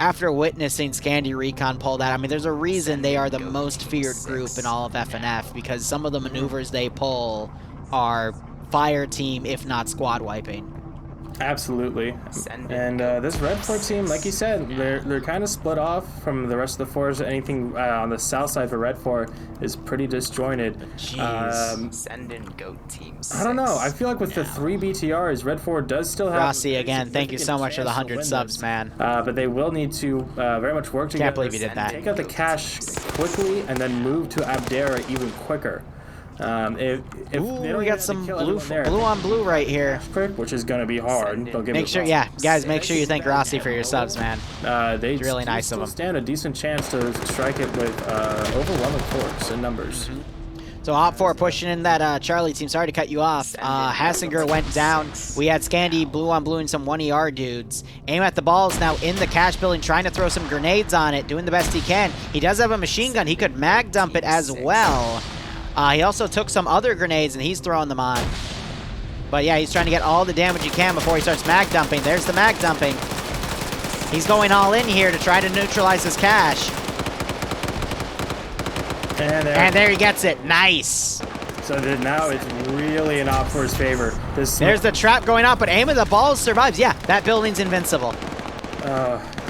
after witnessing Scandi Recon pull that, I mean, there's a reason they are the most feared group in all of FNF, because some of the maneuvers they pull are fire team, if not squad wiping. Absolutely. And this Red 4 team, like you said, they're kind of split off from the rest of the fours. Anything on the south side for Red 4 is pretty disjointed. Jeez. Send in Goat Team 6. I don't know. I feel like with the 3 BTRs, Red 4 does still have... Rossi, again, thank you so much for the 100 subs, man. But they will need to very much work together. Can't believe you did that. Take out the cash quickly and then move to Abdera even quicker. If Ooh, they don't we got some blue on blue right here. Quick, which is going to be hard. They'll give make sure, yeah, guys, make sure you thank Rossi for your subs, man. They really nice of them. Stand a decent chance to strike it with overwhelming force and numbers. So Op4 pushing in that Charlie team. Sorry to cut you off. Hassinger went down. We had Scandi blue on blue and some 1ER dudes. Aim at the balls now in the cash building, trying to throw some grenades on it, doing the best he can. He does have a machine gun. He could mag dump it as well. He also took some other grenades and he's throwing them on. But yeah, he's trying to get all the damage he can before he starts mag dumping. There's the mag dumping. He's going all in here to try to neutralize his cash. And there he gets it. Nice. So now it's really in Op4's favor. There's the trap going up, but aim of the balls survives. Yeah, that building's invincible.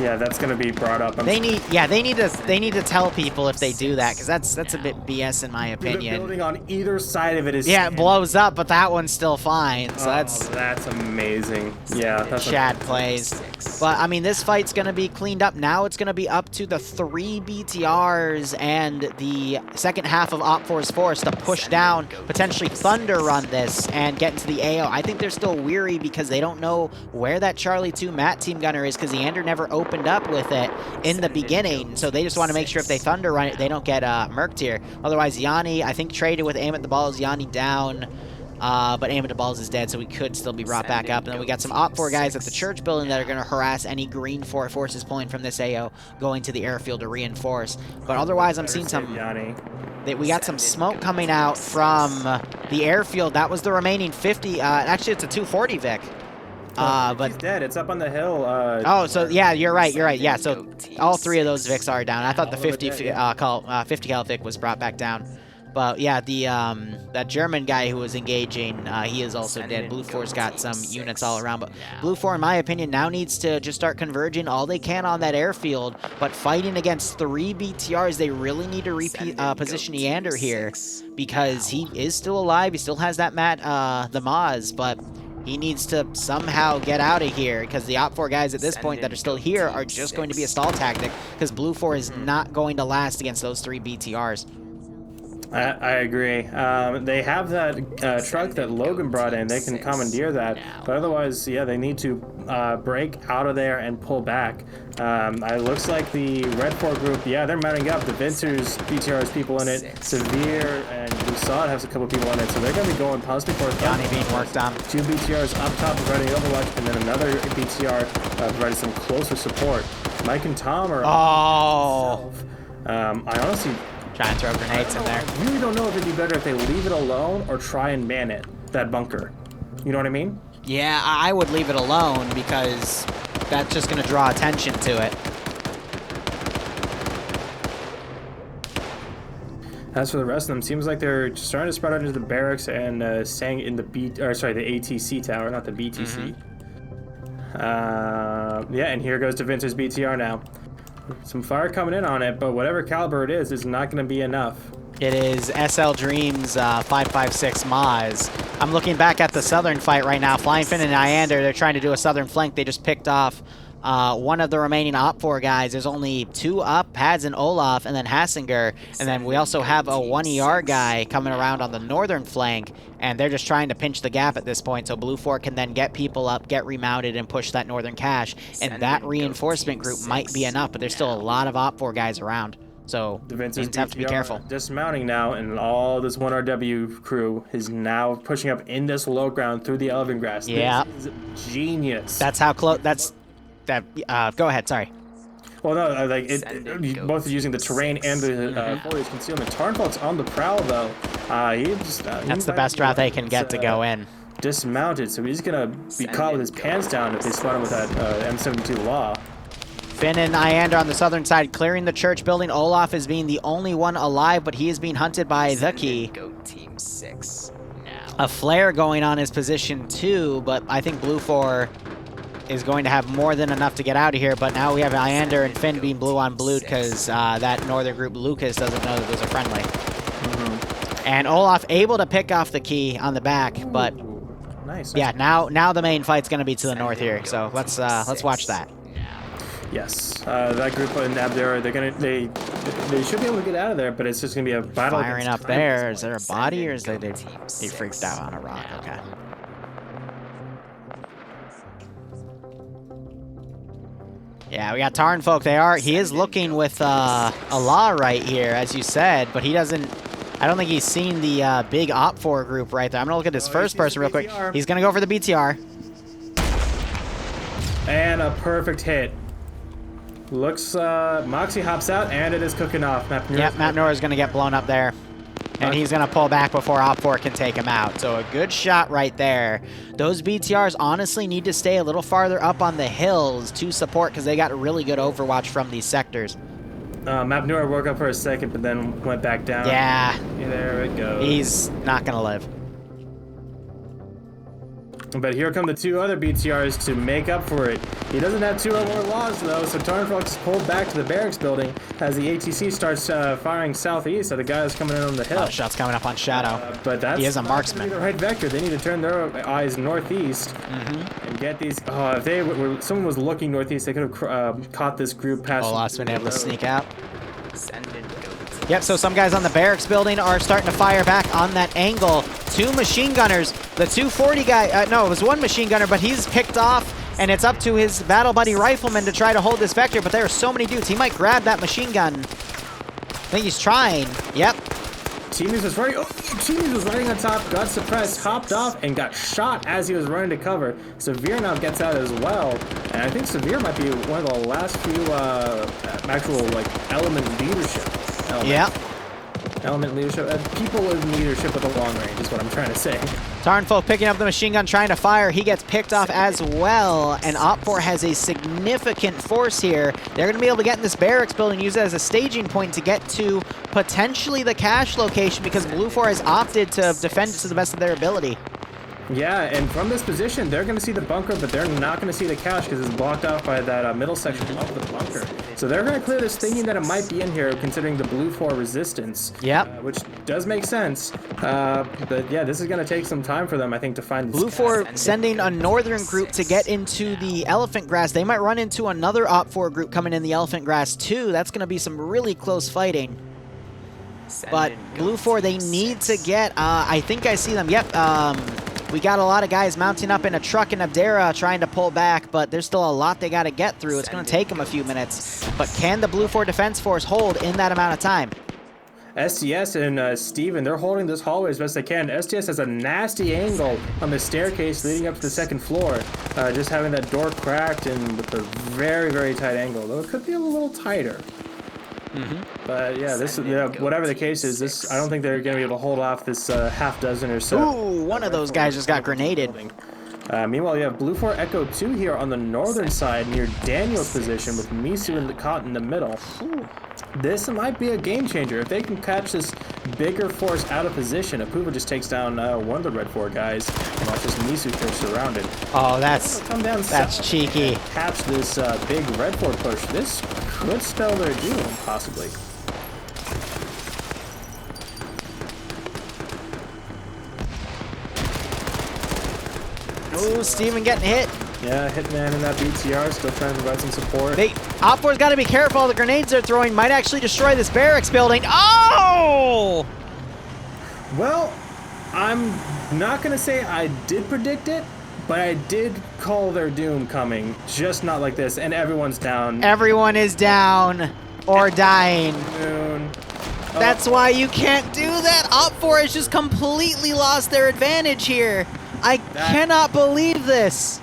Yeah, that's gonna be brought up. They need to tell people if they do that, because that's a bit BS in my opinion. The building on either side of it is it blows up, but that one's still fine. So that's amazing. Yeah, that's Chad plays. But I mean, this fight's gonna be cleaned up now. It's gonna be up to the 3 BTRs and the second half of Op4's force to push down, potentially Thunder run this and get into the AO. I think they're still weary because they don't know where that Charlie 2 Matt team gunner is, because Neander never opened up with it in the beginning, so they just want to make sure if they Thunder run it, they don't get murked here. Otherwise, Yanni, I think, traded with aim at the balls. Yanni down, but aim at the balls is dead, so we could still be brought back up. And then we got some Op4 guys at the church building that are going to harass any green forces pulling from this AO, going to the airfield to reinforce. But otherwise, I'm seeing some... We got some smoke coming out from the airfield. That was the remaining 50. Actually, it's a 240 Vic. But he's dead. It's up on the hill. Oh, so yeah, you're right. Yeah, so all 3 of those Vics are down. I thought the 50 cal Vic was brought back down. But yeah, the that German guy who was engaging, he is also dead. Blue 4's got some units all around, but Blue 4, in my opinion, now needs to just start converging all they can on that airfield. But fighting against 3 BTRs, they really need to position Neander here, because he is still alive. He still has that the Maz, but he needs to somehow get out of here, because the Op4 guys at this point that are still here are just going to be a stall tactic, because Blue 4 is not going to last against those 3 BTRs. I agree. They have that truck that Logan brought in. They can commandeer that. But otherwise, yeah, they need to break out of there and pull back. It looks like the Red 4 group, yeah, they're mounting up. The Ventures BTR has people in it. Severe and Lusad has a couple people in it. So they're going to be going possibly for Johnny being worked on. 2 BTRs up top providing Overwatch, and then another BTR providing some closer support. Mike and Tom are I honestly... Trying to throw grenades in there. I really don't know if it'd be better if they leave it alone or try and man it, that bunker. You know what I mean? Yeah, I would leave it alone, because that's just going to draw attention to it. As for the rest of them, seems like they're starting to spread out into the barracks and staying in the the ATC tower, not the BTC. Yeah, and here goes DaVince's BTR now. Some fire coming in on it, but whatever caliber it is not going to be enough. It is SL Dreams 556 Maz. I'm looking back at the southern fight right now. Flying Finn and Neander, they're trying to do a southern flank. They just picked off one of the remaining Op4 guys. There's only 2 up, Pads and Olaf, and then Hassinger. And then we also have a 1 ER guy coming around on the northern flank, and they're just trying to pinch the gap at this point, so Blue 4 can then get people up, get remounted, and push that northern cache. And that reinforcement group might be enough, but there's still a lot of Op4 guys around. So teams have to be careful. Dismounting now, and all this 1RW crew is now pushing up in this low ground through the elephant grass. Yeah. This is genius. That's how close. Go ahead. Sorry. Well, no, both using the terrain and the foliage concealment. Tarnfolk's on the prowl though. That's the best route they can get to go in. Dismounted, so he's gonna be caught with his pants down if they spot him with that M72 Law. Finn and Iander on the southern side clearing the church building. Olaf is being the only one alive, but he is being hunted by the key. Goat Team 6 now. A flare going on his position too, but I think Blue 4 is going to have more than enough to get out of here. But now we have Iander and Finn being blue on blue because that northern group, Lucas, doesn't know that there's a friendly. And Olaf able to pick off the key on the back, but nice. Yeah, now the main fight's going to be to the north here. So let's watch that. Yes, that group in Abdera, they should be able to get out of there, but it's just gonna be a battle. Firing up there. Is there a body, or is they freaked out on a rock? Okay. Yeah, we got Tarnfolk. He is looking with a law right here, as you said, but he doesn't. I don't think he's seen the big Op4 group right there. I'm gonna look at this first person real quick. He's gonna go for the BTR. And a perfect hit. Looks, Moxie hops out, and it is cooking off. Map Noir is going to get blown up there. And he's going to pull back before Op4 can take him out. So a good shot right there. Those BTRs honestly need to stay a little farther up on the hills to support, because they got really good overwatch from these sectors. Map Noir woke up for a second, but then went back down. Yeah. There it goes. He's not going to live. But here come the 2 other BTRs to make up for it. He doesn't have 2 or more laws though, so Tarnfolk is pulled back to the barracks building as the ATC starts firing southeast at the guys coming in on the hill. Shots coming up on Shadow. But he is a marksman. The right vector. They need to turn their eyes northeast and get these. Oh, if someone was looking northeast, they could have caught this group past. Olaf's been able to sneak out. Yep, so some guys on the barracks building are starting to fire back on that angle. 2 machine gunners. The 240 guy, no, it was 1 machine gunner, but he's picked off, and it's up to his battle buddy rifleman to try to hold this vector, but there are so many dudes. He might grab that machine gun. I think he's trying. Yep. Teamies was running. Oh, Teamies was running on top, got suppressed, hopped off, and got shot as he was running to cover. Severe now gets out as well, and I think Severe might be one of the last few actual element leadership. Yeah. Element leadership. People in leadership with a long range is what I'm trying to say. Tarnfolk picking up the machine gun, trying to fire. He gets picked off as well, and Op4 has a significant force here. They're going to be able to get in this barracks building, use it as a staging point to get to potentially the cache location, because Blue 4 has opted to defend it to the best of their ability. Yeah, and from this position, they're going to see the bunker, but they're not going to see the cache because it's blocked off by that middle section of the bunker. So they're going to clear this, thinking that it might be in here, considering the Blue 4 resistance. Yep. Which does make sense. But yeah, this is going to take some time for them, I think, to find this Blue 4 sending a northern group to get into the elephant grass. They might run into another Op4 group coming in the elephant grass too. That's going to be some really close fighting. But Blue 4, they need to get, I think I see them. Yep. We got a lot of guys mounting up in a truck in Abdera trying to pull back, but there's still a lot they got to get through. It's going to take them a few minutes. But can the Blue 4 Defense Force hold in that amount of time? STS and Steven, they're holding this hallway as best they can. STS has a nasty angle on the staircase leading up to the second floor. Just having that door cracked and with a very, very tight angle. Though it could be a little tighter. But yeah, this whatever the case is, I don't think they're going to be able to hold off this half dozen or so. Ooh, one of those guys just got grenaded. Meanwhile, you have Blue 4 Echo 2 here on the northern side near Daniel's position with Misu and the Cot in the middle. This might be a game changer. If they can catch this bigger force out of position, Apuva just takes down one of the Red 4 guys and watches Misu finish surrounded. Oh, that's cheeky. Catch this big Red 4 push. This could spell their doom, possibly. Oh, Steven getting hit. Yeah, Hitman and that BTR still trying to provide some support. Op4's got to be careful. The grenades they're throwing might actually destroy this barracks building. Oh! Well, I'm not going to say I did predict it, but I did call their doom coming. Just not like this, and everyone's down. Everyone is down or dying. Moon. That's why you can't do that. Op4 has just completely lost their advantage here. I cannot believe this.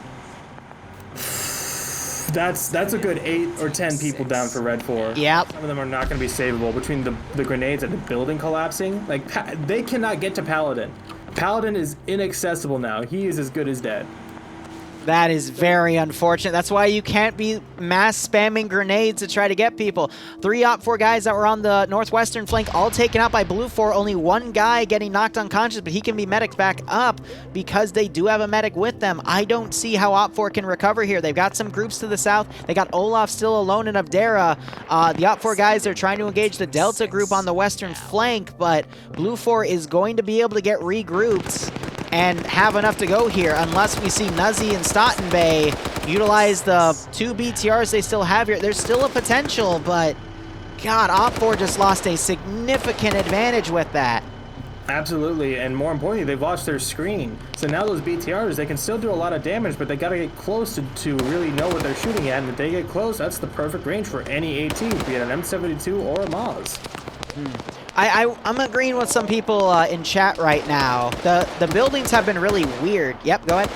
That's a good 8 or 10 people down for Red 4. Yep. Some of them are not going to be savable between the grenades and the building collapsing. Like, they cannot get to Paladin. Paladin is inaccessible now. He is as good as dead. That is very unfortunate. That's why you can't be mass spamming grenades to try to get people. 3 Op4 guys that were on the northwestern flank all taken out by Blue 4. Only one guy getting knocked unconscious, but he can be medicked back up because they do have a medic with them. I don't see how Op4 can recover here. They've got some groups to the south. They got Olaf still alone in Abdera. The Op4 guys are trying to engage the Delta group on the western flank, but Blue 4 is going to be able to get regrouped and have enough to go here unless we see Nuzzy and Stotten Bay utilize the 2 BTRs they still have here. There's still a potential, but God, Op4 just lost a significant advantage with that. Absolutely, and more importantly, they've lost their screen. So now those BTRs, they can still do a lot of damage, but they gotta get close to really know what they're shooting at, and if they get close, that's the perfect range for any AT, be it an M72 or a Maz. I'm agreeing with some people in chat right now. The buildings have been really weird. Yep, go ahead.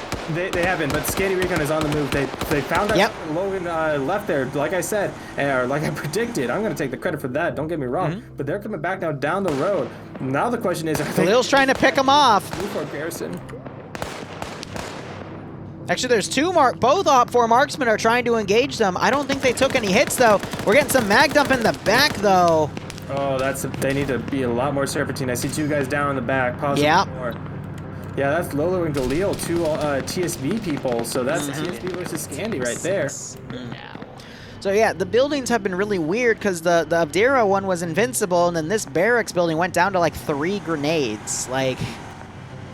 They haven't, but Scanty Recon is on the move. They found out Logan left there, like I said, or like I predicted. I'm going to take the credit for that, don't get me wrong. But they're coming back now down the road. Now the question is, Khalil's trying to pick them off. Garrison. Actually, there's both Op4 marksmen are trying to engage them. I don't think they took any hits, though. We're getting some mag dump in the back, though. Oh, they need to be a lot more serpentine. I see 2 guys down in the back, possibly more. Yeah, that's Lolo and Galil, 2 TSB people, so that's TSB versus Scandy right there. So yeah, the buildings have been really weird because the Abdera one was invincible, and then this barracks building went down to like 3 grenades. Like,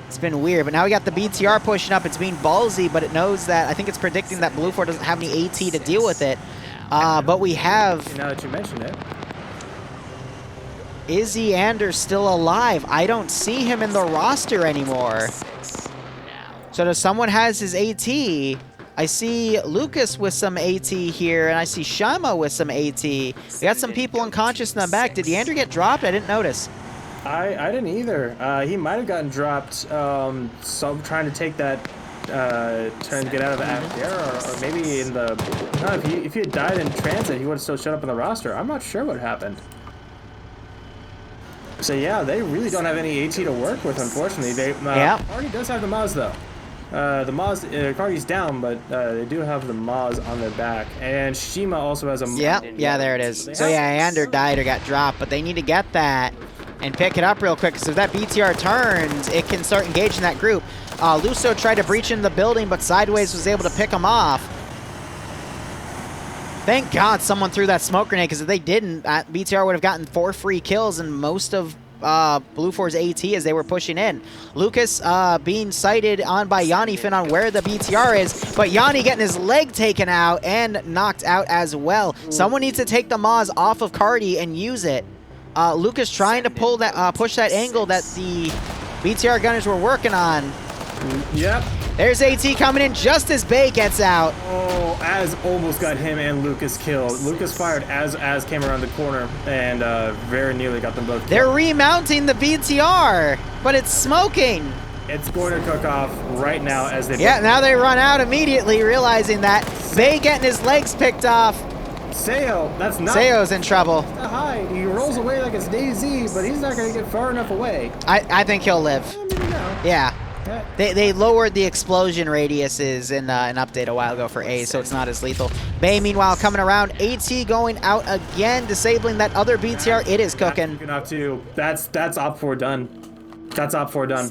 it's been weird. But now we got the BTR pushing up. It's being ballsy, but it knows that, I think it's predicting that Blue 4 doesn't have any AT to deal with it. But we have... Now that you mention it. Izzy Anders still alive. I don't see him in the roster anymore. So does someone has his AT? I see Lucas with some AT here, and I see Shama with some AT. We got some people unconscious in the back. Did Yander get dropped? I didn't notice. I didn't either. He might have gotten dropped. So trying to take that, trying to get out of the Abdera, or maybe in the. No, if he had died in transit, he would have still showed up in the roster. I'm not sure what happened. So yeah, they really don't have any AT to work with, unfortunately. Cardi does have the Maz though. The Maz, Cardi's down, but they do have the Maz on their back. And Shima also has a Maz. Yeah, there it is. So yeah, Ander died or got dropped, but they need to get that and pick it up real quick, because if that BTR turns, it can start engaging that group. Luso tried to breach into the building, but Sideways was able to pick him off. Thank God someone threw that smoke grenade, because if they didn't, BTR would have gotten 4 free kills and most of Blue 4's AT as they were pushing in. Lucas being sighted on by Yanni Finn on where the BTR is, but Yanni getting his leg taken out and knocked out as well. Someone needs to take the Maz off of Cardi and use it. Lucas trying to pull that, push that angle that the BTR gunners were working on. Yep. There's AT coming in just as Bay gets out. Oh, Az almost got him and Lucas killed. Lucas fired as came around the corner and very nearly got them both killed. They're remounting the BTR, but it's smoking. It's going to cook off right now as they... Yeah, now they run out immediately, realizing that Bay getting his legs picked off. Seo, that's not... Seo's in trouble. Hide. He rolls away like it's DayZ, but he's not going to get far enough away. I think he'll live. Yeah. They lowered the explosion radiuses in an update a while ago for A, so it's not as lethal. Bay, meanwhile, coming around. AT going out again, disabling that other BTR. It is cooking. That's Op4 done. That's Op4 done.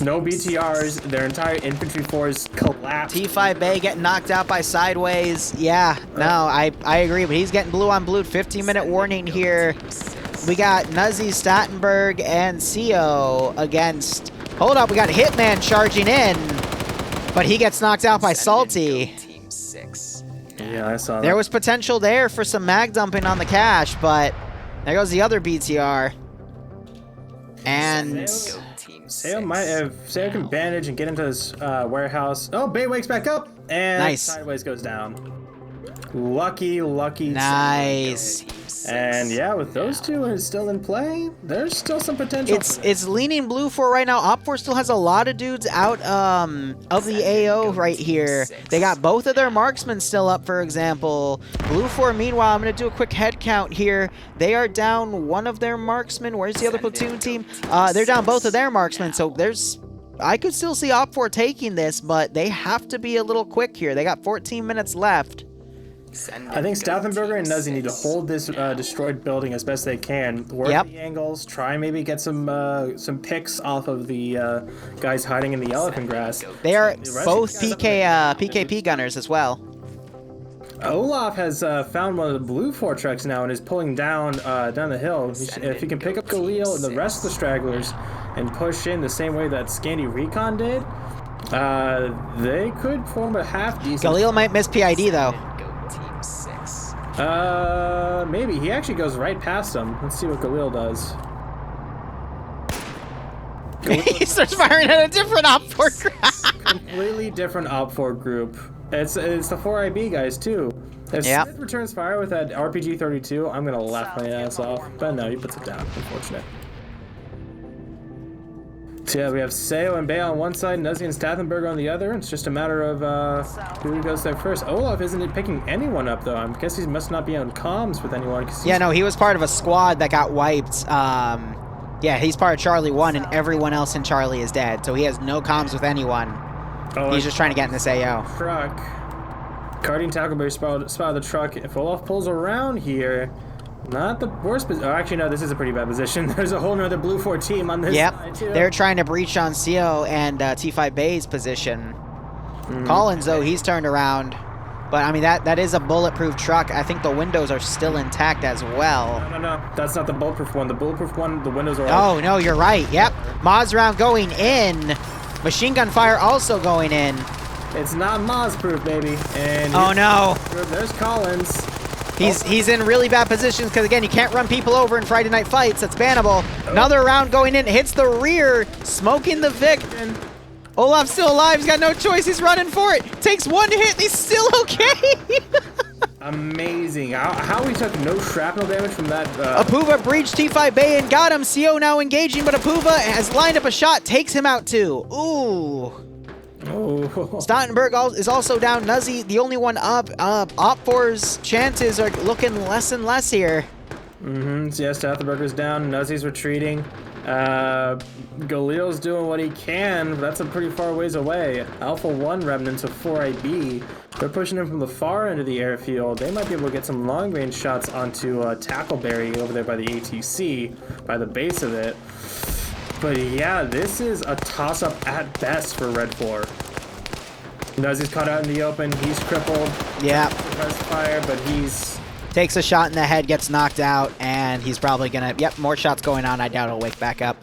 No BTRs. Their entire infantry force collapsed. T5 Bay getting knocked out by Sideways. Yeah, no, I agree, but he's getting blue on blue. 15-minute warning here. We got Nuzzy, Stottenberg, and Seo against... Hold up, we got Hitman charging in. But he gets knocked out by Salty. Team 6. Yeah, I saw that. There was potential there for some mag dumping on the cache, but there goes the other BTR. And Sayo can bandage and get into his warehouse. Oh, Bay wakes back up and nice. Sideways goes down. Lucky. Nice. And yeah, with those two still in play, there's still some potential. It's leaning blue for right now. Op4 still has a lot of dudes out of the AO right here. They got both of their marksmen still up, for example. Blue 4, meanwhile, I'm going to do a quick head count here. They are down one of their marksmen. Where's the other platoon team? They're down both of their marksmen, so I could still see Op4 taking this, but they have to be a little quick here. They got 14 minutes left. I think Staufenberger and Nuzzy need to hold this destroyed building as best they can. Work the angles, try and maybe get some picks off of the guys hiding in the elephant grass. They are both PKP gunners as well. Olaf has found one of the blue 4 trucks now and is pulling down the hill. If he can pick up Galil and the rest of the stragglers and push in the same way that Scandi Recon did, they could form a half-decent... Galil might miss PID, though. Maybe. He actually goes right past him. Let's see what Galil does. He starts firing at a different Op4 group. Completely different Op4 group. It's the 4IB guys, too. If Smith returns fire with that RPG-32, I'm gonna laugh my ass off. But no, he puts it down. Unfortunate. So yeah, we have Sayo and Bay on one side, Nuzzy and Staufenberger on the other. It's just a matter of who goes there first. Olaf isn't picking anyone up, though. I guess he must not be on comms with anyone. Yeah, no, he was part of a squad that got wiped. Yeah, he's part of Charlie 1, and everyone else in Charlie is dead, so he has no comms with anyone. He's just trying to get in this AO. Truck. Carting Tackleberry spotted the truck. If Olaf pulls around here... Not the worst position. Oh, actually, no, this is a pretty bad position. There's a whole nother blue 4 team on this side, too. They're trying to breach on CO and T5 Bay's position. Collins, though, he's turned around. But, I mean, that is a bulletproof truck. I think the windows are still intact as well. No. That's not the bulletproof one. The bulletproof one, the windows are all... Oh, no, you're right. Yep. Moz round going in. Machine gun fire also going in. It's not Moz-proof, baby. And oh, no. There's Collins. He's in really bad positions because, again, you can't run people over in Friday Night Fights. That's bannable. Another round going in. Hits the rear. Smoking the Vic. Olaf's still alive. He's got no choice. He's running for it. Takes one hit. And he's still okay. Amazing. How he took no shrapnel damage from that. Apuva breached T5 Bay and got him. CO now engaging, but Apuva has lined up a shot. Takes him out, too. Ooh. Stottenberg is also down. Nuzzy, the only one up. Op4's chances are looking less and less here. So yeah, Stottenberger's down. Nuzzy's retreating. Galil's doing what he can, but that's a pretty far ways away. Alpha 1 remnants of 4IB. They're pushing him from the far end of the airfield. They might be able to get some long-range shots onto Tackleberry over there by the ATC, by the base of it. But yeah, this is a toss-up at best for Red 4. Nuzzy's caught out in the open. He's crippled. Yeah. Press fire, but he's... Takes a shot in the head, gets knocked out, and he's probably going to... Yep, more shots going on. I doubt he'll wake back up.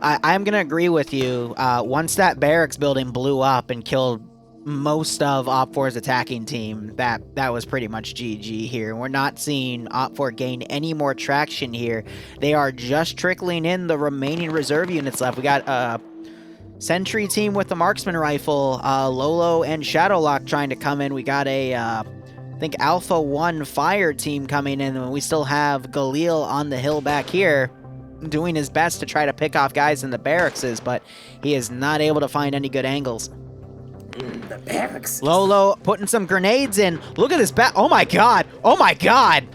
I'm going to agree with you. Once that barracks building blew up and killed most of Op4's attacking team, that was pretty much GG here. We're not seeing Op4 gain any more traction here. They are just trickling in the remaining reserve units left. We got a Sentry team with the marksman rifle, Lolo and Shadowlock trying to come in. We got a, I think, Alpha 1 fire team coming in, and we still have Galil on the hill back here doing his best to try to pick off guys in the barracks, but he is not able to find any good angles. The barracks. Lolo putting some grenades in. Look at this bat. Oh my god. Oh my god.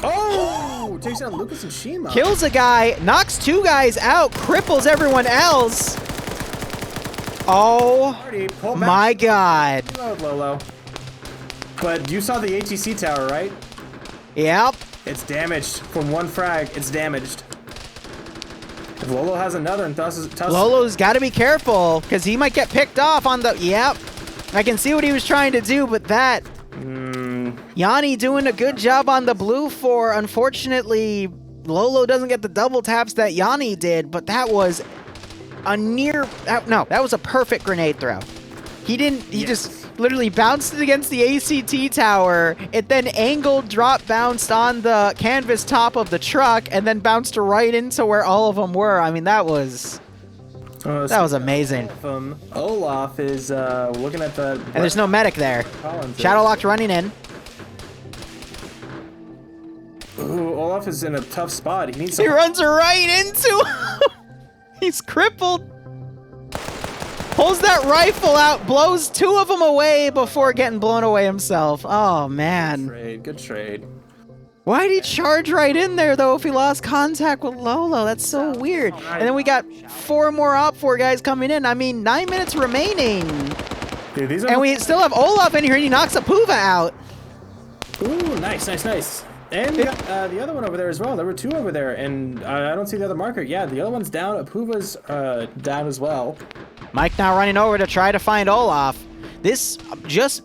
Oh! Takes out Lucas and Shima. Kills a guy. Knocks two guys out. Cripples everyone else. Oh my god. Reload, Lolo. But you saw the ATC tower, right? Yep. It's damaged. From one frag, it's damaged. If Lolo has another and tosses... Lolo's got to be careful, because he might get picked off on the... Yep. I can see what he was trying to do, but that... Yanni doing a good job on the blue 4. Unfortunately, Lolo doesn't get the double taps that Yanni did, but that was a near... no, that was a perfect grenade throw. He didn't... He just literally bounced it against the ACT tower. It then angled, drop bounced on the canvas top of the truck, and then bounced right into where all of them were. I mean, that was... that was amazing. Olaf is looking at the... And there's no medic there. Shadowlocked running in. Ooh, Olaf is in a tough spot. He needs. He runs right into. He's crippled. Pulls that rifle out, blows 2 of them away before getting blown away himself. Oh man. Good trade. Why'd he charge right in there though if he lost contact with Lolo? That's so weird. And then we got 4 more Op4 guys coming in. I mean, 9 minutes remaining. Dude, and we still have Olaf in here and he knocks Apuva out. Ooh, nice. And the other one over there as well. There were 2 over there, and I don't see the other marker. Yeah, the other one's down. Apuva's down as well. Mike now running over to try to find Olaf. This just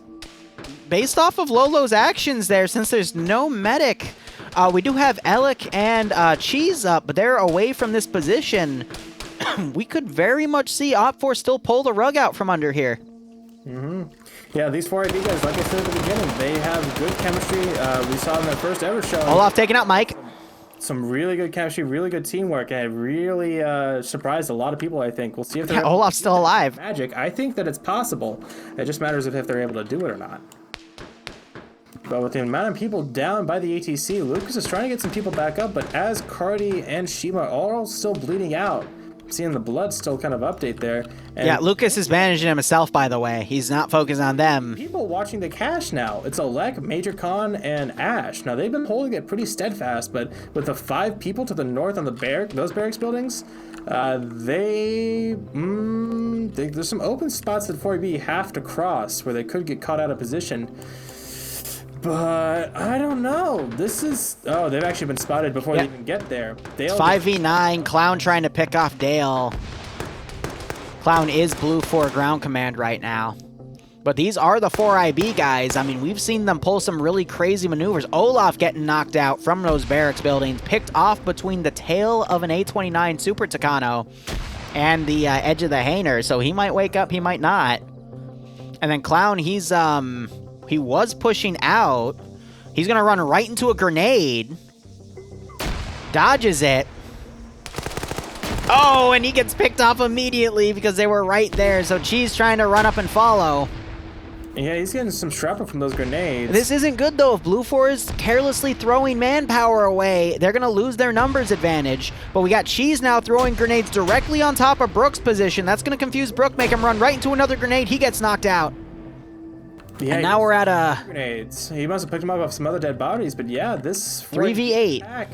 based off of Lolo's actions there, since there's no medic. We do have Alec and Cheese up, but they're away from this position. We could very much see Op4 still pull the rug out from under here. Yeah, these 4AB guys, like I said at the beginning, they have good chemistry. We saw in their first ever show. Olaf taking out Mike. Some really good chemistry, really good teamwork, and it really surprised a lot of people, I think. We'll see if they're Olaf's still alive. Magic. I think that it's possible. It just matters if they're able to do it or not. But with the amount of people down by the ATC, Lucas is trying to get some people back up, but as Cardi and Shima are all still bleeding out, seeing the blood still kind of update there. And yeah, Lucas is managing himself, by the way. He's not focused on them. People watching the cache now. It's Alec, Major Khan, and Ash. Now, they've been holding it pretty steadfast, but with the 5 people to the north on the those barracks buildings, there's some open spots that 4B have to cross where they could get caught out of position. But I don't know. This is... Oh, they've actually been spotted before they even get there. Dale 5v9. Clown trying to pick off Dale. Clown is blue 4 ground command right now. But these are the 4IB guys. I mean, we've seen them pull some really crazy maneuvers. Olaf getting knocked out from those barracks buildings. Picked off between the tail of an A29 Super Tucano and the edge of the Hainer. So he might wake up, he might not. And then Clown, he's... He was pushing out. He's going to run right into a grenade. Dodges it. Oh, and he gets picked off immediately because they were right there. So Cheese trying to run up and follow. Yeah, he's getting some shrapnel from those grenades. This isn't good, though. If Blue 4 is carelessly throwing manpower away, they're going to lose their numbers advantage. But we got Cheese now throwing grenades directly on top of Brooke's position. That's going to confuse Brooke, make him run right into another grenade. He gets knocked out. Yeah, and now we're at a... Grenades. He must have picked them up off some other dead bodies, but yeah, this... 3v8.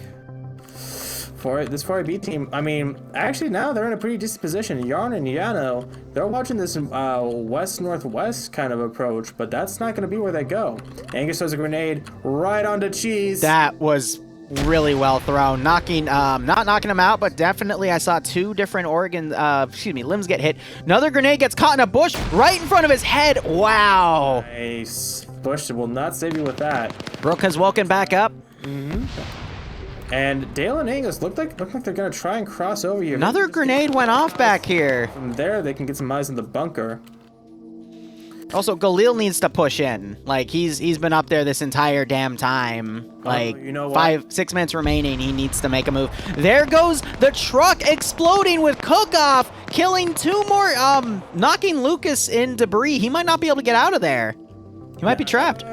This 4AB team, I mean, actually now they're in a pretty decent position. Yarn and Yano, they're watching this west-northwest kind of approach, but that's not going to be where they go. Angus throws a grenade right onto Cheese. That was really well thrown. Knocking, not knocking him out, but definitely I saw 2 different limbs get hit. Another grenade gets caught in a bush right in front of his head. Wow. Nice. Bush will not save you with that. Brooke has woken back up. And Dale and Angus look like they're gonna try and cross over here. Another grenade went off back here. From there, they can get some eyes in the bunker. Also, Galil needs to push in. Like, he's been up there this entire damn time. Like, you know what? 6 minutes remaining. He needs to make a move. There goes the truck exploding with Cook-Off, killing 2 more, knocking Lucas in debris. He might not be able to get out of there. He might be trapped.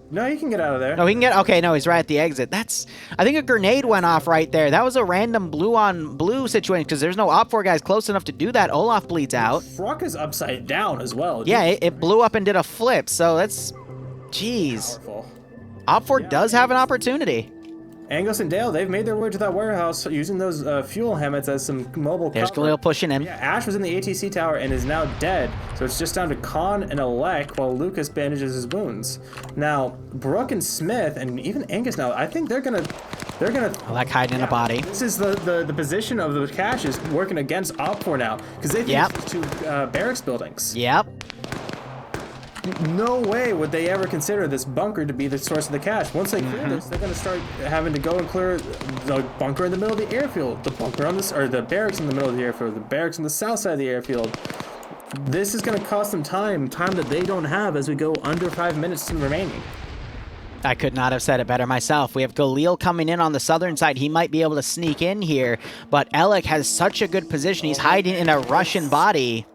No, he can get out of there. No, he can get... Okay, no, he's right at the exit. That's... I think a grenade went off right there. That was a random blue-on-blue situation because there's no Op4 guys close enough to do that. Olaf bleeds out. Rock is upside down as well. Yeah, it blew up and did a flip, so that's... Jeez. Op4 does have an opportunity. Angus and Dale, they've made their way to that warehouse using those fuel helmets as some mobile There's cover. Galil pushing in. Yeah, Ash was in the ATC tower and is now dead, so it's just down to Khan and Alec while Lucas bandages his wounds. Now, Brooke and Smith and even Angus now, I think they're gonna Alec hiding in a body. This is the position of the cache is working against Op4 now because they think it's 2 barracks buildings. Yep. no way would they ever consider this bunker to be the source of the cache. Once they clear this, they're going to start having to go and clear the bunker in the middle of the airfield, the bunker on this, or the barracks in the middle of the airfield, the barracks on the south side of the airfield. This is going to cost them time that they don't have as we go under 5 minutes remaining. I could not have said it better myself. We have Galil coming in on the southern side. He might be able to sneak in here, but Alec has such a good position. He's hiding in a Russian body.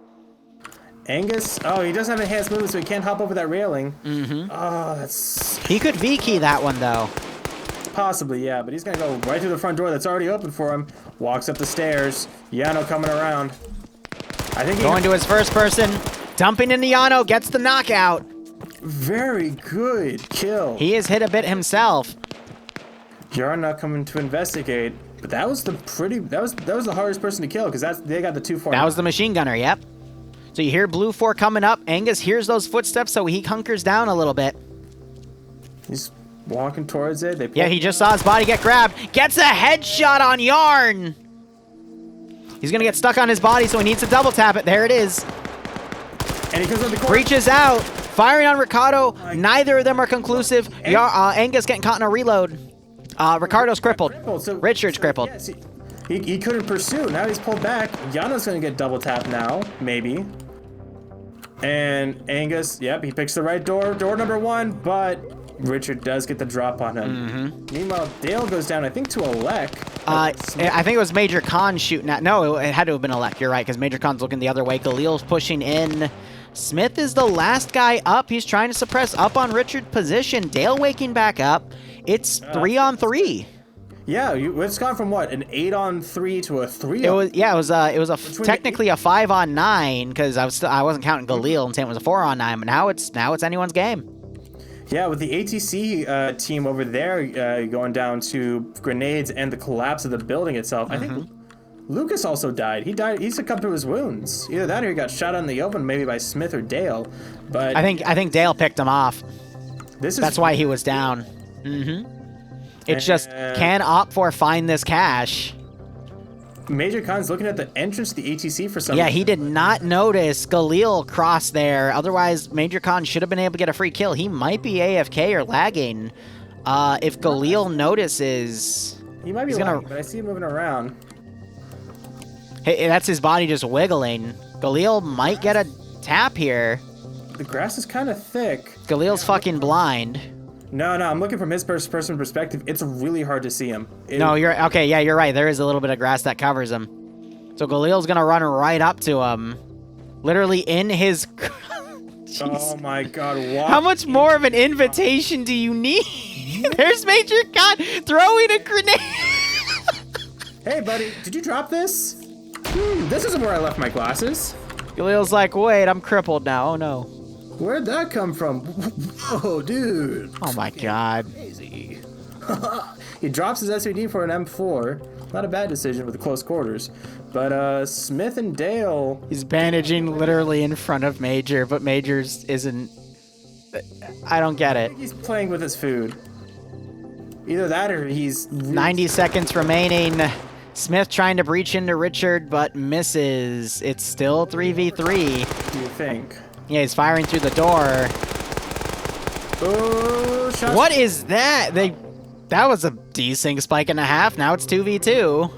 Angus, oh, he doesn't have enhanced movement, so he can't hop over that railing. Oh, that's... He could V-key that one, though. Possibly, yeah, but he's going to go right through the front door that's already open for him. Walks up the stairs. Yano coming around. I think going to his first person. Dumping into Yano. Gets the knockout. Very good kill. He is hit a bit himself. Yarn not coming to investigate, but that was the hardest person to kill because they got the 2-4. That was the machine gunner, yep. So you hear Blue 4 coming up. Angus hears those footsteps, so he hunkers down a little bit. He's walking towards it. Yeah, he just saw his body get grabbed. Gets a headshot on Yarn. He's going to get stuck on his body, so he needs to double tap it. There it is. And he goes on the corner. Breaches out. Firing on Ricardo. Neither of them are conclusive. Angus getting caught in a reload. Ricardo's crippled. Richard's crippled. Yes, he couldn't pursue. Now he's pulled back. Yano's going to get double tapped now, maybe. And Angus, yep, he picks the right door. Door number 1, but Richard does get the drop on him. Meanwhile, Dale goes down, I think, to Alec. I think it was Major Khan shooting at... No, it had to have been Alec. You're right, because Major Khan's looking the other way. Galil's pushing in. Smith is the last guy up. He's trying to suppress up on Richard's position. Dale waking back up. It's 3-on-3. Yeah, it's gone from what, an 8-on-3 to a 3-on-3. It was technically a 5-on-9 because I wasn't counting Galil and saying it was a 4-on-9, but now it's anyone's game. Yeah, with the ATC team over there going down to grenades and the collapse of the building itself, I think Lucas also died. He succumbed to his wounds. Either that or he got shot on the open, maybe by Smith or Dale. But I think Dale picked him off. That's why he was down. It's just, can OPFOR find this cache? Major Khan's looking at the entrance to the ATC for some reason. reason. He did not notice Galil cross there. Otherwise, Major Khan should have been able to get a free kill. He might be AFK or lagging. If Galil notices... He might be lagging, but I see him moving around. Hey, that's his body just wiggling. Galil might get a tap here. The grass is kind of thick. Galil's fucking blind. No, I'm looking from his person perspective. It's really hard to see him. No, you're right. There is a little bit of grass that covers him. So Galil's gonna run right up to him. Literally in his... Oh my god, what? How much more of an invitation do you need? There's Major Khan throwing a grenade. Hey, buddy, did you drop this? This isn't where I left my glasses. Galil's like, wait, I'm crippled now. Oh no. Where'd that come from? Whoa, dude. Oh my god. Crazy. He drops his SVD for an M4. Not a bad decision with the close quarters. But Smith and Dale... He's bandaging literally in front of Major, but Major's isn't... I don't get it. I think he's playing with his food. Either that or he's... 90 seconds remaining. Smith trying to breach into Richard, but misses. It's still 3v3. You think? Yeah, he's firing through the door. Oh, shots. What is that? That was a desync spike and a half. Now it's 2v2.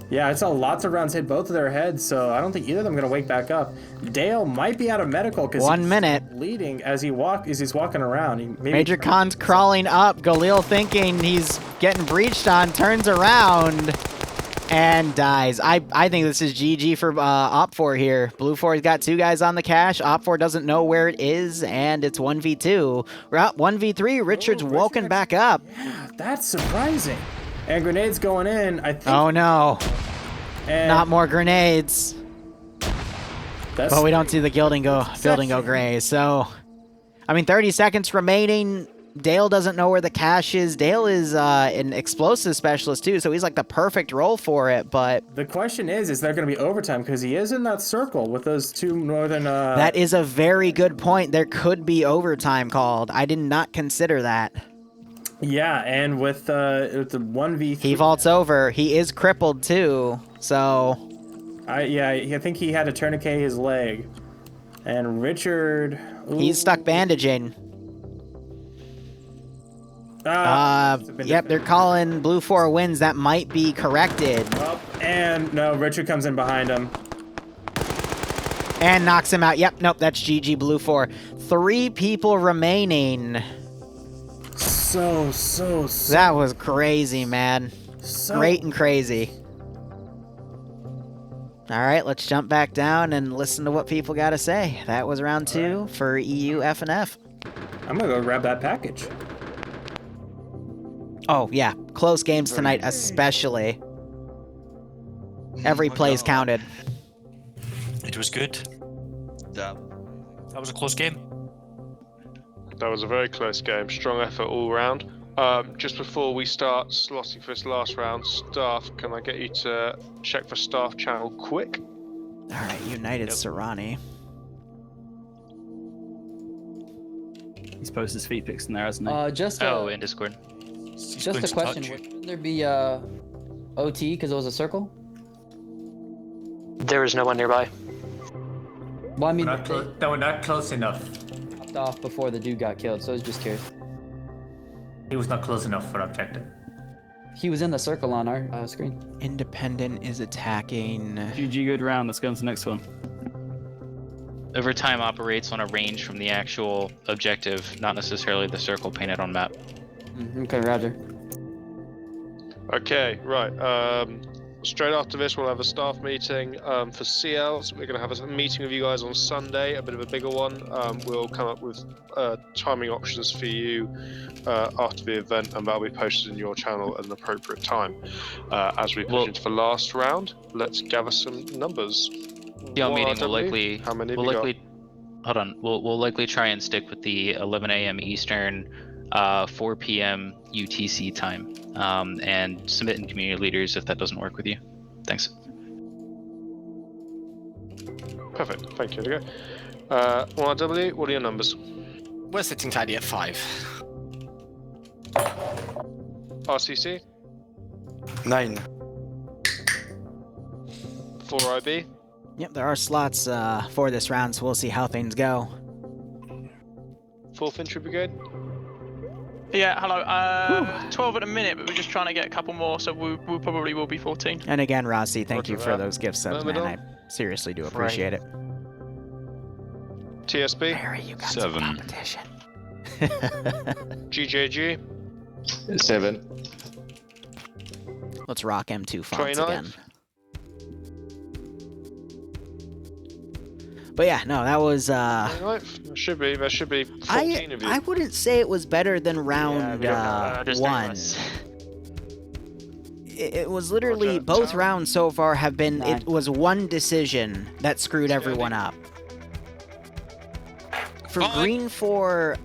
Yeah, I saw lots of rounds hit both of their heads, so I don't think either of them are going to wake back up. Dale might be out of medical because 1 minute bleeding as he's walking around. Major Khan's crawling up. Galil thinking he's getting breached on, turns around and dies. I think this is GG for OPFOR here. Blue 4's got 2 guys on the cache. OPFOR doesn't know where it is, and it's 1v2. We're at 1v3. Richard's woken back up. Yeah, that's surprising. And grenades going in, I think. Oh no. And not more grenades. But we don't see the building go gray. So, I mean, 30 seconds remaining. Dale doesn't know where the cache is. Dale is an explosive specialist too, so he's like the perfect role for it. But the question is there going to be overtime? Because he is in that circle with those 2 northern... That is a very good point. There could be overtime called. I did not consider that. Yeah, and with the 1v3... He vaults over. He is crippled too, so... I think he had to tourniquet his leg. And Richard. He's stuck bandaging. Yep, they're calling Blue 4 wins. That might be corrected. And no, Richard comes in behind him. And knocks him out. Yep, nope, that's GG Blue 4. 3 people remaining. So. That was crazy, man. Great and crazy. All right, let's jump back down and listen to what people got to say. That was round 2 for EU FNF. I'm going to go grab that package. Oh, yeah. Close games tonight, especially. Every play's counted. It was good. That was a close game. That was a very close game. Strong effort all round. Just before we start slotting for this last round, staff, can I get you to check for staff channel quick? All right, United Serrani. He's posted his feet pics in there, hasn't he? In Discord. Just a question: would there be OT because it was a circle? There was no one nearby. Well, I mean, they were not close enough. Popped off before the dude got killed, so I was just curious. He was not close enough for objective. He was in the circle on our screen. Independent is attacking. GG, good round. Let's go on to the next one. Overtime operates on a range from the actual objective, not necessarily the circle painted on map. Okay, roger. Okay, right. Straight after this, we'll have a staff meeting for CLs. We're going to have a meeting with you guys on Sunday, a bit of a bigger one. We'll come up with timing options for you after the event, and that'll be posted in your channel at an appropriate time. As we push into the last round, let's gather some numbers. CL meeting will likely. How many we'll likely. Hold on. We'll likely try and stick with the 11 a.m. Eastern, 4 p.m. UTC time, and submit in community leaders if that doesn't work with you. Thanks. Perfect. Thank you. There you go. 1RW, what are your numbers? We're sitting tidy at 5. RCC? 9. 4IB? Yep, there are slots for this round, so we'll see how things go. 4th Infantry Brigade? Yeah, hello. 12 at the minute, but we're just trying to get a couple more, so we probably will be 14. And again, Rossi, thank you for those gift subs, man. I seriously do appreciate it. TSB? Harry, you got 7. some competition. GJG? 7. Let's rock M2 fonts 29th? again. But yeah, no, that was There should be 14 of you. I wouldn't say it was better than round 1. It was literally both rounds so far have been. It was one decision that screwed everyone up. For Green 4,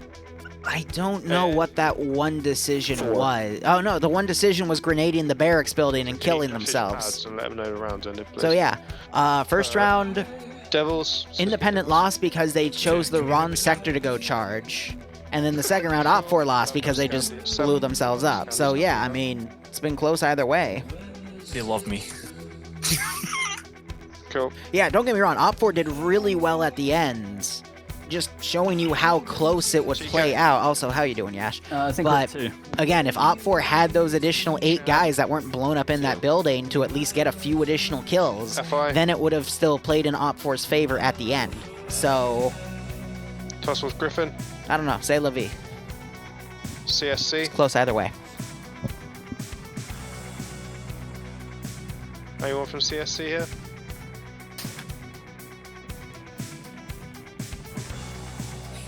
I don't know what that one decision was. Oh no, the one decision was grenading the barracks building and killing themselves. And let them know the rounds ended, please. So yeah, first round. Devils. Independent lost because they chose the wrong sector to go charge. And then the second round, Op4 lost because they just blew themselves up. So yeah, I mean, it's been close either way. They love me. Cool. Yeah, don't get me wrong, Op4 did really well at the end. Just showing you how close it would play out. Also, how you doing, Yash? I think but we're 2. again, if Op4 had those additional 8 guys that weren't blown up in that building to at least get a few additional kills, then it would have still played in Op4's favor at the end. So... Toss with Griffin? I don't know. Say la vie. CSC? It's close either way. Anyone from CSC here?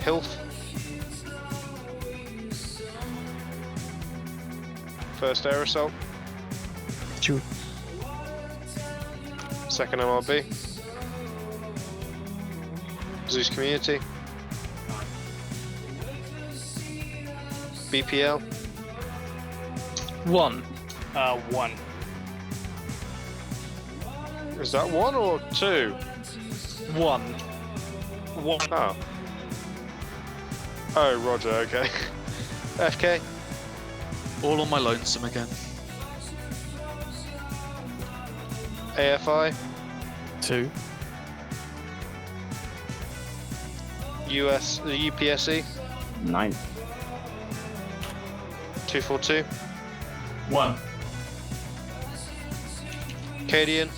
Health. First air assault. 2. Second MRB. Zeus Community. BPL. 1. 1. Is that 1 or 2? 1. 1. Oh. Oh, roger, okay. FK? All on my lonesome again. AFI? 2. the UPSC? 9. 242. 1. Cadian.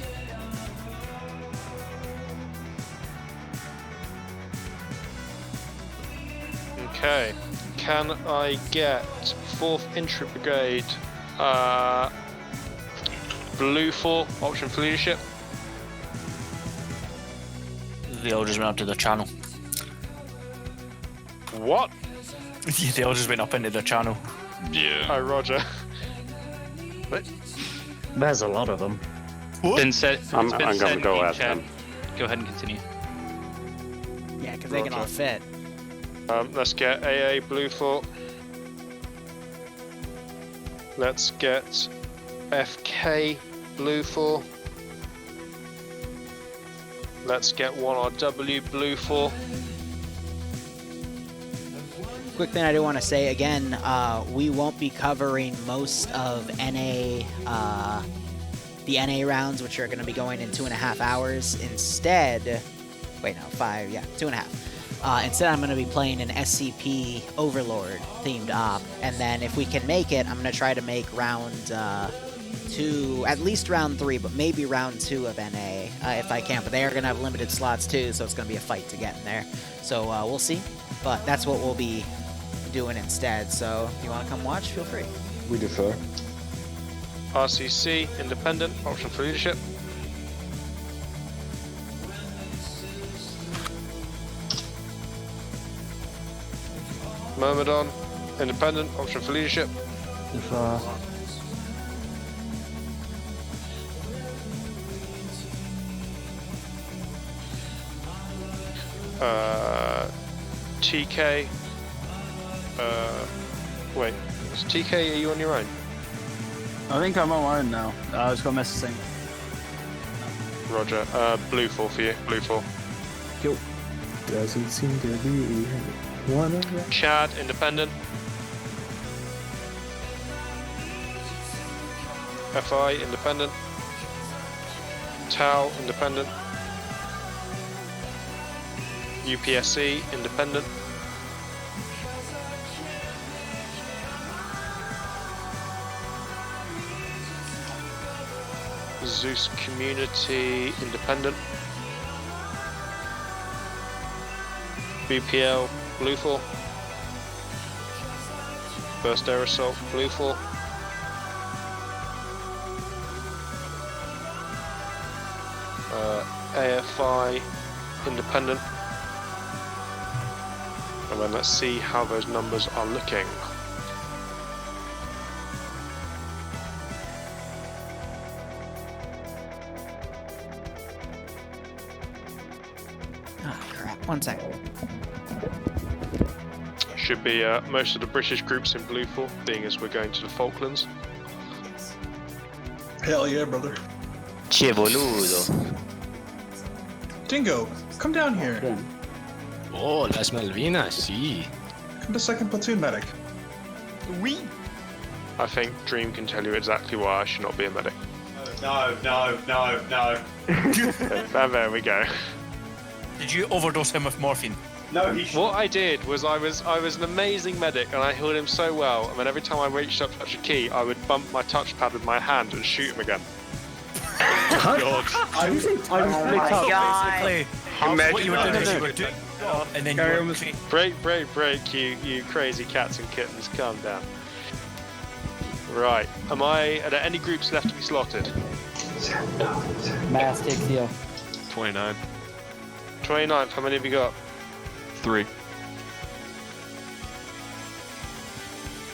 Okay. Can I get 4th Infantry Brigade, Blue 4, option for leadership? They all just went up to the channel. What? They all just went up into the channel. Yeah. Oh, Roger. There's a lot of them. Been said, I'm it's been gonna said go in at chat. them. Go ahead and continue. Yeah, because they can all fit. Let's get AA Blue 4. Let's get FK Blue 4. Let's get 1RW Blue 4. Quick thing I do want to say again, we won't be covering most of NA, the NA rounds, which are going to be going in 2.5 hours. Instead, wait, no, 5, yeah, 2.5. Instead, I'm going to be playing an SCP Overlord themed op, and then if we can make it, I'm going to try to make round 2, at least round 3, but maybe round 2 of NA if I can. But they are going to have limited slots too, so it's going to be a fight to get in there. So we'll see. But that's what we'll be doing instead. So if you want to come watch, feel free. We defer. RCC Independent, option for leadership. Myrmidon Independent, option for leadership. TK. Wait, is TK, are you on your own? I think I'm on my own now. I just got messaging. Roger. Blue 4 for you. Blue 4. Yo. Doesn't seem to be one of them. Chad Independent. FI Independent. Tau Independent. UPSC Independent. Zeus Community Independent. BPL Blue 4. Burst Air Assault Blue 4. AFI Independent. And then let's see how those numbers are looking. Ah, crap. 1 second. Should be most of the British groups in Blue 4, being as we're going to the Falklands. Hell yeah, brother. Che boludo. Dingo, come down here. Oh, Las Malvinas, sí. Come to 2nd Platoon Medic. Oui. I think Dream can tell you exactly why I should not be a medic. No. And there we go. Did you overdose him with morphine? No, What I did was I was an amazing medic and I healed him so well, and then every time I reached up to touch a key, I would bump my touchpad with my hand and shoot him again. God. I was split up, basically. What you were doing is you were doing and then you were Break, you crazy cats and kittens, calm down. Right, are there any groups left to be slotted? Mass take Theo. 29. 29th, how many have you got? 3.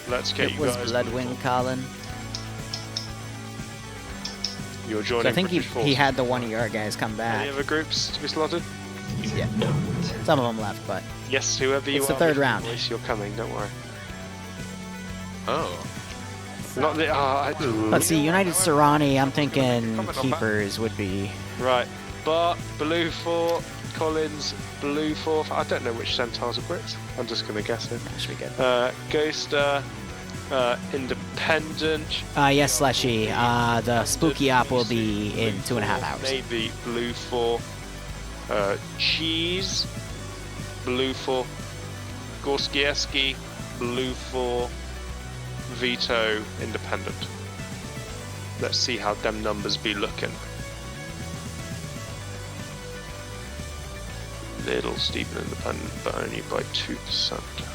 Let's get It you was guys. Bloodwind Colin. You're joining So I think British he forces. had the one of your guys come back. Any other groups to be slotted? Yeah. Some of them left, but Yes, whoever you It's are. the third Mr. round. Voice, you're coming, don't worry. Oh. Not the. let's see. United Serrani. I'm thinking keepers would be. Right. Bart, Blue 4, Collins, Blue 4. I don't know which centaurs are Brits. I'm just going to guess it. That should be good. Ghoster, Independent. Yes, Slushy. The spooky op will be in 2.5 hours. Navy, Blue 4. Cheese. blue 4. Gorskieski, blue 4. Veto, independent. Let's see how them numbers be looking. Little steep and independent, but only by 2%.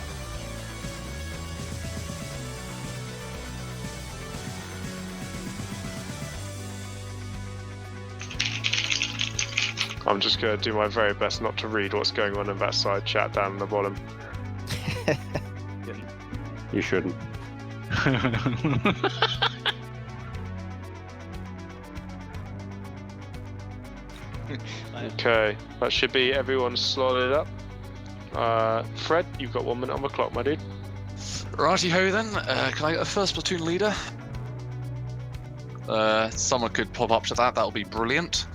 I'm just going to do my very best not to read what's going on in that side chat down in the bottom. You shouldn't. Okay, that should be everyone slotted up. Fred, you've got 1 minute on the clock, my dude. Righty ho then. Can I get a first platoon leader? Someone could pop up to that. That'll be brilliant.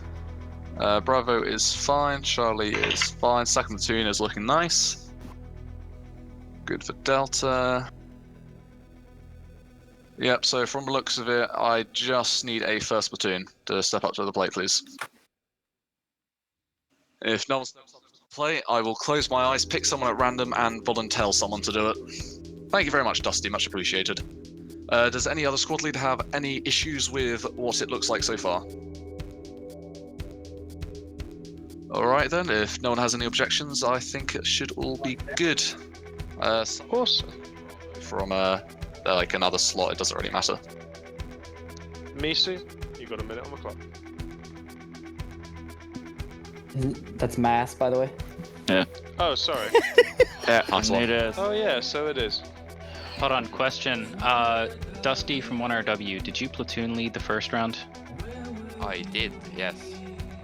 Bravo is fine. Charlie is fine. Second platoon is looking nice. Good for Delta. Yep. So from the looks of it, I just need a first platoon to step up to the plate, please. If no one steps up to the plate, I will close my eyes, pick someone at random, and volunteer someone to do it. Thank you very much, Dusty. Much appreciated. Does any other squad leader have any issues with what it looks like so far? Alright then, if no one has any objections, I think it should all be good. Of course. From like another slot, it doesn't really matter. Misu, you've got 1 minute on the clock. That's mass, by the way. Yeah. Oh, sorry. Yeah, nice one. Oh yeah, so it is. Hold on, question. Dusty from 1RW, did you platoon lead the first round? I did, yes.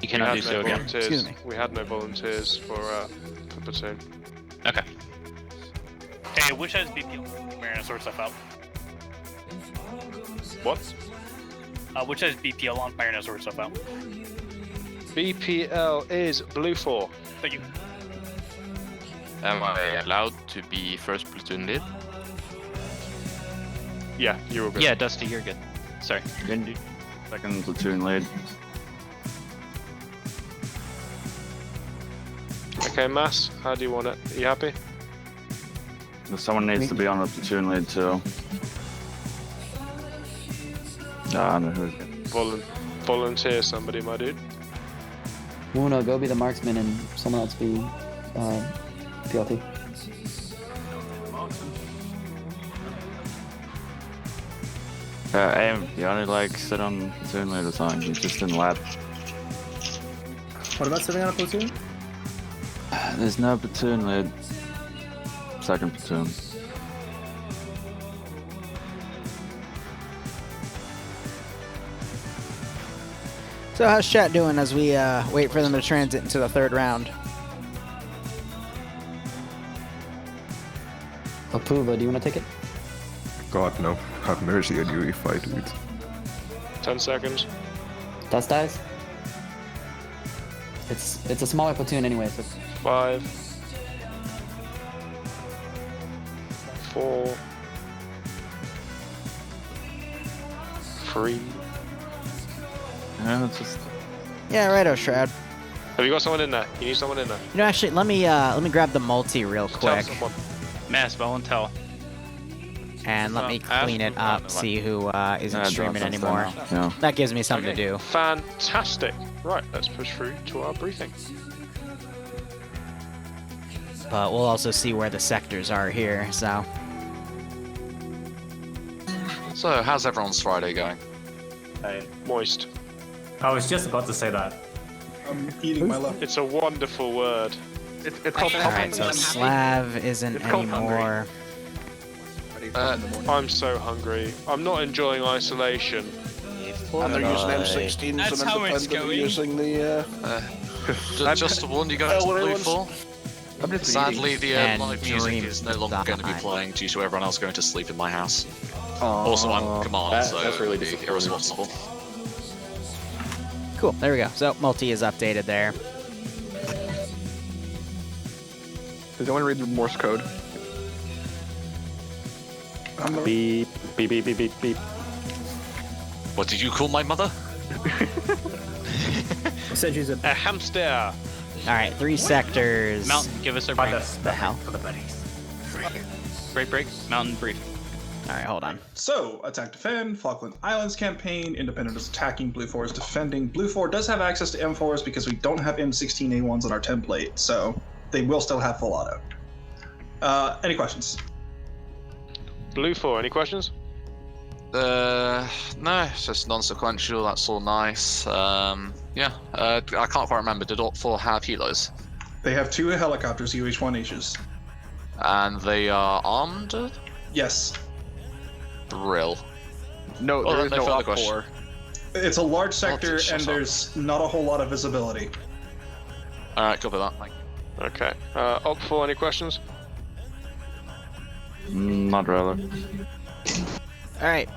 You cannot do so again. Excuse me. We had no volunteers for platoon. Okay. Hey, which has BPL? Mariana sort stuff out. What? Which has BPL on? Mariana sort stuff out. BPL is blue 4. Thank you. Am I allowed to be first platoon lead? Yeah, you're all good. Yeah, Dusty, you're good. Sorry. Genji. Second platoon lead. Okay, Mass, how do you want it? Are you happy? Someone needs to be on a platoon lead too. I don't know who's volunteer somebody, my dude. Wuno, go be the marksman and someone else be PLT. Aim, you only like sit on platoon lead or something, you just in lab. What about sitting on a platoon? There's no platoon lead. Second platoon. So how's chat doing as we wait for them to transit into the third round? Apuva, do you want to take it? God, no. Have mercy on you if I do it. 10 seconds. Dust dies? It's a smaller platoon anyway, so... 5, 4, 3. Yeah, it's just... Yeah, righto, Shroud. Have you got someone in there? You need someone in there. You know, actually, let me grab the multi real quick. Mass, volunteer. And let me clean it up, see who isn't streaming anymore. Yeah. That gives me something to do. Fantastic. Right, let's push through to our briefing. But we'll also see where the sectors are here, so... So, how's everyone's Friday going? Hey. Moist. I was just about to say that. I'm eating my left. It's a wonderful word. It's called Alright, so Slav isn't anymore. I'm so hungry. I'm not enjoying isolation. And they're using M16s That's and how it's independently going. using the... Just to warn you guys, Blue 4. Sadly, the And live music is no longer going to be playing due to everyone else going to sleep in my house. Also, I'm command, so that's really it'd be irresponsible. Cool, there we go. So, multi is updated there. Does anyone read the Morse code? Beep, beep, beep, beep, beep, beep. What did you call my mother? Said she's a hamster. All right, 3 sectors. Mountain, give us a By brief. The hell? For the buddies. Break. Mountain, brief. All right, hold on. So, attack defend, Falkland Islands campaign, Independent is attacking, Blue 4 is defending. Blue 4 does have access to M4s because we don't have M16A1s on our template, so they will still have full auto. Any questions? Blue 4, any questions? No, it's just non-sequential. That's all nice. Yeah, I can't quite remember. Did Alt 4 have helos? They have 2 helicopters, UH-1Hs. And they are armed? Yes. Brill. No, Well, there is no no further Op question. 4. It's a large sector, shut and up. there's not a whole lot of visibility. Alright, copy that. Okay. Op 4, any questions? Not really. All right,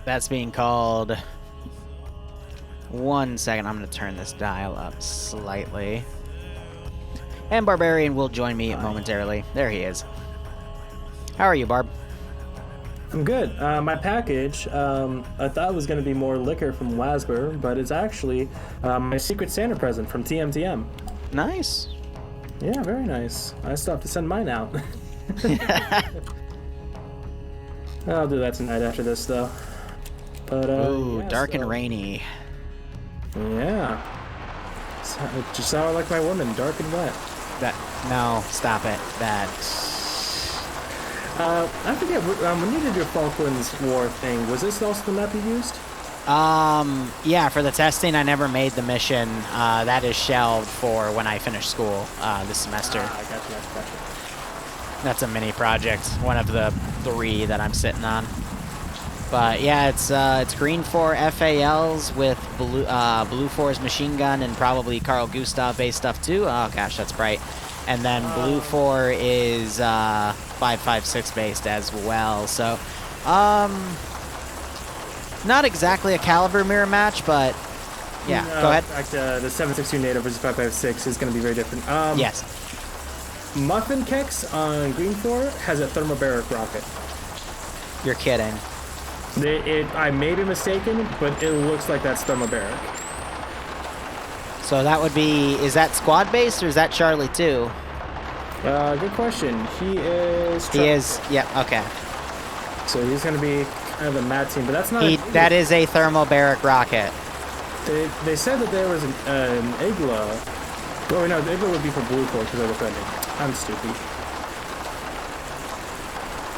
that's being called. 1 second, I'm going to turn this dial up slightly. And Barbarian will join me momentarily. There he is. How are you, Barb? I'm good. My package, I thought was going to be more liquor from Wasber, but it's actually my Secret Santa present from TMTM. Nice. Yeah, very nice. I still have to send mine out. I'll do that tonight after this, though. But, Ooh, yeah, dark and so- rainy. Yeah. It just sounded like my woman, dark and wet. No, stop it. Bad. I forget, when you did your Falklands War thing, was this also the map you used? Yeah, for the testing, I never made the mission. That is shelved for when I finish school this semester. I gotcha. That's a mini project, one of the 3 that I'm sitting on. But yeah, it's green 4 FALs with blue 4's machine gun and probably Carl Gustav based stuff too. Oh gosh, that's bright. And then blue 4 is 5.56 based as well. So, not exactly a caliber mirror match, but yeah. Go ahead. In fact, the 7.62 NATO versus 5.56 is going to be very different. Yes. Muffin Kex on Green 4 has a thermobaric rocket. You're kidding. I may be mistaken, but it looks like that's thermobaric. So that would be, is that squad based or is that Charlie 2? Good question. He is. Yep, okay. So he's going to be kind of a mad team, but that's not. That is a thermobaric rocket. They said that there was an Igla. Oh no, the Igla would be for Blue 4 because they're defending. I'm stupid.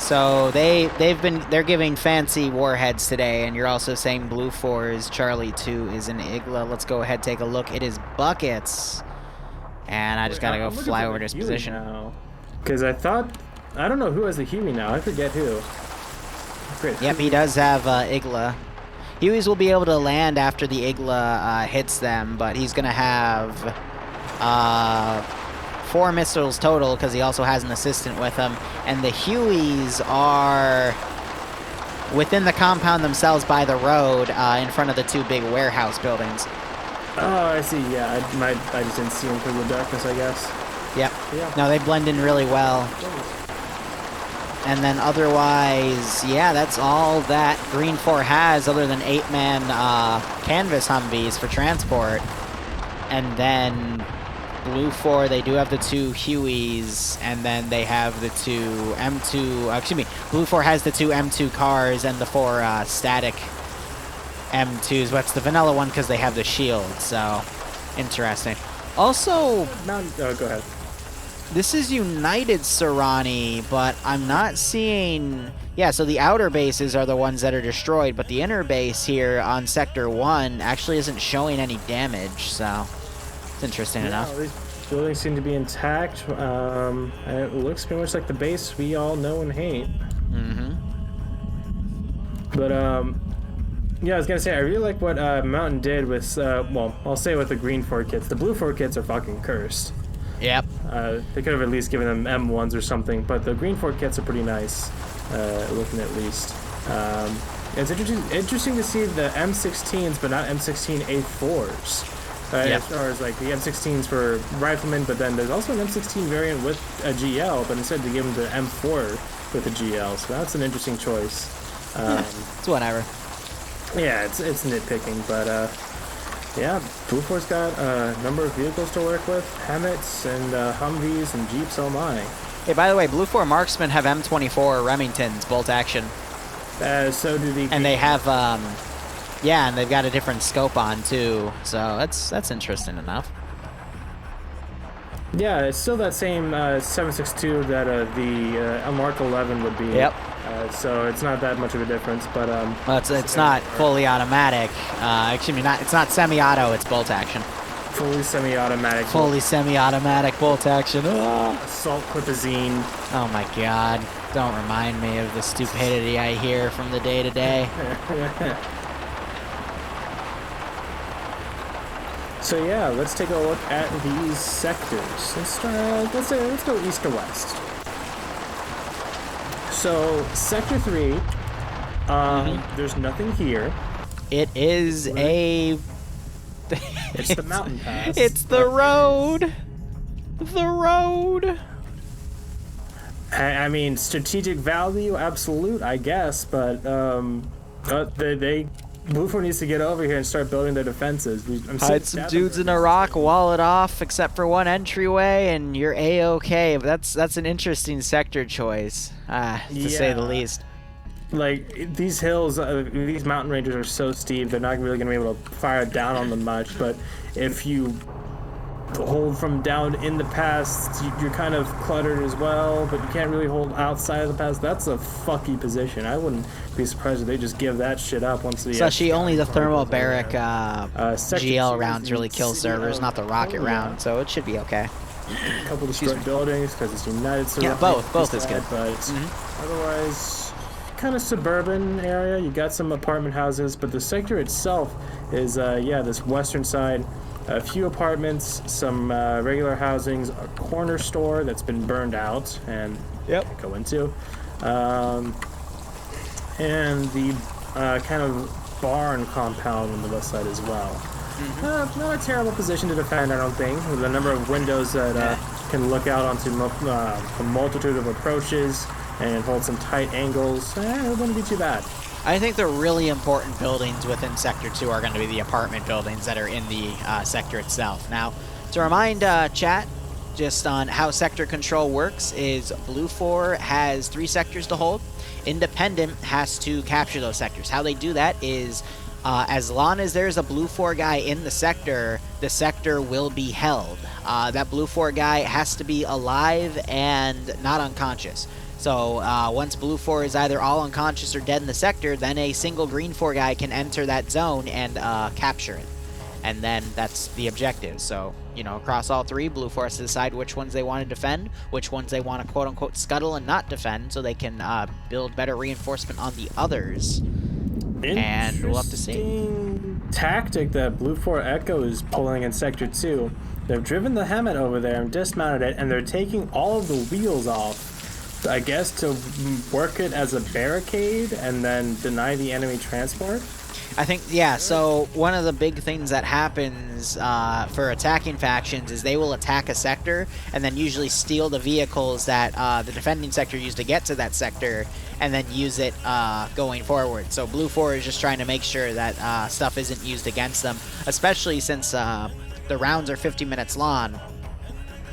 So they're giving fancy warheads today, and you're also saying Blue 4 is Charlie 2 is an Igla. Let's go ahead, take a look. It is buckets, and I just gotta go fly over to his position. Because I don't know who has the Huey now. I forget who. Yep, he does have Igla. Hueys will be able to land after the Igla hits them, but he's gonna have 4 missiles total because he also has an assistant with him. And the Hueys are within the compound themselves by the road in front of the 2 big warehouse buildings. Oh, I see. Yeah, I just didn't see him because of the darkness, I guess. Yep. Yeah. No, they blend in really well. And then otherwise, yeah, that's all that Green 4 has other than 8-man canvas Humvees for transport. And then Blue 4, they do have the 2 Hueys, and then they have the 2 M2, excuse me, Blue 4 has the 2 M2 cars and the 4 static M2s. What's the vanilla one because they have the shield, so interesting. Also, go ahead. This is United Serrani, but I'm not seeing... Yeah, so the outer bases are the ones that are destroyed, but the inner base here on Sector 1 actually isn't showing any damage, so it's interesting enough. These buildings seem to be intact. And it looks pretty much like the base we all know and hate. Mm-hmm. But, yeah, I was gonna say, I really like what Mountain did with, well, I'll say with the Green 4 kits. The Blue 4 kits are fucking cursed. Yep. They could have at least given them M1s or something, but the Green 4 kits are pretty nice, looking at least. It's interesting to see the M16s, but not M16A4s. As far as like the M16s for riflemen, but then there's also an M16 variant with a GL, but instead they give them the M4 with a GL, so that's an interesting choice. It's whatever. Yeah, it's nitpicking, but Yeah, Blue Force got a number of vehicles to work with, Hammets and Humvees and Jeeps, oh my. Hey, by the way, Blue 4 marksmen have M24 Remingtons, bolt action. So do the... And they have, yeah, and they've got a different scope on too, so that's interesting enough. Yeah, it's still that same 7.62 that the Mark 11 would be. Yep. So it's not that much of a difference, but well, it's not fully automatic. Excuse me, it's not semi-auto. It's bolt action. Fully semi-automatic. Fully semi-automatic bolt action. Oh. Assault Clipazine. Oh my God! Don't remind me of the stupidity I hear from the day to day. So yeah, let's take a look at these sectors. Let's go east to west. So Sector 3, there's nothing here. It is a... It's the mountain pass. It's the road! The road! I mean, strategic value, absolute, I guess, but Blue 4 needs to get over here and start building their defenses. Hide some dudes in a rock, wall it off, except for one entryway, and you're A-okay. But that's an interesting sector choice, to say the least. Like, these hills, these mountain ranges are so steep, they're not really going to be able to fire down on them much, but if you hold from down in the pass, you're kind of cluttered as well, but you can't really hold outside of the pass. That's a fucky position. I wouldn't be surprised if they just give that shit up once the... Especially only the thermobaric GL rounds really kill servers, not the rocket round, so it should be okay. A couple destroyed buildings because it's United Server. Yeah, both is good. But otherwise, kind of suburban area. You got some apartment houses, but the sector itself is, this western side. A few apartments, some regular housings, a corner store that's been burned out and go into, and the kind of barn compound on the west side as well. Not a terrible position to defend, I don't think, with a number of windows that can look out onto a multitude of approaches and hold some tight angles. It wouldn't be too bad. I think the really important buildings within Sector 2 are going to be the apartment buildings that are in the sector itself. Now, to remind chat just on how sector control works is Blue 4 has 3 sectors to hold. Independent has to capture those sectors. How they do that is as long as there's a Blue 4 guy in the sector will be held. That Blue 4 guy has to be alive and not unconscious. So once Blue 4 is either all unconscious or dead in the sector, then a single Green 4 guy can enter that zone and capture it. And then that's the objective. So, across all 3, Blue 4 has to decide which ones they want to defend, which ones they want to quote-unquote scuttle and not defend, so they can build better reinforcement on the others. And we'll have to see. Tactic that Blue 4 Echo is pulling in Sector 2. They've driven the Hammett over there and dismounted it, and they're taking all of the wheels off. I guess to work it as a barricade and then deny the enemy transport? I think, so one of the big things that happens for attacking factions is they will attack a sector and then usually steal the vehicles that the defending sector used to get to that sector and then use it going forward. So Blue 4 is just trying to make sure that stuff isn't used against them, especially since the rounds are 50 minutes long.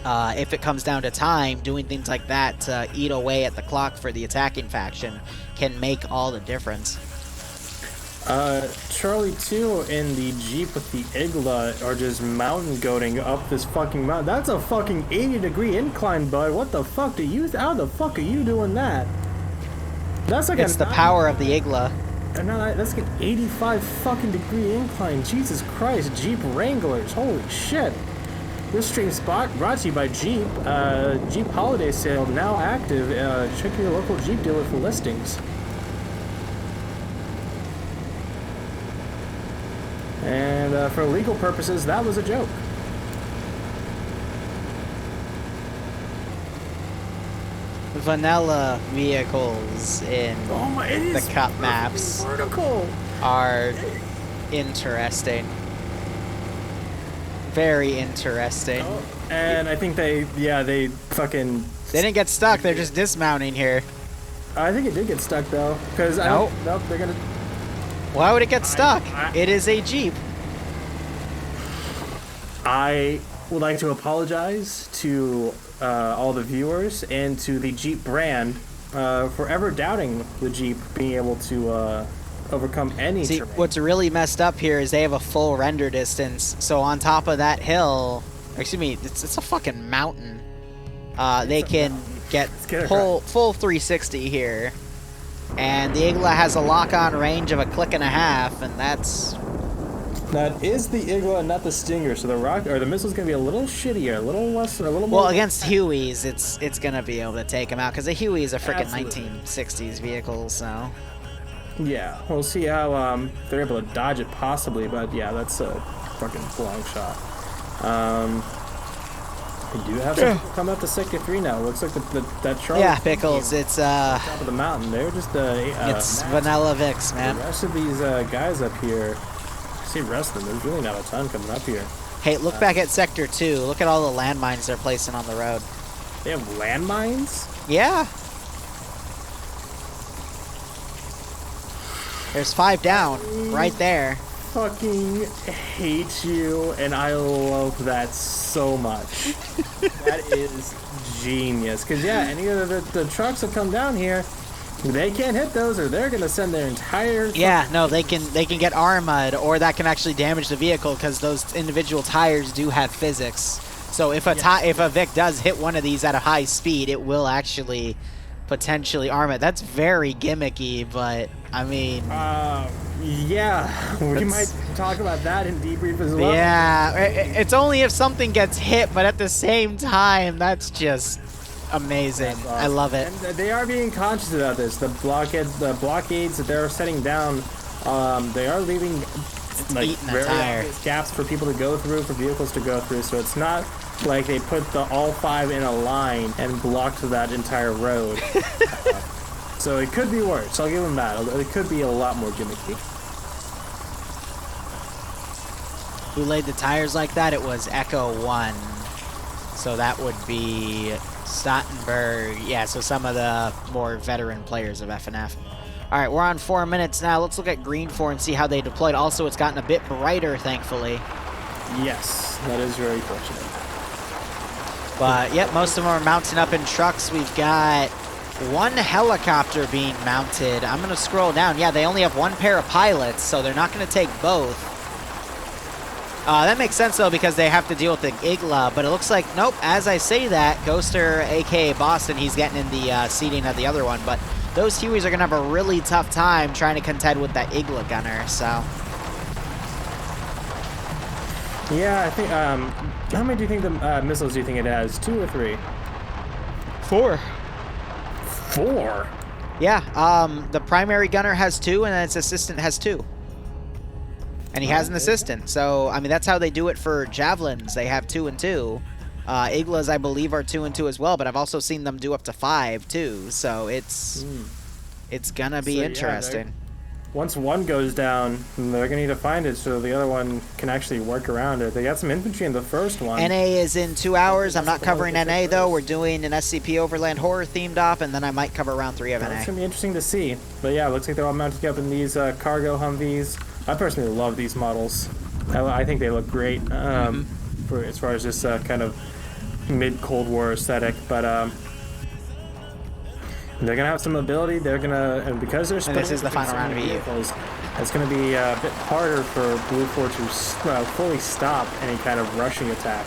If it comes down to time, doing things like that to eat away at the clock for the attacking faction can make all the difference. Charlie 2 in the Jeep with the Igla are just mountain goating up this fucking mountain. That's a fucking 80-degree incline, bud. What the fuck how the fuck are you doing that? That's like it's the power of the Igla. That's like an 85 fucking degree incline. Jesus Christ, Jeep Wranglers. Holy shit. This stream spot brought to you by Jeep. Jeep Holiday Sale now active. Check your local Jeep dealer for listings. And for legal purposes, that was a joke. Vanilla vehicles in the cup maps are interesting. Very interesting. And I think they fucking... They didn't get stuck, they're just dismounting here. I think it did get stuck, though. Because nope, they're gonna... Why would it get stuck? It is a Jeep. I would like to apologize to all the viewers and to the Jeep brand for ever doubting the Jeep being able to overcome any See, terrain. what's really messed up here is they have a full render distance. So on top of that hill, excuse me, it's a fucking mountain. They can get full 360 here. And the Igla has a lock-on range of a click and a half, and that's... That is the Igla and not the Stinger, so the rock or the missile's gonna be a little shittier, a little less, a little more. Well, against Hueys, it's gonna be able to take him out because the Huey is a freaking 1960s vehicle, so. Yeah, we'll see how they're able to dodge it possibly, but yeah, that's a fucking long shot. We do have some people coming up to Sector 3 now. It looks like that Charlie. Yeah, Pickles. It's top of the mountain. They're just it's Vanilla Vix, man. The rest of these guys up here. I see rest of them. There's really not a ton coming up here. Hey, look back at Sector 2. Look at all the landmines they're placing on the road. They have landmines? Yeah. There's 5 down, right there. Fucking hate you, and I love that so much. That is genius. Because, yeah, any of the trucks that come down here, they can't hit those, or they're going to send their entire... Yeah, no, they can get armored, or that can actually damage the vehicle, because those individual tires do have physics. So if a Vic does hit one of these at a high speed, it will actually potentially arm it. That's very gimmicky, but, I mean... yeah, we might talk about that in debrief as well. Yeah, it's only if something gets hit, but at the same time, that's just amazing. Awesome. I love it. And they are being conscious about this. The blockades that they're setting down, they are leaving like very obvious gaps for people to go through, for vehicles to go through. So it's not like they put all 5 in a line and blocked that entire road. So it could be worse. I'll give them that. It could be a lot more gimmicky. Who laid the tires like that? It was Echo 1. So that would be Stottenberg. Yeah, so some of the more veteran players of FNF. All right, we're on 4 minutes now. Let's look at Green 4 and see how they deployed. Also, it's gotten a bit brighter, thankfully. Yes, that is very fortunate. But, yep, most of them are mounting up in trucks. We've got 1 helicopter being mounted. I'm going to scroll down. Yeah, they only have 1 pair of pilots, so they're not going to take both. That makes sense, though, because they have to deal with the Igla, but it looks like, nope, as I say that, Ghoster, a.k.a. Boston, he's getting in the seating of the other one, but those Hueys are going to have a really tough time trying to contend with that Igla gunner, so. Yeah, I think, how many do you think the missiles do you think it has? 2 or 3? 4. 4? Yeah, the primary gunner has 2, and then its assistant has 2. And he has an assistant, so, I mean, that's how they do it for Javelins. They have 2 and 2. Iglas, I believe, are 2 and 2 as well, but I've also seen them do up to 5, too. So it's gonna be interesting. Yeah, once one goes down, they're gonna need to find it so the other one can actually work around it. They got some infantry in the first one. NA is in 2 hours. I'm not covering NA, though. We're doing an SCP Overland Horror themed op, and then I might cover round 3 of NA. It's gonna be interesting to see. But yeah, it looks like they're all mounted up in these cargo Humvees. I personally love these models. I think they look great for as far as this kind of mid-Cold War aesthetic. But they're gonna have some mobility. They're gonna, and because they're and this is the final round of EU. It's gonna be a bit harder for Blue 4 to fully stop any kind of rushing attack.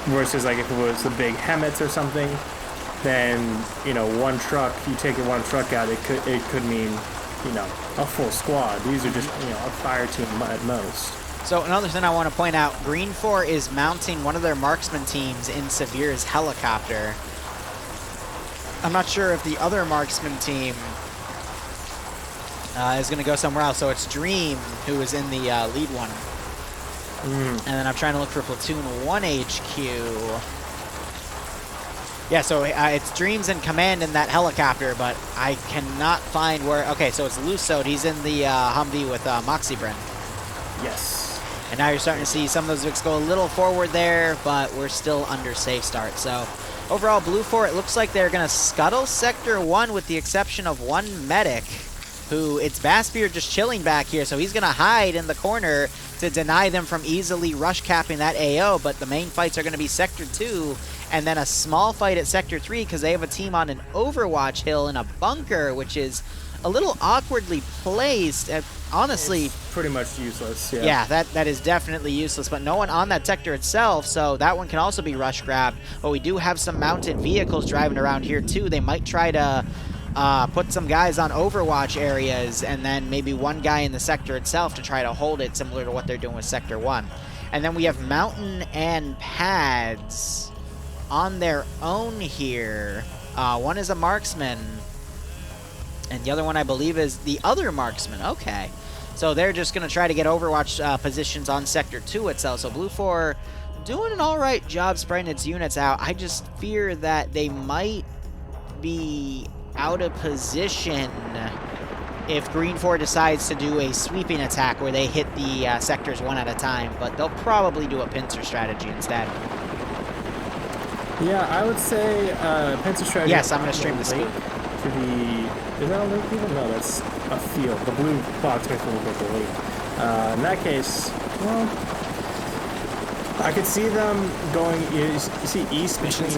Versus like if it was the big Hemets or something, then one truck, you take one truck out, it could mean a full squad. These are just a fire team at most. So another thing I want to point out, Green 4 is mounting one of their marksman teams in Severe's helicopter. I'm not sure if the other marksman team is going to go somewhere else. So it's Dream who is in the lead one. And then I'm trying to look for Platoon 1 HQ. Yeah, so it's Dreams in command in that helicopter, but I cannot find where... Okay, so it's Luso. He's in the Humvee with Moxibrin. Yes. And now you're starting to see some of those Vics go a little forward there, but we're still under safe start. So overall, Blue 4, it looks like they're going to scuttle Sector 1 with the exception of 1 medic. who it's Baspier just chilling back here, so he's going to hide in the corner to deny them from easily rush capping that AO, but the main fights are going to be Sector 2, and then a small fight at Sector 3 because they have a team on an Overwatch hill in a bunker, which is a little awkwardly placed. Honestly, it's pretty much useless. Yeah, yeah, that is definitely useless, but no one on that sector itself, so that one can also be rush grabbed. But we do have some mounted vehicles driving around here too. They might try to put some guys on Overwatch areas and then maybe one guy in the sector itself to try to hold it, similar to what they're doing with Sector 1. And then we have Mountain and Pads on their own here. One is a marksman, and the other one, I believe, is the other marksman. Okay. So they're just going to try to get Overwatch positions on Sector 2 itself. So Blue 4 doing an all right job spreading its units out. I just fear that they might be out of position if Green 4 decides to do a sweeping attack where they hit the sectors one at a time. But they'll probably do a pincer strategy instead. Yeah, I would say pincer strategy. Yes, I'm going to stream this late to the... Is that a lake even? No, that's a field. The blue box makes it look like a lake. In that case, well, I could see them going. You see east between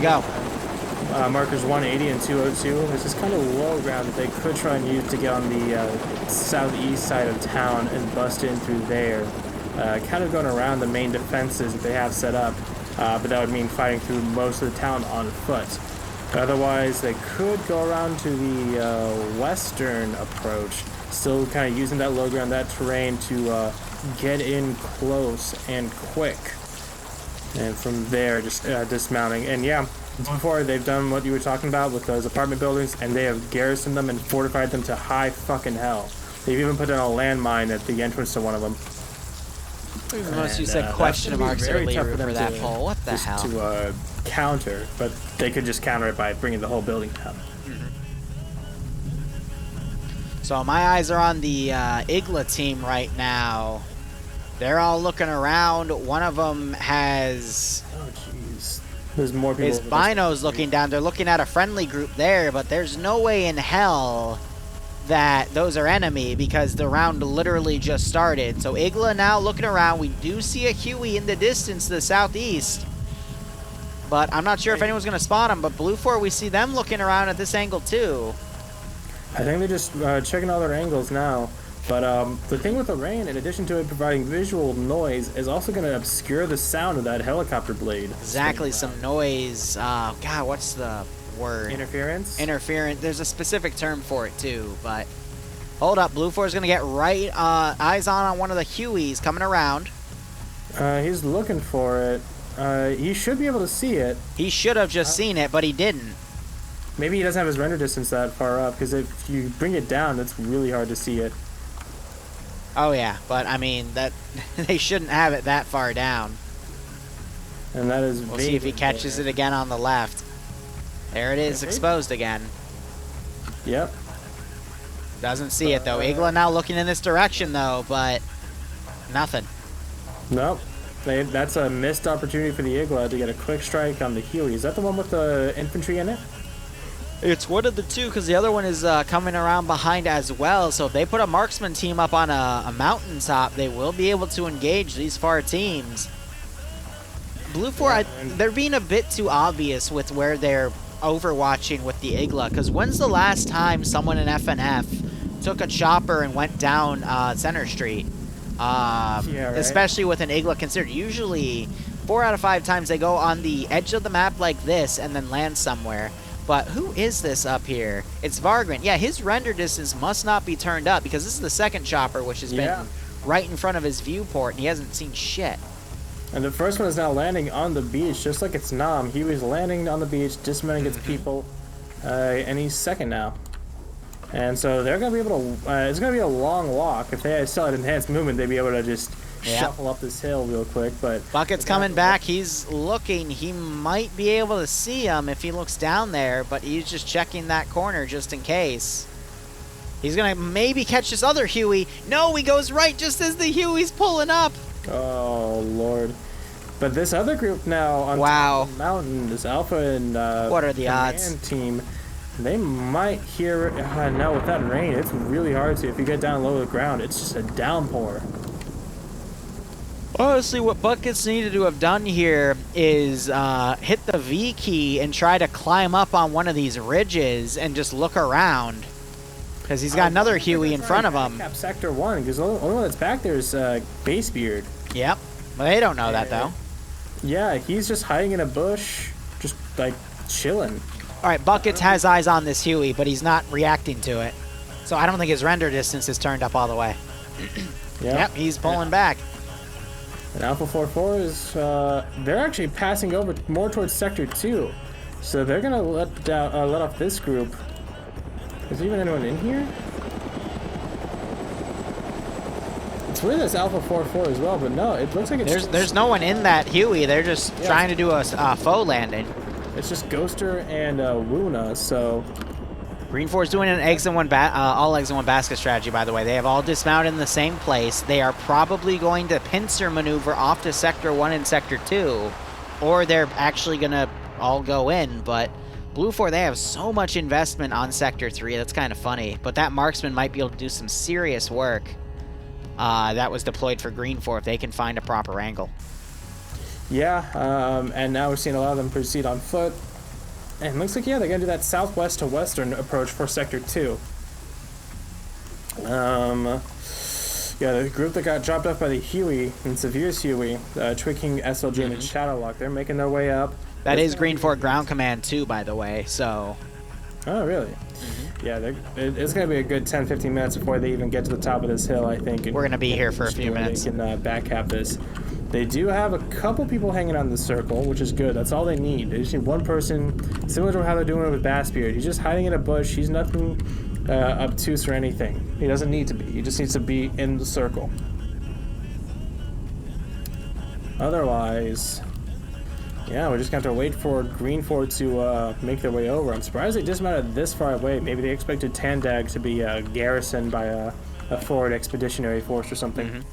markers 180 and 202. There's this kind of low ground that they could try and use to get on the southeast side of town and bust in through there. Kind of going around the main defenses that they have set up, but that would mean fighting through most of the town on foot. Otherwise, they could go around to the western approach, still kind of using that low ground, that terrain to get in close and quick. And from there, just dismounting. And yeah, before they've done what you were talking about with those apartment buildings, and they have garrisoned them and fortified them to high fucking hell. They've even put down a landmine at the entrance to one of them. Unless you said question marks earlier for that poll. What the hell? To counter, but they could just counter it by bringing the whole building down. So my eyes are on the Igla team right now. They're all looking around. One of them has... Oh, jeez. There's more people. His bino's looking down. They're looking at a friendly group there, but there's no way in hell that those are enemy because the round literally just started. So Igla now looking around. We do see a Huey in the distance to the southeast, but I'm not sure if anyone's going to spot him. But Blue 4, we see them looking around at this angle too. I think they're just checking all their angles now. But the thing with the rain, in addition to it providing visual noise, is also going to obscure the sound of that helicopter blade. Exactly, some noise. God, what's the word? Interference? Interference. There's a specific term for it too, but hold up. Blue 4 is going to get right eyes on one of the Hueys coming around. He's looking for it. He should be able to see it. He should have just seen it, but he didn't. Maybe he doesn't have his render distance that far up, because if you bring it down, it's really hard to see it. Oh yeah, but I mean that they shouldn't have it that far down. And that is. We'll see if he catches it again on the left. There it is, exposed again. Yep. Doesn't see it though. Igla now looking in this direction though, but nothing. Nope. That's a missed opportunity for the Igla to get a quick strike on the Huey. Is that the one with the infantry in it? It's one of the two, because the other one is coming around behind as well. So if they put a marksman team up on a mountaintop, they will be able to engage these far teams. Blue 4, they're being a bit too obvious with where they're overwatching with the Igla. Because when's the last time someone in FNF took a chopper and went down Center Street? Yeah, right. Especially with an Igla considered. Usually, 4 out of 5 times they go on the edge of the map like this and then land somewhere. But who is this up here? It's Vargrant. Yeah, his render distance must not be turned up because this is the second chopper, which has been right in front of his viewport, and he hasn't seen shit. And the first one is now landing on the beach, just like it's Nam. He was landing on the beach, dismounting its people, and he's second now. And so they're going to be able to... it's going to be a long walk. If they still had enhanced movement, they'd be able to just... shuffle up this hill real quick, but... Bucket's coming back. He's looking. He might be able to see him if he looks down there, but he's just checking that corner just in case. He's going to maybe catch this other Huey. No, he goes right just as the Huey's pulling up. Oh, Lord. But this other group now on the mountain, this Alpha and what are the odds? team, They might hear it. No, with that rain, it's really hard to. If you get down low to the ground, it's just a downpour. Honestly, what Buckets needed to have done here is hit the V key and try to climb up on one of these ridges and just look around. Because he's got another Huey in front of him. Cap Sector 1, because the only one that's back there is Basebeard. Yep. Well, they don't know that, though. Yeah, he's just hiding in a bush, just, like, chilling. All right, Buckets has eyes on this Huey, but he's not reacting to it. So I don't think his render distance is turned up all the way. Yep, he's pulling back. And Alpha 44 is, they're actually passing over more towards Sector 2. So they're going to let off this group. Is there even anyone in here? It's weird there's Alpha 44 as well, but no, it looks like it's... There's no one in that Huey. They're just trying to do a faux landing. It's just Ghoster and Wuna, so... Green 4's doing an all eggs in one basket strategy, by the way. They have all dismounted in the same place. They are probably going to pincer maneuver off to Sector 1 and Sector 2, or they're actually going to all go in, but Blue 4, they have so much investment on Sector 3. That's kind of funny, but that marksman might be able to do some serious work that was deployed for Green 4 if they can find a proper angle. Yeah, and now we're seeing a lot of them proceed on foot. And it looks like, yeah, they're going to do that southwest to western approach for Sector 2. Yeah, the group that got dropped off by the Huey and Severe's Huey, Twicking, SLG, and Shadowlock, they're making their way up. That is Green 4 ground command too, by the way, so... Oh, really? Yeah, it's going to be a good 10-15 minutes before they even get to the top of this hill, I think. We're going to be here for a few minutes. They can back-cap this. They do have a couple people hanging on the circle, which is good. That's all they need. They just need one person, similar to how they're doing it with Bassbeard. He's just hiding in a bush. He's nothing obtuse or anything. He doesn't need to be. He just needs to be in the circle. Otherwise, yeah, we're just going to have to wait for Green 4 to make their way over. I'm surprised they dismounted this far away. Maybe they expected Tandag to be garrisoned by a forward expeditionary force or something.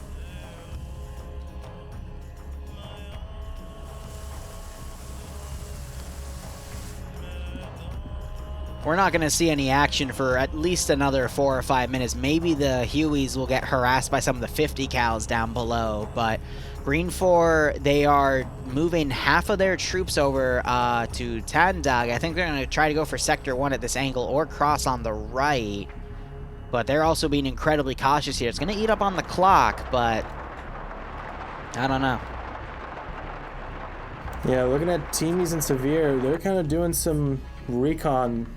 We're not going to see any action for at least another 4 or 5 minutes. Maybe the Hueys will get harassed by some of the 50 cals down below, but Green 4, they are moving half of their troops over to Tandag. I think they're going to try to go for Sector 1 at this angle or cross on the right, but they're also being incredibly cautious here. It's going to eat up on the clock, but I don't know. Yeah, looking at Teamies and Severe, they're kind of doing some recon.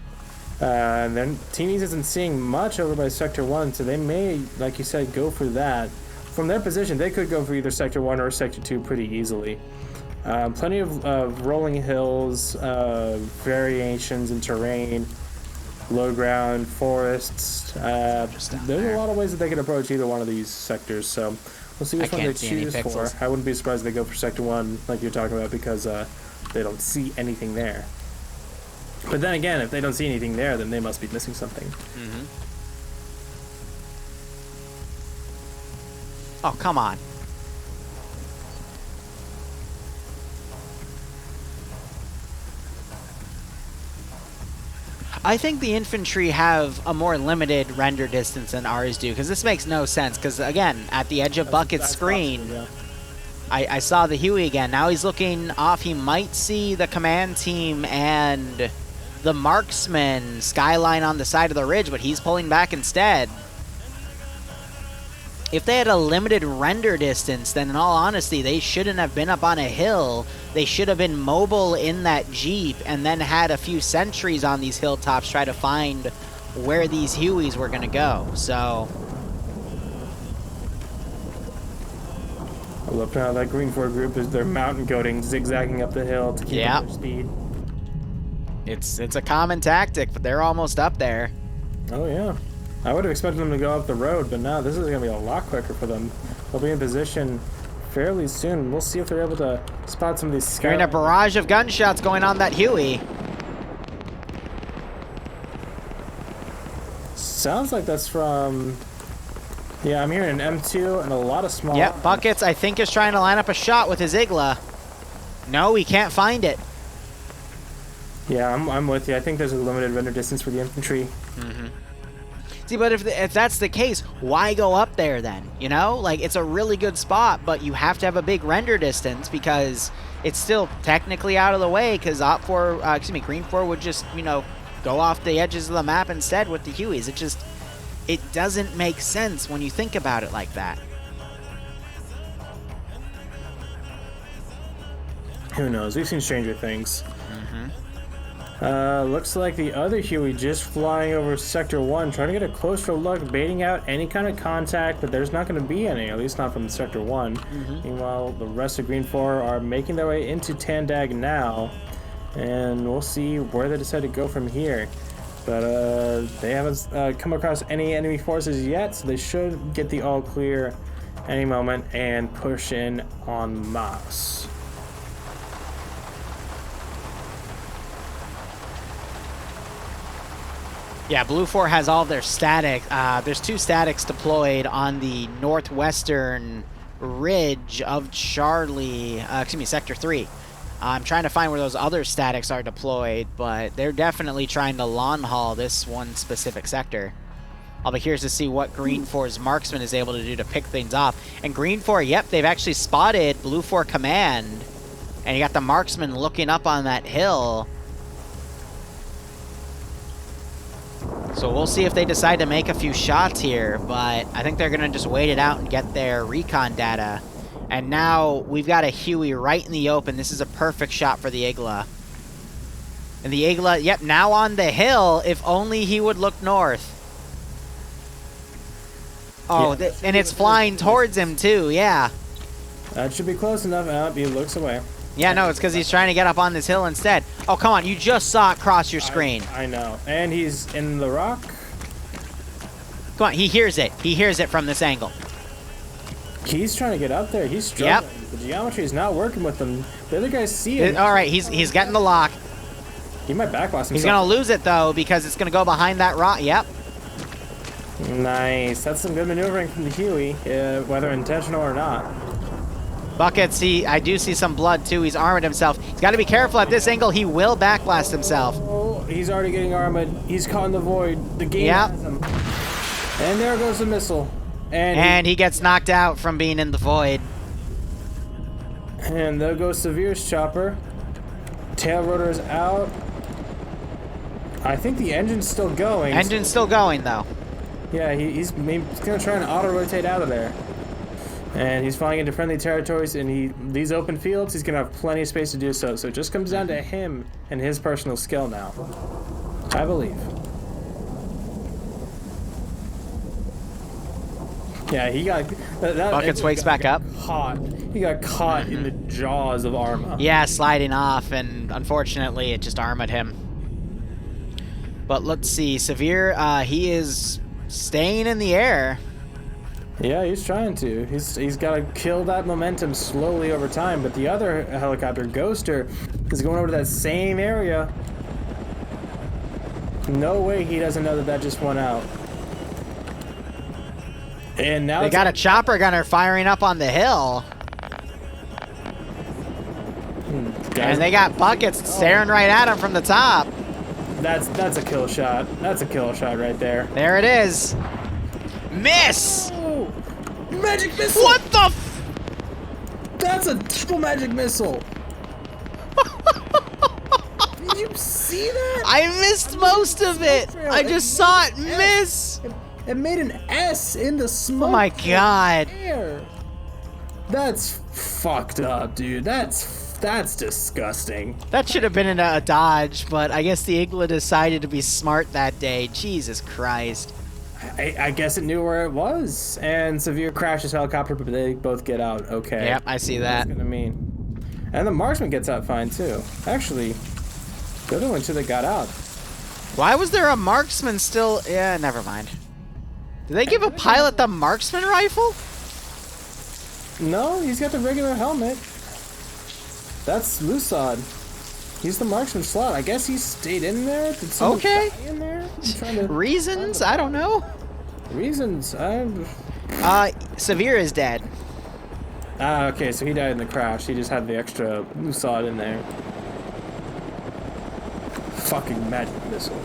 And then Teenies isn't seeing much over by Sector 1, so they may, like you said, go for that. From their position, they could go for either Sector 1 or Sector 2 pretty easily. Plenty of rolling hills, variations in terrain, low ground, forests. There's a lot of ways that they could approach either one of these sectors, so we'll see which one they choose for. I wouldn't be surprised if they go for Sector 1, like you're talking about, because they don't see anything there. But then again, if they don't see anything there, then they must be missing something. Oh, come on. I think the infantry have a more limited render distance than ours do, because this makes no sense, because again, at the edge of Bucket's screen, possible, yeah. I saw the Huey again. Now he's looking off. He might see the command team and the marksman skyline on the side of the ridge, but he's pulling back instead. If they had a limited render distance, then in all honesty, they shouldn't have been up on a hill. They should have been mobile in that Jeep and then had a few sentries on these hilltops try to find where these Hueys were going to go. So I love how that Green 4 group is their mountain goating, zigzagging up the hill to keep up their speed. It's a common tactic, but they're almost up there. Oh yeah. I would have expected them to go up the road, but no, this is going to be a lot quicker for them. They'll be in position fairly soon. We'll see if they're able to spot some of these Hearing a barrage of gunshots going on that Huey. Sounds like that's from... Yeah, I'm hearing an M2 and a lot of small... Yep, Buckets, I think, is trying to line up a shot with his Igla. No, he can't find it. Yeah, I'm with you. I think there's a limited render distance for the infantry. Mm-hmm. See, but if that's the case, why go up there then? You know, like it's a really good spot, but you have to have a big render distance because it's still technically out of the way. Because Green 4 would just go off the edges of the map instead with the Hueys. It doesn't make sense when you think about it like that. Who knows? We've seen stranger things. Looks like the other Huey just flying over Sector 1, trying to get a closer look, baiting out any kind of contact, but there's not going to be any, at least not from Sector 1. Meanwhile, the rest of Green 4 are making their way into Tandag now, and we'll see where they decide to go from here. But they haven't come across any enemy forces yet, so they should get the all clear any moment and push in en masse. Yeah, Blue 4 has all their static. There's 2 statics deployed on the northwestern ridge of Sector 3. I'm trying to find where those other statics are deployed, but they're definitely trying to lawn haul this one specific sector. I'll be curious to see what Green 4's marksman is able to do to pick things off. And Green 4, yep, they've actually spotted Blue 4 command, and you got the marksman looking up on that hill. So we'll see if they decide to make a few shots here, but I think they're going to just wait it out and get their recon data. And now we've got a Huey right in the open. This is a perfect shot for the Igla. And the Igla, yep, now on the hill, if only he would look north. Oh, Yeah, and it's flying towards him too, yeah. That should be close enough. He looks away. Yeah, no, it's because he's trying to get up on this hill instead. Oh, come on, you just saw it cross your screen. I know. And he's in the rock. Come on, he hears it. He hears it from this angle. He's trying to get up there. He's struggling. Yep. The geometry is not working with him. The other guys see it. All right, he's getting the lock. He might backblast himself. He's going to lose it, though, because it's going to go behind that rock. Yep. Nice. That's some good maneuvering from the Huey, whether intentional or not. Buckets, I do see some blood, too. He's armored himself. He's got to be careful at this angle. He will backblast himself. Oh, he's already getting armored. He's caught in the void. The game has him. And there goes the missile. And he gets knocked out from being in the void. And there goes Severe's chopper. Tail rotor is out. I think the engine's still going. Engine's still going, though. Yeah, he's going to try and auto-rotate out of there. And he's flying into friendly territories, and these open fields, he's going to have plenty of space to do so. So it just comes down to him and his personal skill now, I believe. Yeah, he got... Buckets wakes back up. He got caught in the jaws of Arma. Yeah, sliding off, and unfortunately, it just armored him. But let's see, Severe, he is staying in the air. Yeah, he's trying to. He's got to kill that momentum slowly over time, but the other helicopter, Ghoster, is going over to that same area. No way he doesn't know that just went out. And now they got a chopper gunner firing up on the hill. And they got Buckets staring right at him from the top. That's a kill shot. That's a kill shot right there. There it is. Miss! Oh, magic missile! What the f— That's a triple magic missile! Did you see that? I missed most of it! I just saw it miss! It made an S in the smoke. Oh my god. That's fucked up, dude. That's disgusting. That should have been in a dodge, but I guess the Igla decided to be smart that day. Jesus Christ. I guess it knew where it was. And Severe crashes helicopter, but they both get out okay. Yep, I see that. That's gonna mean. And the marksman gets out fine too. Actually, the other one too that got out. Why was there a marksman still? Yeah, never mind. Did they give a pilot the marksman rifle? No, he's got the regular helmet. That's Lusad. He's the marksman slot. I guess he stayed in there. Did someone okay. stay in there? Reasons? I don't know. Reasons? Severe is dead. Ah, okay, so he died in the crash. He just had the extra Lusad in there. fucking magic missile.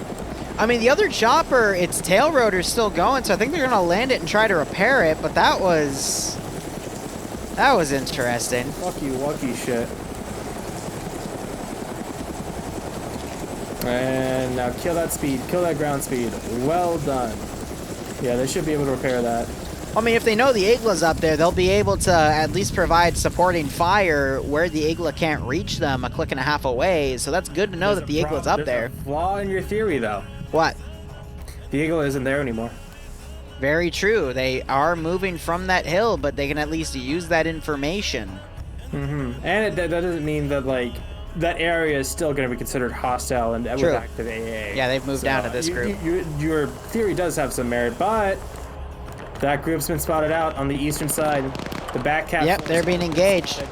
I mean, the other chopper, its tail rotor's still going, so I think they're gonna land it and try to repair it. But that was interesting. Fucky wucky shit. And now kill that speed, kill that ground speed. Well done. Yeah, they should be able to repair that. I mean, if they know the Igla's up there, they'll be able to at least provide supporting fire where the Igla can't reach them a click and a half away. So that's good to know that the Igla's up there. There's a flaw in your theory, though. What? The Igla isn't there anymore. Very true. They are moving from that hill, but they can at least use that information. Mm-hmm. And that doesn't mean that, like, that area is still going to be considered hostile and with active AA. Yeah, they've moved down to this group. Your theory does have some merit, but that group's been spotted out on the eastern side. The back cap. Yep, they're being engaged.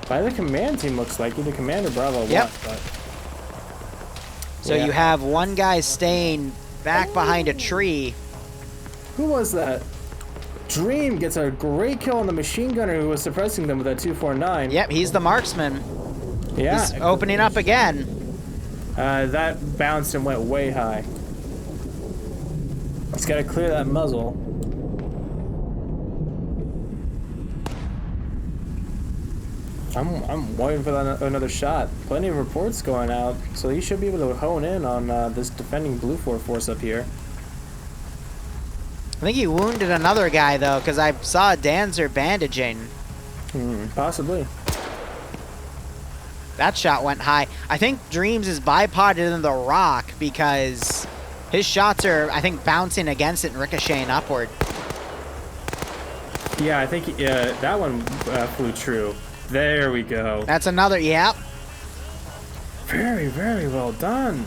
By the command team, looks like. Either Commander Bravo Yep. but... So you have one guy staying back behind a tree. Who was that? Dream gets a great kill on the machine gunner who was suppressing them with that 249. Yep, he's the marksman. Yeah. He's opening up again. That bounced and went way high. He's got to clear that muzzle. I'm waiting for another shot. Plenty of reports going out, so he should be able to hone in on this defending Blue 4 force up here. I think he wounded another guy, though, because I saw Danzer bandaging. Possibly. That shot went high. I think Dreams is bipoded in the rock because his shots are, I think, bouncing against it and ricocheting upward. Yeah, I think that one flew true. There we go. That's another, yep. Very, very well done.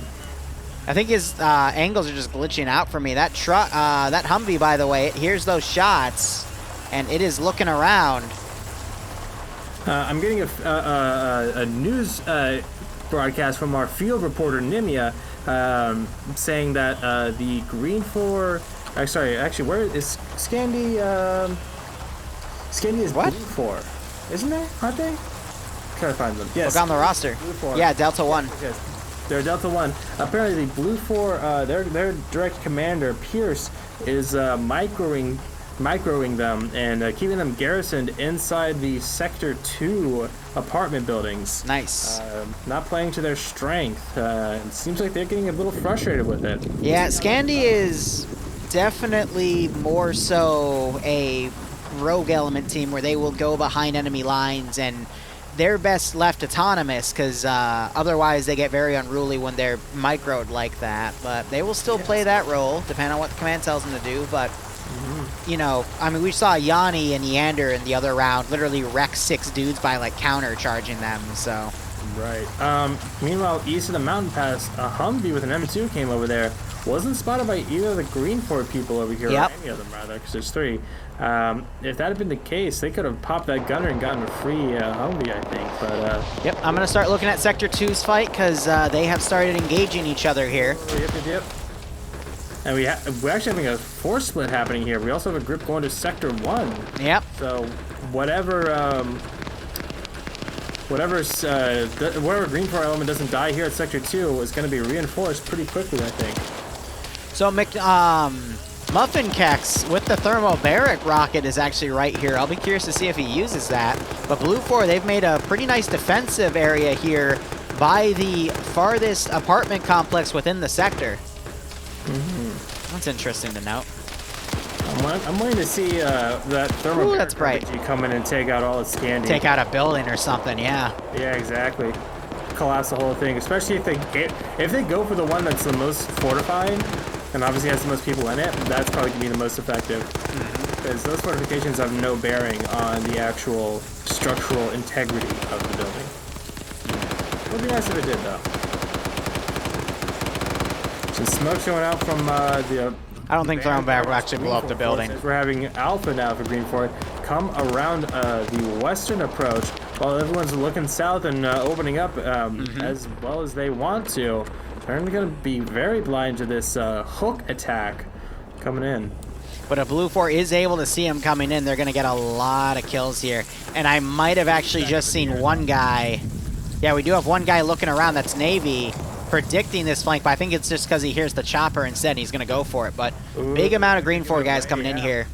I think his angles are just glitching out for me. That truck, that Humvee, by the way, it hears those shots, and it is looking around. I'm getting a news broadcast from our field reporter Nimia, saying that the Green 4. Sorry, actually, where is Scandi? Scandi is Blue 4, isn't there? Aren't they? Try to find them. Yes. Look on the roster. Blue 4. Yeah, Delta 1. Yes. They're Delta 1. Apparently, the Blue 4, their direct commander, Pierce, is microing them and keeping them garrisoned inside the Sector 2 apartment buildings. Nice. Not playing to their strength. It seems like they're getting a little frustrated with it. Yeah, Scandi is definitely more so a rogue element team where they will go behind enemy lines, and they're best left autonomous because otherwise they get very unruly when they're microed like that. But they will still play that role, depending on what the command tells them to do. But, you know, I mean, we saw Yanni and Neander in the other round literally wreck 6 dudes by, like, counter-charging them, so... Right. Meanwhile, east of the mountain pass, a Humvee with an M2 came over there. Wasn't spotted by either of the Green 4 people over here, or any of them, rather, because there's 3. If that had been the case, they could have popped that gunner and gotten a free Humvee, I think. But Yep, I'm going to start looking at Sector 2's fight, because they have started engaging each other here. Yep. And we're actually having a force split happening here. We also have a group going to Sector 1. Yep. So whatever Green 4 element doesn't die here at Sector 2 is going to be reinforced pretty quickly, I think. So Muffin Kex with the thermobaric rocket is actually right here. I'll be curious to see if he uses that. But Blue 4, they've made a pretty nice defensive area here by the farthest apartment complex within the sector. That's interesting to note. I'm waiting to see that thermobaric that's bright. Come in and take out all its Scandi. Take out a building or something, yeah. Yeah, exactly. Collapse the whole thing, especially if they go for the one that's the most fortified, and obviously has the most people in it, that's probably going to be the most effective. Because those fortifications have no bearing on the actual structural integrity of the building. It would be nice if it did, though. Some smoke showing out from the... I don't think thermobaric will actually blow up the building. We're having Alpha now for Green 4 come around the western approach while everyone's looking south and opening up as well as they want to. They're going to be very blind to this hook attack coming in. But if Blue 4 is able to see him coming in, they're going to get a lot of kills here. And I might have actually just seen one guy. Yeah, we do have one guy looking around. That's Navy. predicting this flank, but I think it's just because he hears the chopper instead and he's going to go for it. But big amount of green 4 guys coming in here.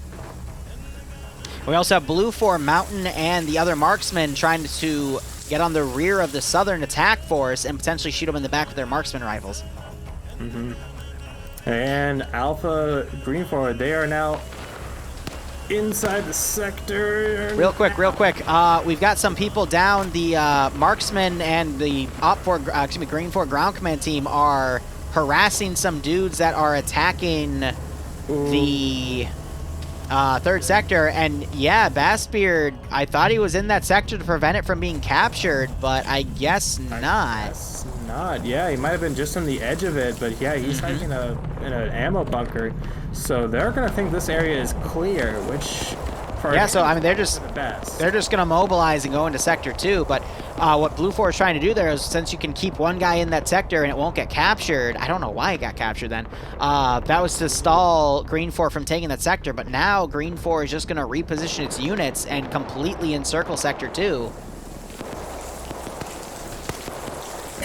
We also have blue 4 Mountain and the other marksman trying to get on the rear of the southern attack force and potentially shoot them in the back with their marksman rifles. And Alpha Green 4, they are now inside the sector. Real quick. We've got some people down. The marksman and the Green 4 ground command team are harassing some dudes that are attacking the third sector. And yeah, Bassbeard, I thought he was in that sector to prevent it from being captured, but I guess not. Yeah, he might have been just on the edge of it, but yeah, he's hiding in an ammo bunker. So they're gonna think this area is clear, which so I mean they're just gonna mobilize and go into sector 2. But what Blue 4 is trying to do there is, since you can keep one guy in that sector and it won't get captured, I don't know why it got captured then. That was to stall Green 4 from taking that sector. But now Green 4 is just gonna reposition its units and completely encircle sector 2.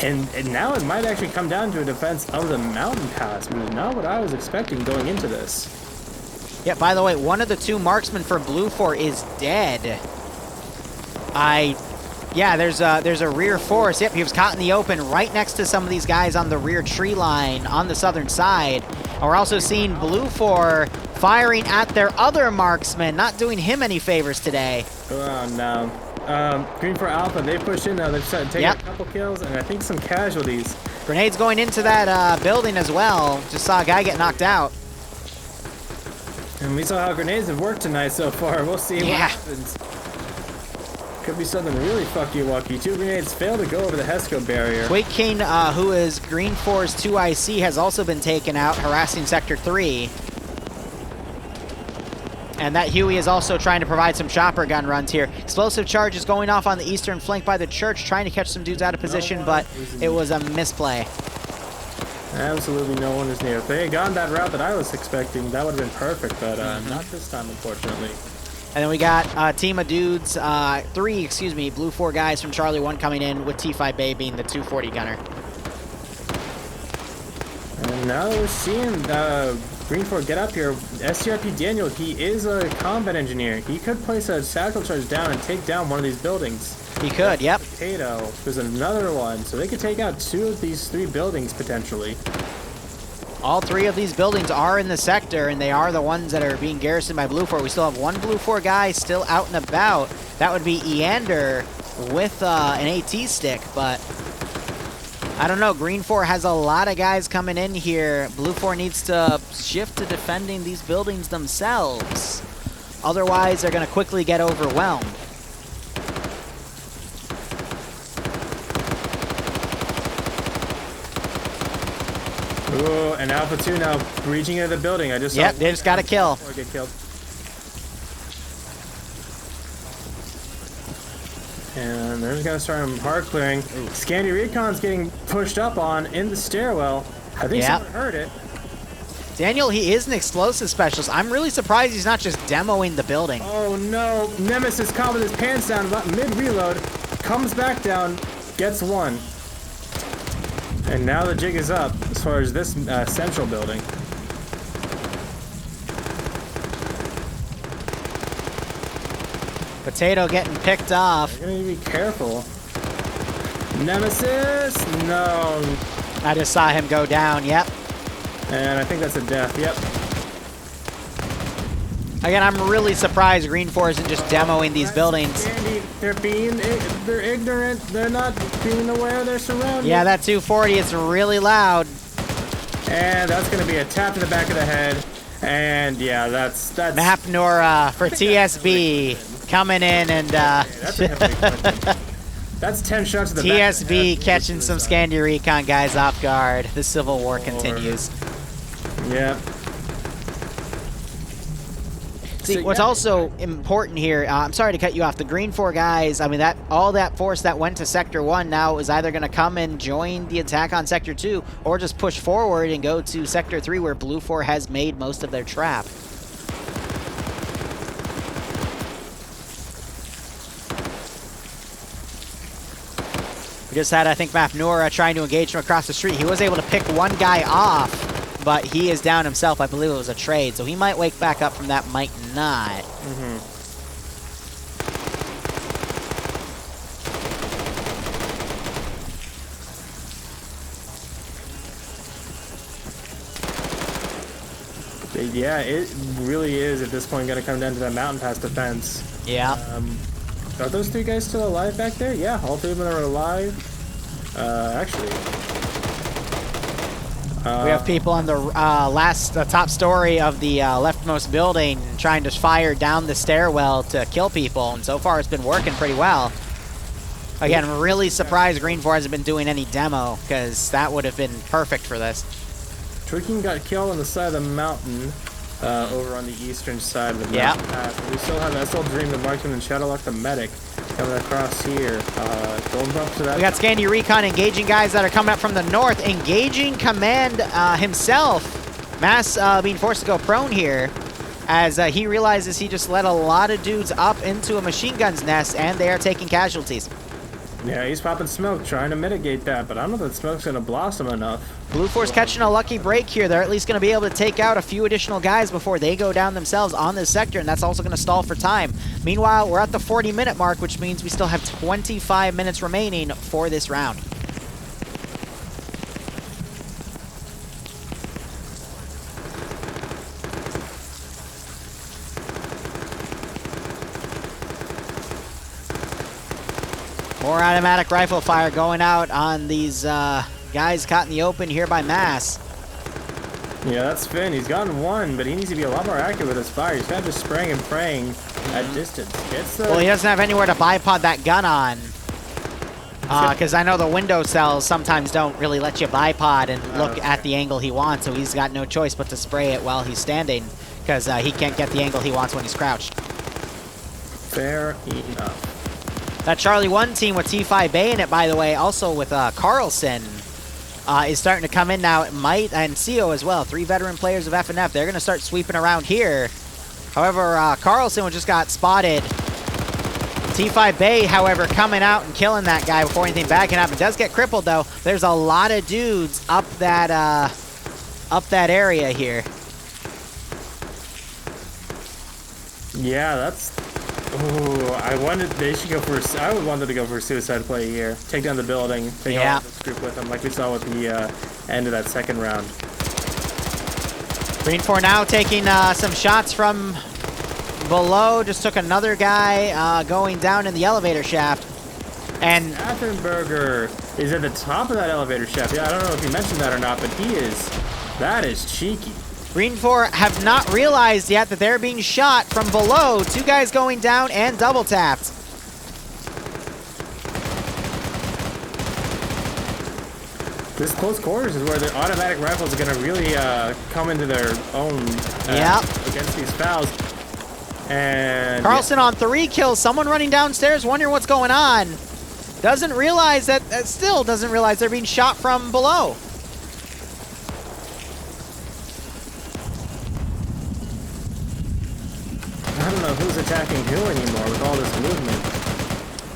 And now it might actually come down to a defense of the mountain pass, which is not what I was expecting going into this. Yeah, by the way, one of the 2 marksmen for Blue 4 is dead. Yeah, there's a rear force. Yep, he was caught in the open right next to some of these guys on the rear tree line on the southern side. And we're also seeing Blue 4 firing at their other marksman, not doing him any favors today. Oh, no. Green 4 Alpha, they push in now. They've taken a couple kills and I think some casualties. Grenades going into that building as well. Just saw a guy get knocked out. And we saw how grenades have worked tonight so far. We'll see what happens. Could be something really fucky-wucky. 2 grenades fail to go over the Hesco barrier. Quake King, who is Green 4's 2IC, has also been taken out, harassing Sector 3. And that Huey is also trying to provide some chopper gun runs here. Explosive charge is going off on the eastern flank by the church, trying to catch some dudes out of position, but it was a misplay. Absolutely no one is near. If they had gone that route that I was expecting, that would have been perfect, but not this time, unfortunately. And then we got a team of dudes, 3 Blue 4 guys from Charlie 1 coming in, with T5 Bay being the 240 gunner. And now we're seeing Green 4 get up here. SCRP Daniel, he is a combat engineer. He could place a tactical charge down and take down one of these buildings. He could, yep. Potato. There's another one, so they could take out 2 of these 3 buildings potentially. All 3 of these buildings are in the sector, and they are the ones that are being garrisoned by Blue 4. We still have 1 Blue 4 guy still out and about. That would be Eander with an AT stick, but I don't know. Green 4 has a lot of guys coming in here. Blue 4 needs to shift to defending these buildings themselves. Otherwise, they're going to quickly get overwhelmed. Ooh, and Alpha 2 now breaching into the building. I just saw they just got a kill. Get killed. And they're just gonna start hard clearing. Scandi Recon's getting pushed up on in the stairwell. I think someone heard it. Daniel, he is an explosive specialist. I'm really surprised he's not just demoing the building. Oh no, Nemesis caught with his pants down mid-reload, comes back down, gets 1. And now the jig is up as far as this central building. Potato getting picked off. You're gonna be careful. Nemesis! No. I just saw him go down, yep. And I think that's a death, yep. Again, I'm really surprised Green 4 isn't just demoing these buildings. Andy, they're ignorant. They're not being aware of their surroundings. Yeah, that 240 is really loud. And that's going to be a tap to the back of the head. And yeah, that's Map Nora for TSB coming in and that's 10 shots to the back. TSB catching some Scandi Recon guys off guard. The Civil War continues. Yep. See, what's also important here, I'm sorry to cut you off, the Green 4 guys, I mean, all that force that went to Sector 1 now is either going to come and join the attack on Sector 2 or just push forward and go to Sector 3 where Blue 4 has made most of their trap. just had, I think, Mafnura trying to engage from across the street. He was able to pick one guy off, but he is down himself. I believe it was a trade, so he might wake back up from that, might not. Yeah, it really is at this point going to come down to that mountain pass defense. Yeah. Are those 3 guys still alive back there? Yeah, all 3 of them are alive. Actually. We have people on the top story of the leftmost building trying to fire down the stairwell to kill people, and so far it's been working pretty well. Again, really surprised Green 4 hasn't been doing any demo, because that would have been perfect for this. Tweaking got killed on the side of the mountain, over on the eastern side of the mountain pass. We still have SL Dream, the Marksman, and Shadowlock the Medic coming across here. Going up to that. We got Scandy Recon engaging guys that are coming up from the north, engaging Command himself. Mass being forced to go prone here, as he realizes he just let a lot of dudes up into a machine gun's nest, and they are taking casualties. Yeah, he's popping smoke, trying to mitigate that, but I don't know if that smoke's going to blossom enough. Blue 4's catching a lucky break here. They're at least going to be able to take out a few additional guys before they go down themselves on this sector, and that's also going to stall for time. Meanwhile, we're at the 40-minute mark, which means we still have 25 minutes remaining for this round. More automatic rifle fire going out on these guys caught in the open here by Mass. Yeah, that's Finn. He's gotten one, but he needs to be a lot more accurate with his fire. He's kind of just spraying and praying at distance. Well, he doesn't have anywhere to bipod that gun on. Because I know the window cells sometimes don't really let you bipod and look at the angle he wants, so he's got no choice but to spray it while he's standing, because he can't get the angle he wants when he's crouched. Fair enough. That Charlie 1 team with T5 Bay in it, by the way, also with Carlson, is starting to come in now. Might and CO as well, 3 veteran players of FNF. They're going to start sweeping around here. However, Carlson just got spotted. T5 Bay, however, coming out and killing that guy before anything bad can happen. Does get crippled, though. There's a lot of dudes up that area here. Yeah, that's... Ooh, I wanted they should go for. I would want them to go for a suicide play here. Take down the building. Take all this group with them, like we saw with the end of that second round. Green 4 now taking some shots from below. Just took another guy going down in the elevator shaft. And Athenberger is at the top of that elevator shaft. Yeah, I don't know if you mentioned that or not, but he is. That is cheeky. Green 4 have not realized yet that they're being shot from below. 2 guys going down and double tapped. This close quarters is where the automatic rifles are going to really come into their own against these fouls. And Carlson on 3 kills. Someone running downstairs, wondering what's going on. Doesn't realize that, still doesn't realize they're being shot from below. I don't know who's attacking who anymore with all this movement.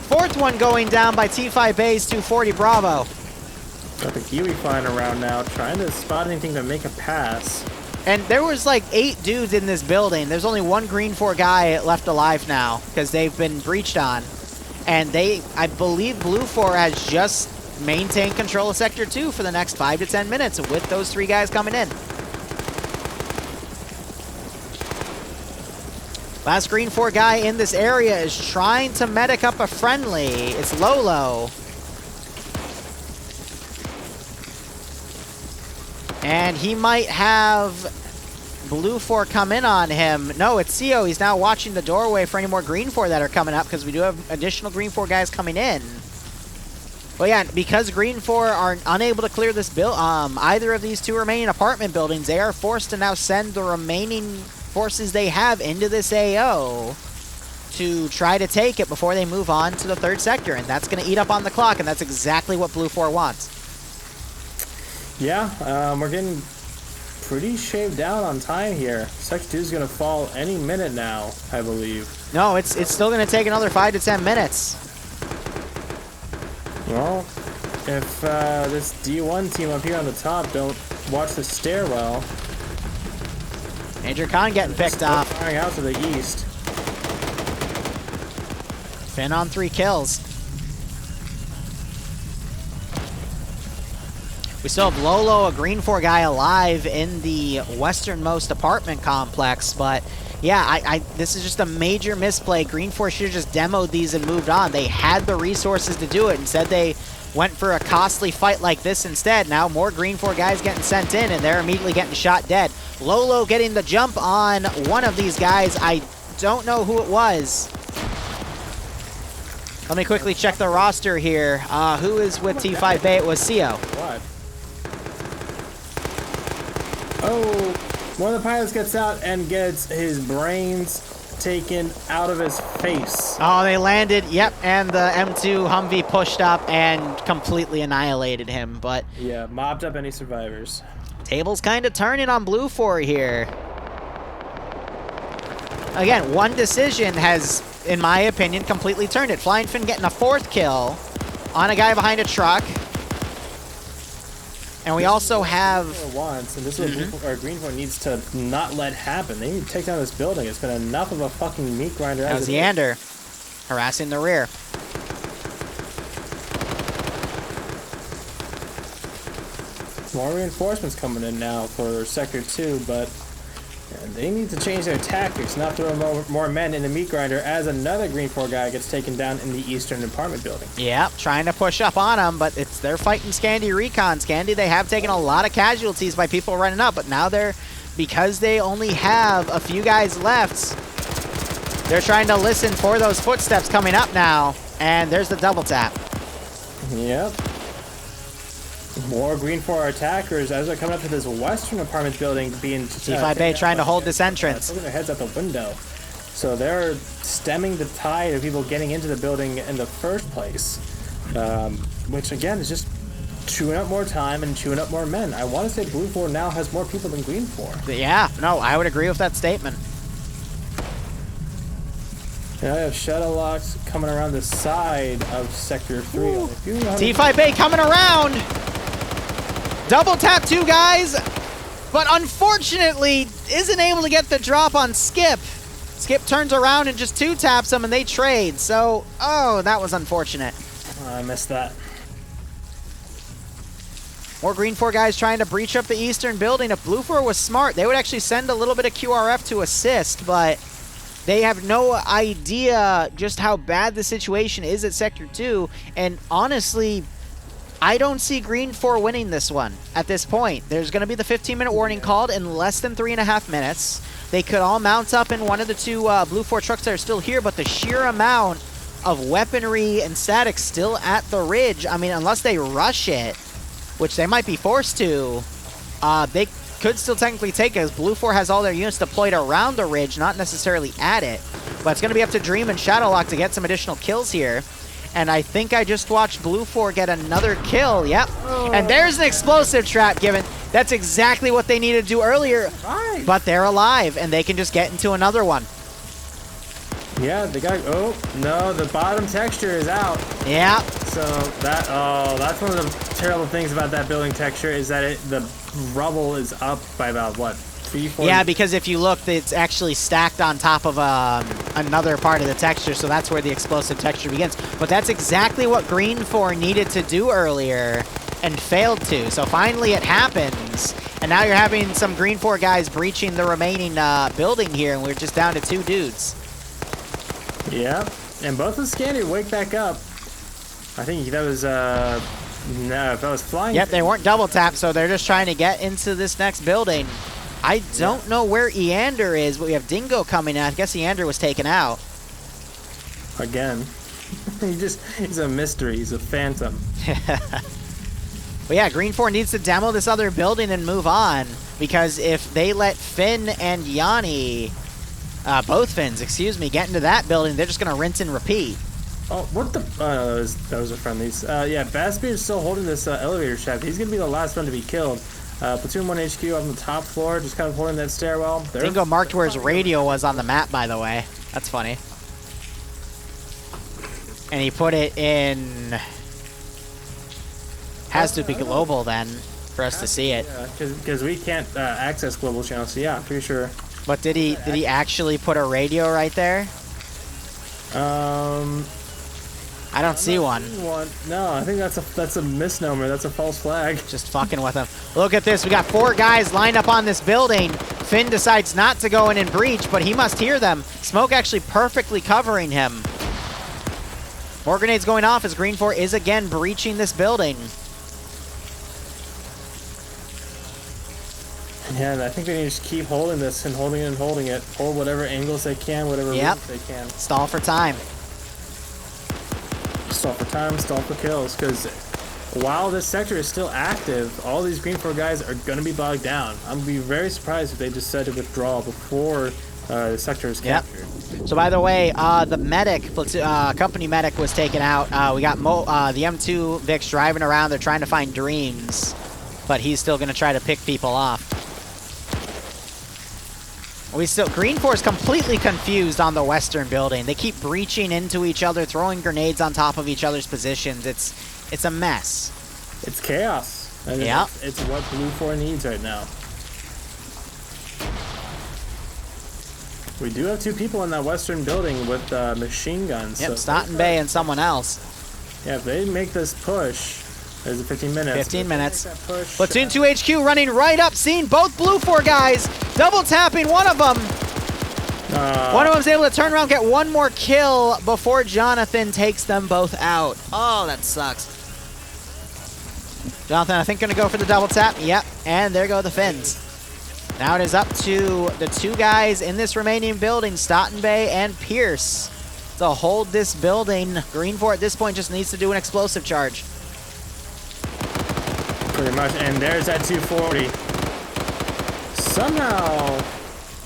4th one going down by T5 Bays 240 Bravo. Got the Kiwi flying around now, trying to spot anything to make a pass. And there was like 8 dudes in this building. There's only 1 Green 4 guy left alive now because they've been breached on. And I believe Blue 4 has just maintained control of Sector 2 for the next 5 to 10 minutes with those 3 guys coming in. Last Green 4 guy in this area is trying to medic up a friendly. It's Lolo. And he might have Blue 4 come in on him. No, it's CO. He's now watching the doorway for any more Green 4 that are coming up because we do have additional Green 4 guys coming in. Well, yeah, because Green 4 are unable to clear this either of these 2 remaining apartment buildings, they are forced to now send the remaining forces they have into this AO to try to take it before they move on to the 3rd sector, and that's going to eat up on the clock, and that's exactly what Blue 4 wants. Yeah, we're getting pretty shaved down on time here. Sector 2 is going to fall any minute now, I believe. No, it's still going to take another 5 to 10 minutes. Well, If this D1 team up here on the top don't watch the stairwell. Major Khan getting picked off. Firing out to the east. Finn on 3 kills. We still have Lolo, a Green 4 guy, alive in the westernmost apartment complex, but yeah, this is just a major misplay. Green 4 should have just demoed these and moved on. They had the resources to do it. Instead, they went for a costly fight like this instead. Now more Green 4 guys getting sent in, and they're immediately getting shot dead. Lolo getting the jump on one of these guys. I don't know who it was. Let me quickly check the roster here. Who is with T5A? It was CO. What? Oh, one of the pilots gets out and gets his brains taken out of his face. Oh, they landed, yep, and the M2 Humvee pushed up and completely annihilated him, but... Yeah, mopped up any survivors. Table's kind of turning on Blue 4 here. Again, one decision has, in my opinion, completely turned it. Flying Finn getting a 4th kill on a guy behind a truck. And we also have... Once, and this is what Green 4 needs to not let happen. They need to take down this building. It's been enough of a fucking meat grinder. That was Yander harassing the rear. More reinforcements coming in now for Sector 2, but they need to change their tactics, not throw more men in the meat grinder as another Green 4 guy gets taken down in the eastern apartment building. Yep, trying to push up on them, but they're fighting Scandi Recon. Scandi, they have taken a lot of casualties by people running up, but now because they only have a few guys left, they're trying to listen for those footsteps coming up now, and there's the double tap. Yep. More Green 4 attackers as they're coming up to this western apartment building being... T5A trying to hold this entrance. Putting their heads out the window. So they're stemming the tide of people getting into the building in the first place. Which again is just chewing up more time and chewing up more men. I want to say Blue 4 now has more people than Green 4. Yeah, no, I would agree with that statement. Now I have Shadow Locks coming around the side of Sector 3. T5A coming around! Double tap 2 guys, but unfortunately isn't able to get the drop on Skip. Skip turns around and just 2 taps him and they trade. So, oh, that was unfortunate. I missed that. More Green 4 guys trying to breach up the eastern building. If Blue 4 was smart, they would actually send a little bit of QRF to assist, but they have no idea just how bad the situation is at Sector 2. And honestly, I don't see Green 4 winning this one at this point. There's going to be the 15-minute warning called in less than 3.5 minutes. They could all mount up in one of the 2 Blue 4 trucks that are still here, but the sheer amount of weaponry and statics still at the ridge, I mean, unless they rush it, which they might be forced to, they could still technically take it, as Blue 4 has all their units deployed around the ridge, not necessarily at it. But it's going to be up to Dream and Shadowlock to get some additional kills here. And I think I just watched Blue 4 get another kill. Yep. Oh. And there's an explosive trap given. That's exactly what they needed to do earlier. Right. But they're alive, and they can just get into another one. Yeah, the guy... Oh, no, the bottom texture is out. Yeah. So that's one of the terrible things about that building texture is that the rubble is up by about, what, 3-4? Yeah, because if you look, it's actually stacked on top of another part of the texture, so that's where the explosive texture begins. But that's exactly what Green 4 needed to do earlier and failed to. So finally it happens, and now you're having some Green 4 guys breaching the remaining building here, and we're just down to 2 dudes. Yeah, and both of Scandi wake back up. I think that was, no, if that was Flying. Yep, they weren't double tapped, so they're just trying to get into this next building. I don't know where Eander is, but we have Dingo coming in. I guess Eander was taken out. Again. He's a mystery. He's a phantom. But yeah, Green 4 needs to demo this other building and move on, because if they let Finn and Yanni, both Finns, excuse me, get into that building, they're just going to rinse and repeat. Oh, what the? No, that was a friendlies. Yeah, Bassbeard's still holding this elevator shaft. He's going to be the last one to be killed. Platoon 1 HQ up on the top floor, just kind of holding that stairwell. Dingo marked where his radio was on the map, by the way. That's funny. And he put it in Has to be global then for us to see it. Yeah, because we can't access global channels. So yeah, pretty sure. But did he actually put a radio right there? I don't see one. No, I think that's a misnomer. That's a false flag. Just fucking with him. Look at this. We got 4 guys lined up on this building. Finn decides not to go in and breach, but he must hear them. Smoke actually perfectly covering him. More grenades going off as Green 4 is again breaching this building. Yeah, and I think they need to just keep holding this and holding it and holding it. Hold whatever angles they can, whatever routes they can. Stall for time. Stall for time, stall for kills. Because while this sector is still active, all these Green 4 guys are going to be bogged down. I'm going to be very surprised if they just decide to withdraw before the sector is captured. So by the way, the medic, company medic was taken out. We got the M2 Vicks driving around. They're trying to find Dreams, but he's still going to try to pick people off. Green 4 is completely confused on the western building. They keep breaching into each other, throwing grenades on top of each other's positions. It's a mess. It's chaos. I mean, yeah. It's what Blue 4 needs right now. We do have 2 people in that western building with machine guns. Yep, so Staten Bay and someone else. Yeah, if they make this push, there's 15 minutes. 15 minutes. Platoon 2 HQ running right up, seeing both Blue 4 guys, double tapping one of them. One of them's able to turn around, get one more kill before Jonathan takes them both out. Oh, that sucks. Jonathan, I think, gonna go for the double tap. Yep, and there go the Finns. Now it is up to the 2 guys in this remaining building, Staten Bay and Pierce, to hold this building. Green 4 at this point just needs to do an explosive charge. Pretty much, and there's that 240. Somehow,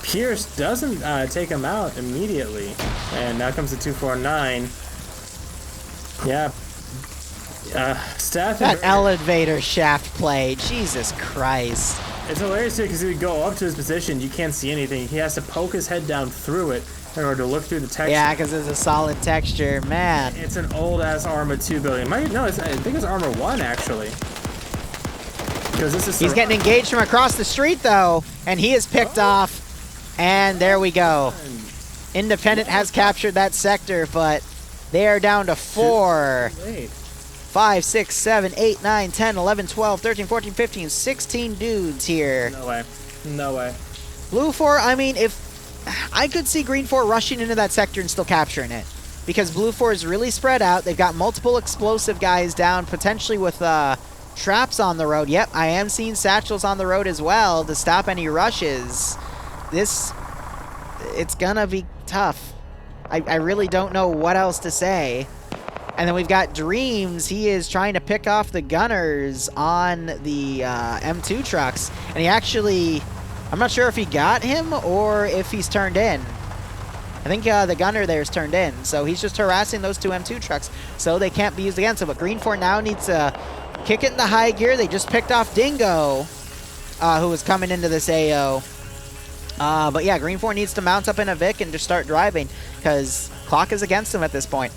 Pierce doesn't take him out immediately. And now comes the 249. Yeah. That elevator shaft play, Jesus Christ. It's hilarious too, because if you go up to his position, you can't see anything. He has to poke his head down through it in order to look through the texture. Yeah, because it's a solid texture, man. It's an old-ass Arma 2 building. I think it's Arma 1, actually. He's getting engaged from across the street, though, and he is picked off. And there we go. Independent has captured that sector, but they are down to 4, 5, 6, 7, 8, 9, 10, 11, 12, 13, 14, 15, 16 dudes here. No way. No way. Blue 4, I mean, if I could see Green 4 rushing into that sector and still capturing it. Because Blue 4 is really spread out. They've got multiple explosive guys down, potentially with traps on the road. Yep, I am seeing satchels on the road as well to stop any rushes. It's gonna be tough. I really don't know what else to say. And then we've got Dreams. He is trying to pick off the gunners on the M2 trucks. And he actually, I'm not sure if he got him or if he's turned in. I think the gunner there is turned in. So he's just harassing those 2 M2 trucks so they can't be used against him. But Green 4 now needs to kick it into high gear. They just picked off Dingo, who was coming into this AO. But yeah, Green 4 needs to mount up in a Vic and just start driving because clock is against him at this point.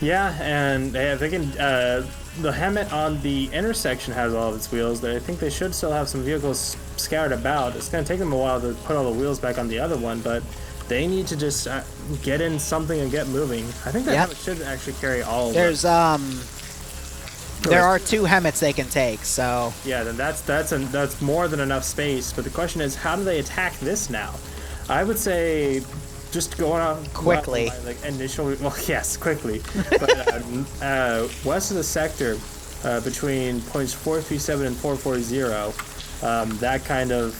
Yeah, and they can. The Hammett on the intersection has all of its wheels. I think they should still have some vehicles scattered about. It's going to take them a while to put all the wheels back on the other one, but they need to just get in something and get moving. I think that Hammett should actually carry all of them. There are 2 Hemmets they can take, so yeah, then that's more than enough space. But the question is, how do they attack this now? I would say just going on quickly. Like initially, well, yes, quickly. But west of the sector, between points 437 and 440, that kind of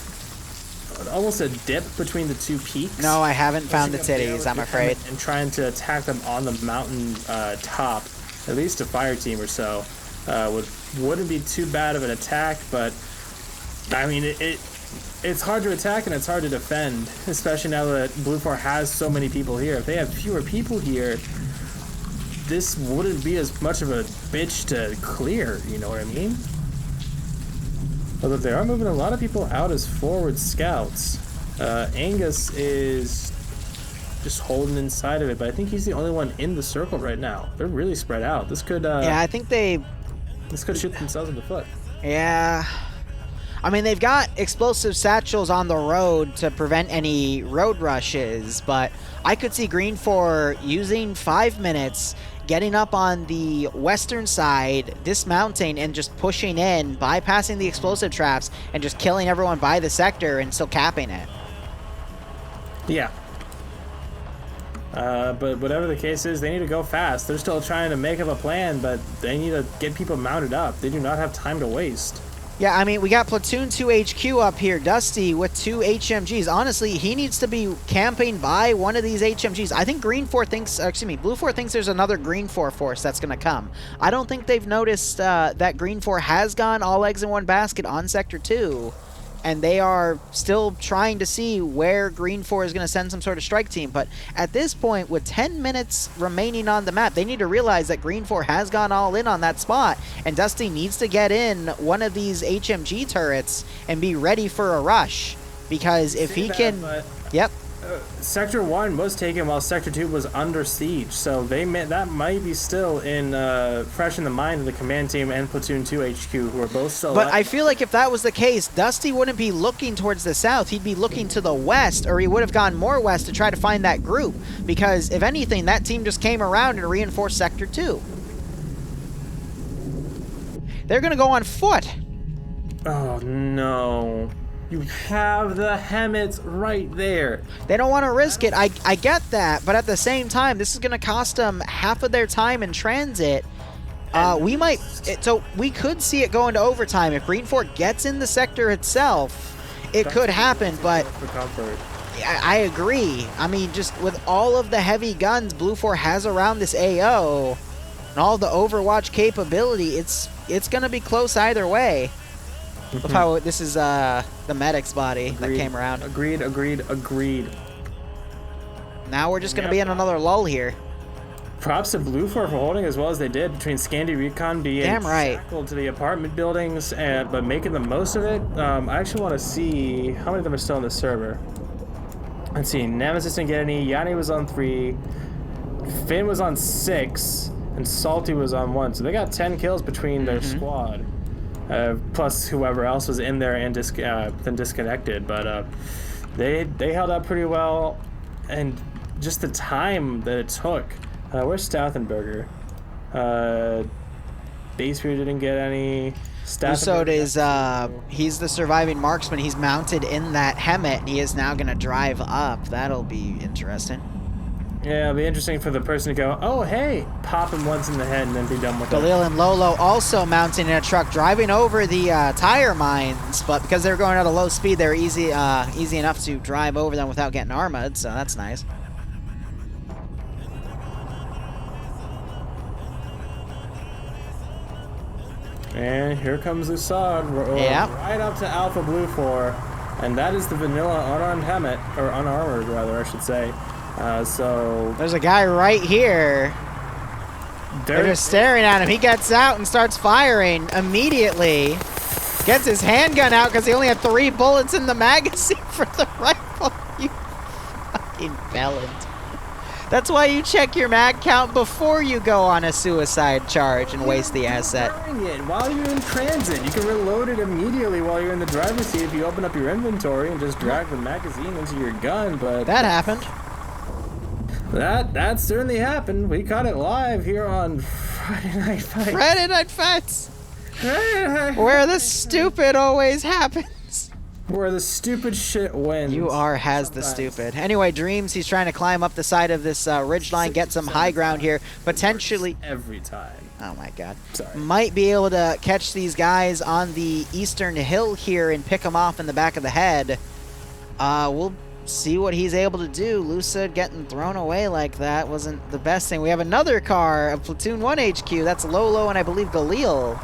almost a dip between the 2 peaks. No, I haven't found the titties, I'm afraid. And trying to attack them on the mountain top, at least a fire team or so. Wouldn't be too bad of an attack, but I mean it's hard to attack and it's hard to defend, especially now that Blue 4 has so many people here. If they have fewer people here, this wouldn't be as much of a bitch to clear, you know what I mean? Although they are moving a lot of people out as forward scouts. Angus is just holding inside of it, but I think he's the only one in the circle right now. They're really spread out. This could yeah, I think they This could shoot themselves in the foot. Yeah. I mean, they've got explosive satchels on the road to prevent any road rushes, but I could see Green 4 using 5 minutes, getting up on the western side, dismounting, and just pushing in, bypassing the explosive traps, and just killing everyone by the sector and still capping it. Yeah. But whatever the case is, they need to go fast. They're still trying to make up a plan, but they need to get people mounted up. They do not have time to waste. Yeah, I mean, we got Platoon 2 HQ up here, Dusty, with 2 HMGs. Honestly, he needs to be camping by one of these HMGs. I think Blue 4 thinks there's another Green 4 force that's going to come. I don't think they've noticed that Green 4 has gone all eggs in one basket on Sector 2. And they are still trying to see where Green 4 is going to send some sort of strike team. But at this point, with 10 minutes remaining on the map, they need to realize that Green 4 has gone all in on that spot. And Dusty needs to get in one of these HMG turrets and be ready for a rush. Because if he can... Yep. Sector 1 was taken while Sector 2 was under siege, so that might be still fresh in the mind of the command team and Platoon 2 HQ, who are both still But up. I feel like if that was the case, Dusty wouldn't be looking towards the south. He'd be looking to the west, or he would have gone more west to try to find that group. Because, if anything, that team just came around and reinforced Sector 2. They're going to go on foot. Oh, no. You have the Hemmets right there. They don't want to risk it. I get that, but at the same time, this is going to cost them half of their time in transit. So we could see it go into overtime. If Green 4 gets in the sector itself, it could happen, but I agree. I mean, just with all of the heavy guns Blue 4 has around this AO and all the Overwatch capability, it's going to be close either way. Look how this is the medic's body that came around. Agreed. Now we're just going to be in another lull here. Props to Blue 4 for holding as well as they did between Scandi Recon being shackled to the apartment buildings, but making the most of it. I actually want to see how many of them are still on the server. Let's see. Nemesis didn't get any. Yanni was on 3. Finn was on 6. And Salty was on 1. So they got 10 kills between their squad. Plus whoever else was in there and then disconnected, but they held up pretty well, and just the time that it took. Where's Stauthenberger? Basebeard didn't get any. Usoda is he's the surviving marksman. He's mounted in that Hemmet, and he is now gonna drive up. That'll be interesting. Yeah, it'll be interesting for the person to go, oh, hey, pop him once in the head and then be done with it. Galil and Lolo also mounting in a truck, driving over the tire mines, but because they're going at a low speed, they're easy enough to drive over them without getting armored, so that's nice. And here comes Usad, right up to Alpha Blue 4, and that is the vanilla unarmed Hemmet, or unarmored rather, I should say. So there's a guy right here. They're just staring at him. He gets out and starts firing immediately. Gets his handgun out because he only had 3 bullets in the magazine for the rifle. You fucking felon. That's why you check your mag count before you go on a suicide charge and waste the asset. It while you're in transit, you can reload it immediately while you're in the driver's seat if you open up your inventory and just drag the magazine into your gun. But that happened. That certainly happened. We caught it live here on Friday Night Fights. Friday Night Fights! Where the stupid always happens. Where the stupid shit wins. Has the stupid. Anyway, Dreams, he's trying to climb up the side of this ridgeline, get some high ground here. Potentially... Every time. Oh my god. Sorry. Might be able to catch these guys on the eastern hill here and pick them off in the back of the head. We'll see what he's able to do. Lucid getting thrown away like that wasn't the best thing. We have another car of Platoon 1 HQ. That's Lolo and I believe Galil.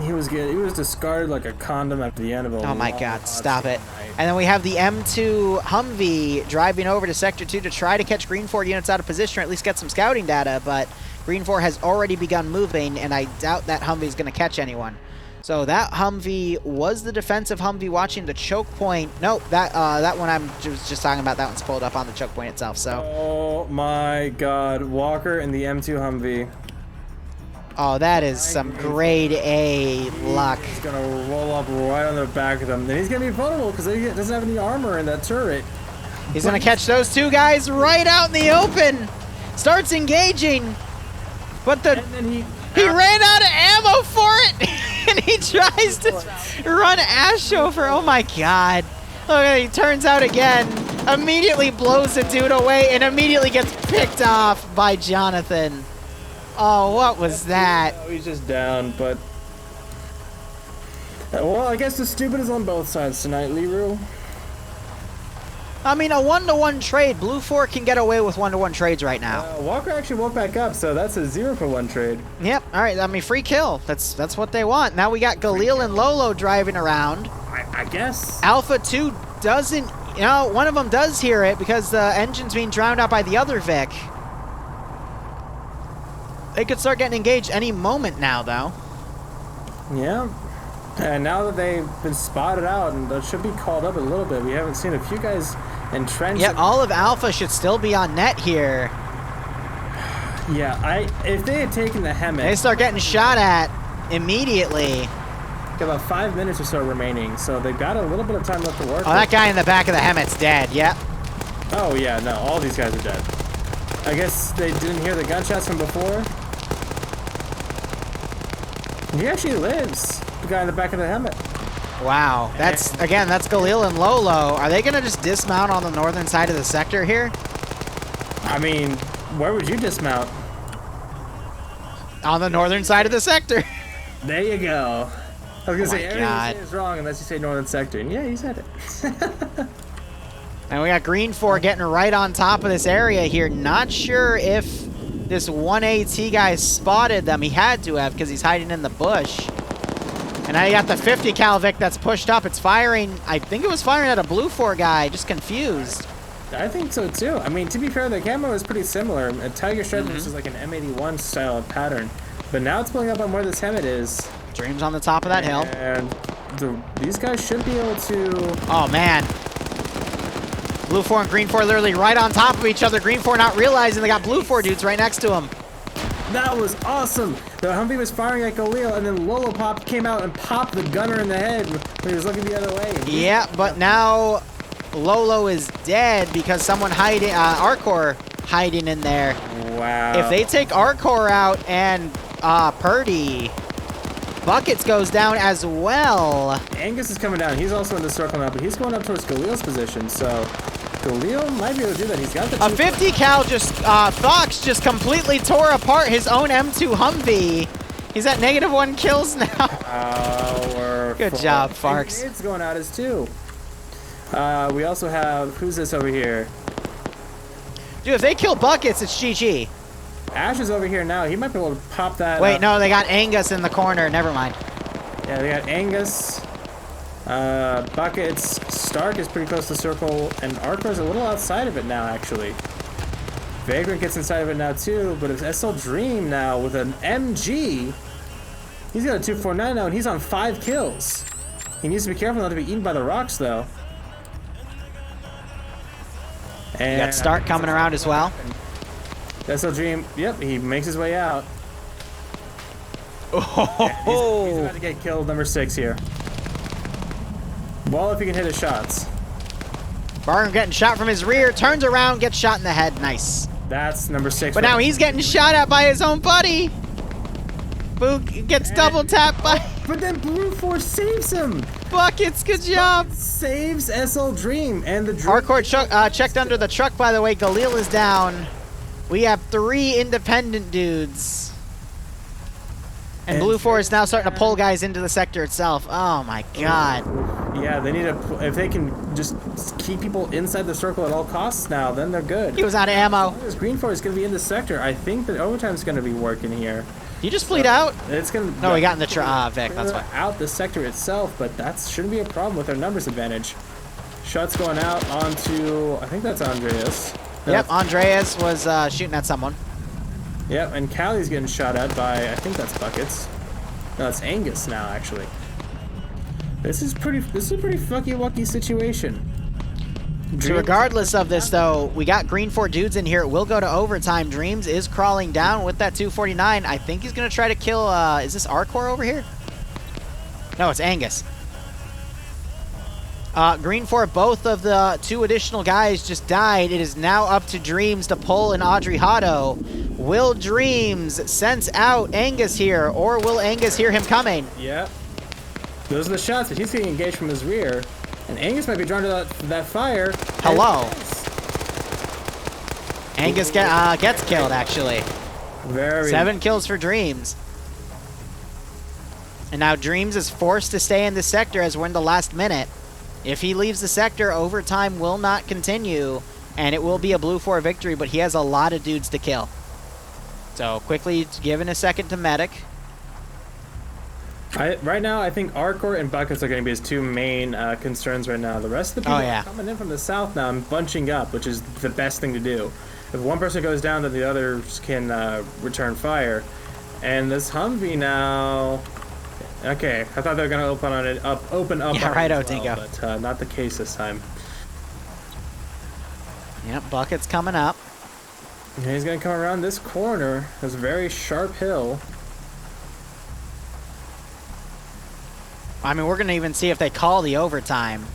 He was good. He was discarded like a condom at the end of a Oh my god, stop it. And then we have the M2 Humvee driving over to Sector 2 to try to catch Green 4 units out of position or at least get some scouting data, but Green 4 has already begun moving and I doubt that Humvee is going to catch anyone. So that Humvee was the defensive Humvee watching the choke point. Nope, that one I'm just talking about, that one's pulled up on the choke point itself, so. Oh my god, Walker and the M2 Humvee. Oh, that is some grade A luck. He's gonna roll up right on the back of them. Then he's gonna be vulnerable because he doesn't have any armor in that turret. He's gonna catch those two guys right out in the open. Starts engaging, but he ran out of ammo for it, and he tries to run Ash over. Oh my God! Look, he turns out again. Immediately blows the dude away and immediately gets picked off by Jonathan. Oh, what was that? Oh, he's just down, but... well, I guess the stupid is on both sides tonight, Liru. I mean, a 1-to-1 trade. Blue 4 can get away with 1-to-1 trades right now. Walker actually woke back up, so that's a 0-for-1 trade. Yep, alright, I mean, free kill. That's what they want. Now we got Galil and Lolo driving around. I guess. Alpha 2 doesn't... You know, one of them does hear it because the engine's being drowned out by the other Vic. They could start getting engaged any moment now, though. Yeah. And now that they've been spotted out, and they should be called up a little bit, we haven't seen a few guys entrenched. Yeah, all of Alpha should still be on net here. Yeah, if they had taken the Hemet... They start getting shot at immediately. About 5 minutes or so remaining, so they've got a little bit of time left to work. Oh, that guy in the back of the Hemet's dead, yep. Oh, yeah, no, all these guys are dead. I guess they didn't hear the gunshots from before. He actually lives, the guy in the back of the Hemet. Wow, that's Galil and Lolo. Are they gonna just dismount on the northern side of the sector here? I mean, where would you dismount? On the northern side of the sector. There you go. I was gonna say everything God. you say is wrong unless you say northern sector, and yeah, you said it. And we got Green 4 getting right on top of this area here. Not sure if this 1AT guy spotted them. He had to have because he's hiding in the bush. And now you got the 50 cal Vic that's pushed up. It's firing. I think it was firing at a Blue 4 guy. Just confused. I think so too. I mean, to be fair, the camera was pretty similar. A Tiger Shred was like an M81 style of pattern, but now it's pulling up on where this Hemet is. Dream's on the top of that hill. And these guys should be able to... Oh, man. Blue 4 and Green 4 literally right on top of each other. Green 4 not realizing they got Blue 4 dudes right next to him. That was awesome. The Humvee was firing at Galil, and then Lolo Pop came out and popped the gunner in the head when he was looking the other way. Yeah, but now Lolo is dead because someone hiding, Arcor hiding in there. Wow. If they take Arcor out and Purdy, Buckets goes down as well. Angus is coming down. He's also in the circle now, but he's going up towards Galil's position, so Galil might be able to do that. He's got the... A 50 cal just, Fox just completely tore apart his own M2 Humvee. He's at -1 kills now. Good job, Farks. It's going out as 2. We also have, who's this over here? Dude, if they kill Buckets, it's GG. Ash is over here now. He might be able to pop that. Wait, no, they got Angus in the corner. Never mind. Yeah, they got Angus. Buckets. Stark is pretty close to circle, and Arcor's a little outside of it now, actually. Vagrant gets inside of it now, too, but it's SL Dream now with an MG. He's got a 249 now, and he's on 5 kills. He needs to be careful not to be eaten by the rocks, though. And you got Stark coming around as well. SL Dream, yep, he makes his way out. Oh, he's about to get killed, number 6 here. Well, if he can hit his shots. Barnum getting shot from his rear, turns around, gets shot in the head. Nice. That's number 6. But now he's getting shot at by his own buddy. Boo gets double tapped by... But then Blue 4 saves him. Buckets, good job. Saves SL Dream, and the Hardcore checked under the truck, by the way. Galil is down. We have 3 independent dudes. And Blue 4 is now starting to pull guys into the sector itself. Oh my god. Yeah, they need to, if they can just keep people inside the circle at all costs now, then they're good. He was out of ammo. As Green 4 is going to be in the sector, I think that overtime's going to be working here. You just bleed out? It's going to... No, we got in the Vic, that's why. Out the sector itself, but that shouldn't be a problem with their numbers advantage. Shots going out onto, I think that's Andreas. Yep, Andreas was shooting at someone. Yep, and Callie's getting shot at by, I think that's Buckets. No, it's Angus now, actually. This is a pretty fucky-wucky situation. So regardless of this, though, we got green 4 dudes in here. It will go to overtime. Dreams is crawling down with that 249. I think he's going to try to kill... is this Arcor over here? No, it's Angus. Green 4, both of the 2 additional guys just died. It is now up to Dreams to pull an Audrey Hotto. Will Dreams sense out Angus here, or will Angus hear him coming? Yep. Those are the shots that he's getting engaged from his rear. And Angus might be drawn to that fire. Hello. Angus gets killed, actually. 7 kills for Dreams. And now Dreams is forced to stay in the sector as we're in the last minute. If he leaves the sector, overtime will not continue, and it will be a blue 4 victory, but he has a lot of dudes to kill. So quickly giving a second to Medic. Right now, I think Arcor and Buckets are going to be his 2 main concerns right now. The rest of the people are coming in from the south now and bunching up, which is the best thing to do. If one person goes down, then the others can return fire. And this Humvee now... Okay, I thought they were going to open up. Yeah, right, Dingo. But not the case this time. Yep, Bucket's coming up. And he's going to come around this corner. This very sharp hill. I mean, we're going to even see if they call the overtime.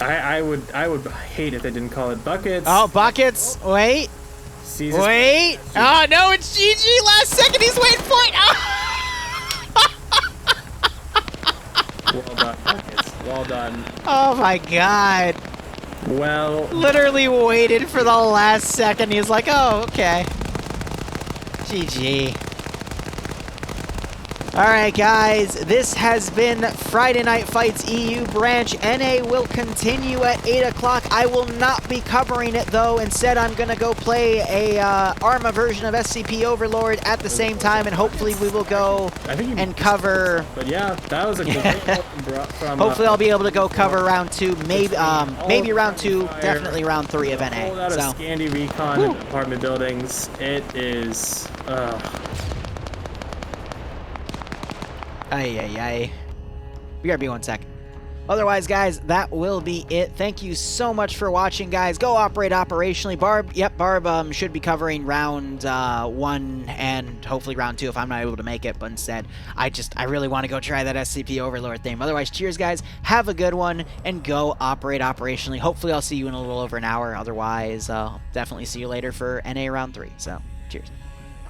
I would hate if they didn't call it Buckets. Oh, Buckets. Wait. Wait. Oh, no, it's GG. Last second, he's waiting for it. Oh. Well done, Buckets. Well done. Oh, my God. Well. Literally waited for the last second. He's like, oh, okay. GG. All right, guys, this has been Friday Night Fights EU branch. NA will continue at 8 o'clock. I will not be covering it, though. Instead, I'm going to go play a ARMA version of SCP Overlord at the same time, and hopefully we will go and cover... But yeah, that was a good from... Hopefully I'll be able to go cover round 2, maybe round 2, definitely round 3 of NA. Out of Scandi Recon and apartment buildings. It is... Ay. BRB 1 sec. Otherwise, guys, that will be it. Thank you so much for watching, guys. Go operate operationally. Barb should be covering round 1 and hopefully round 2 if I'm not able to make it. But instead, I really want to go try that SCP Overlord thing. Otherwise, cheers, guys. Have a good one and go operate operationally. Hopefully, I'll see you in a little over an hour. Otherwise, I'll definitely see you later for NA round 3. So, cheers.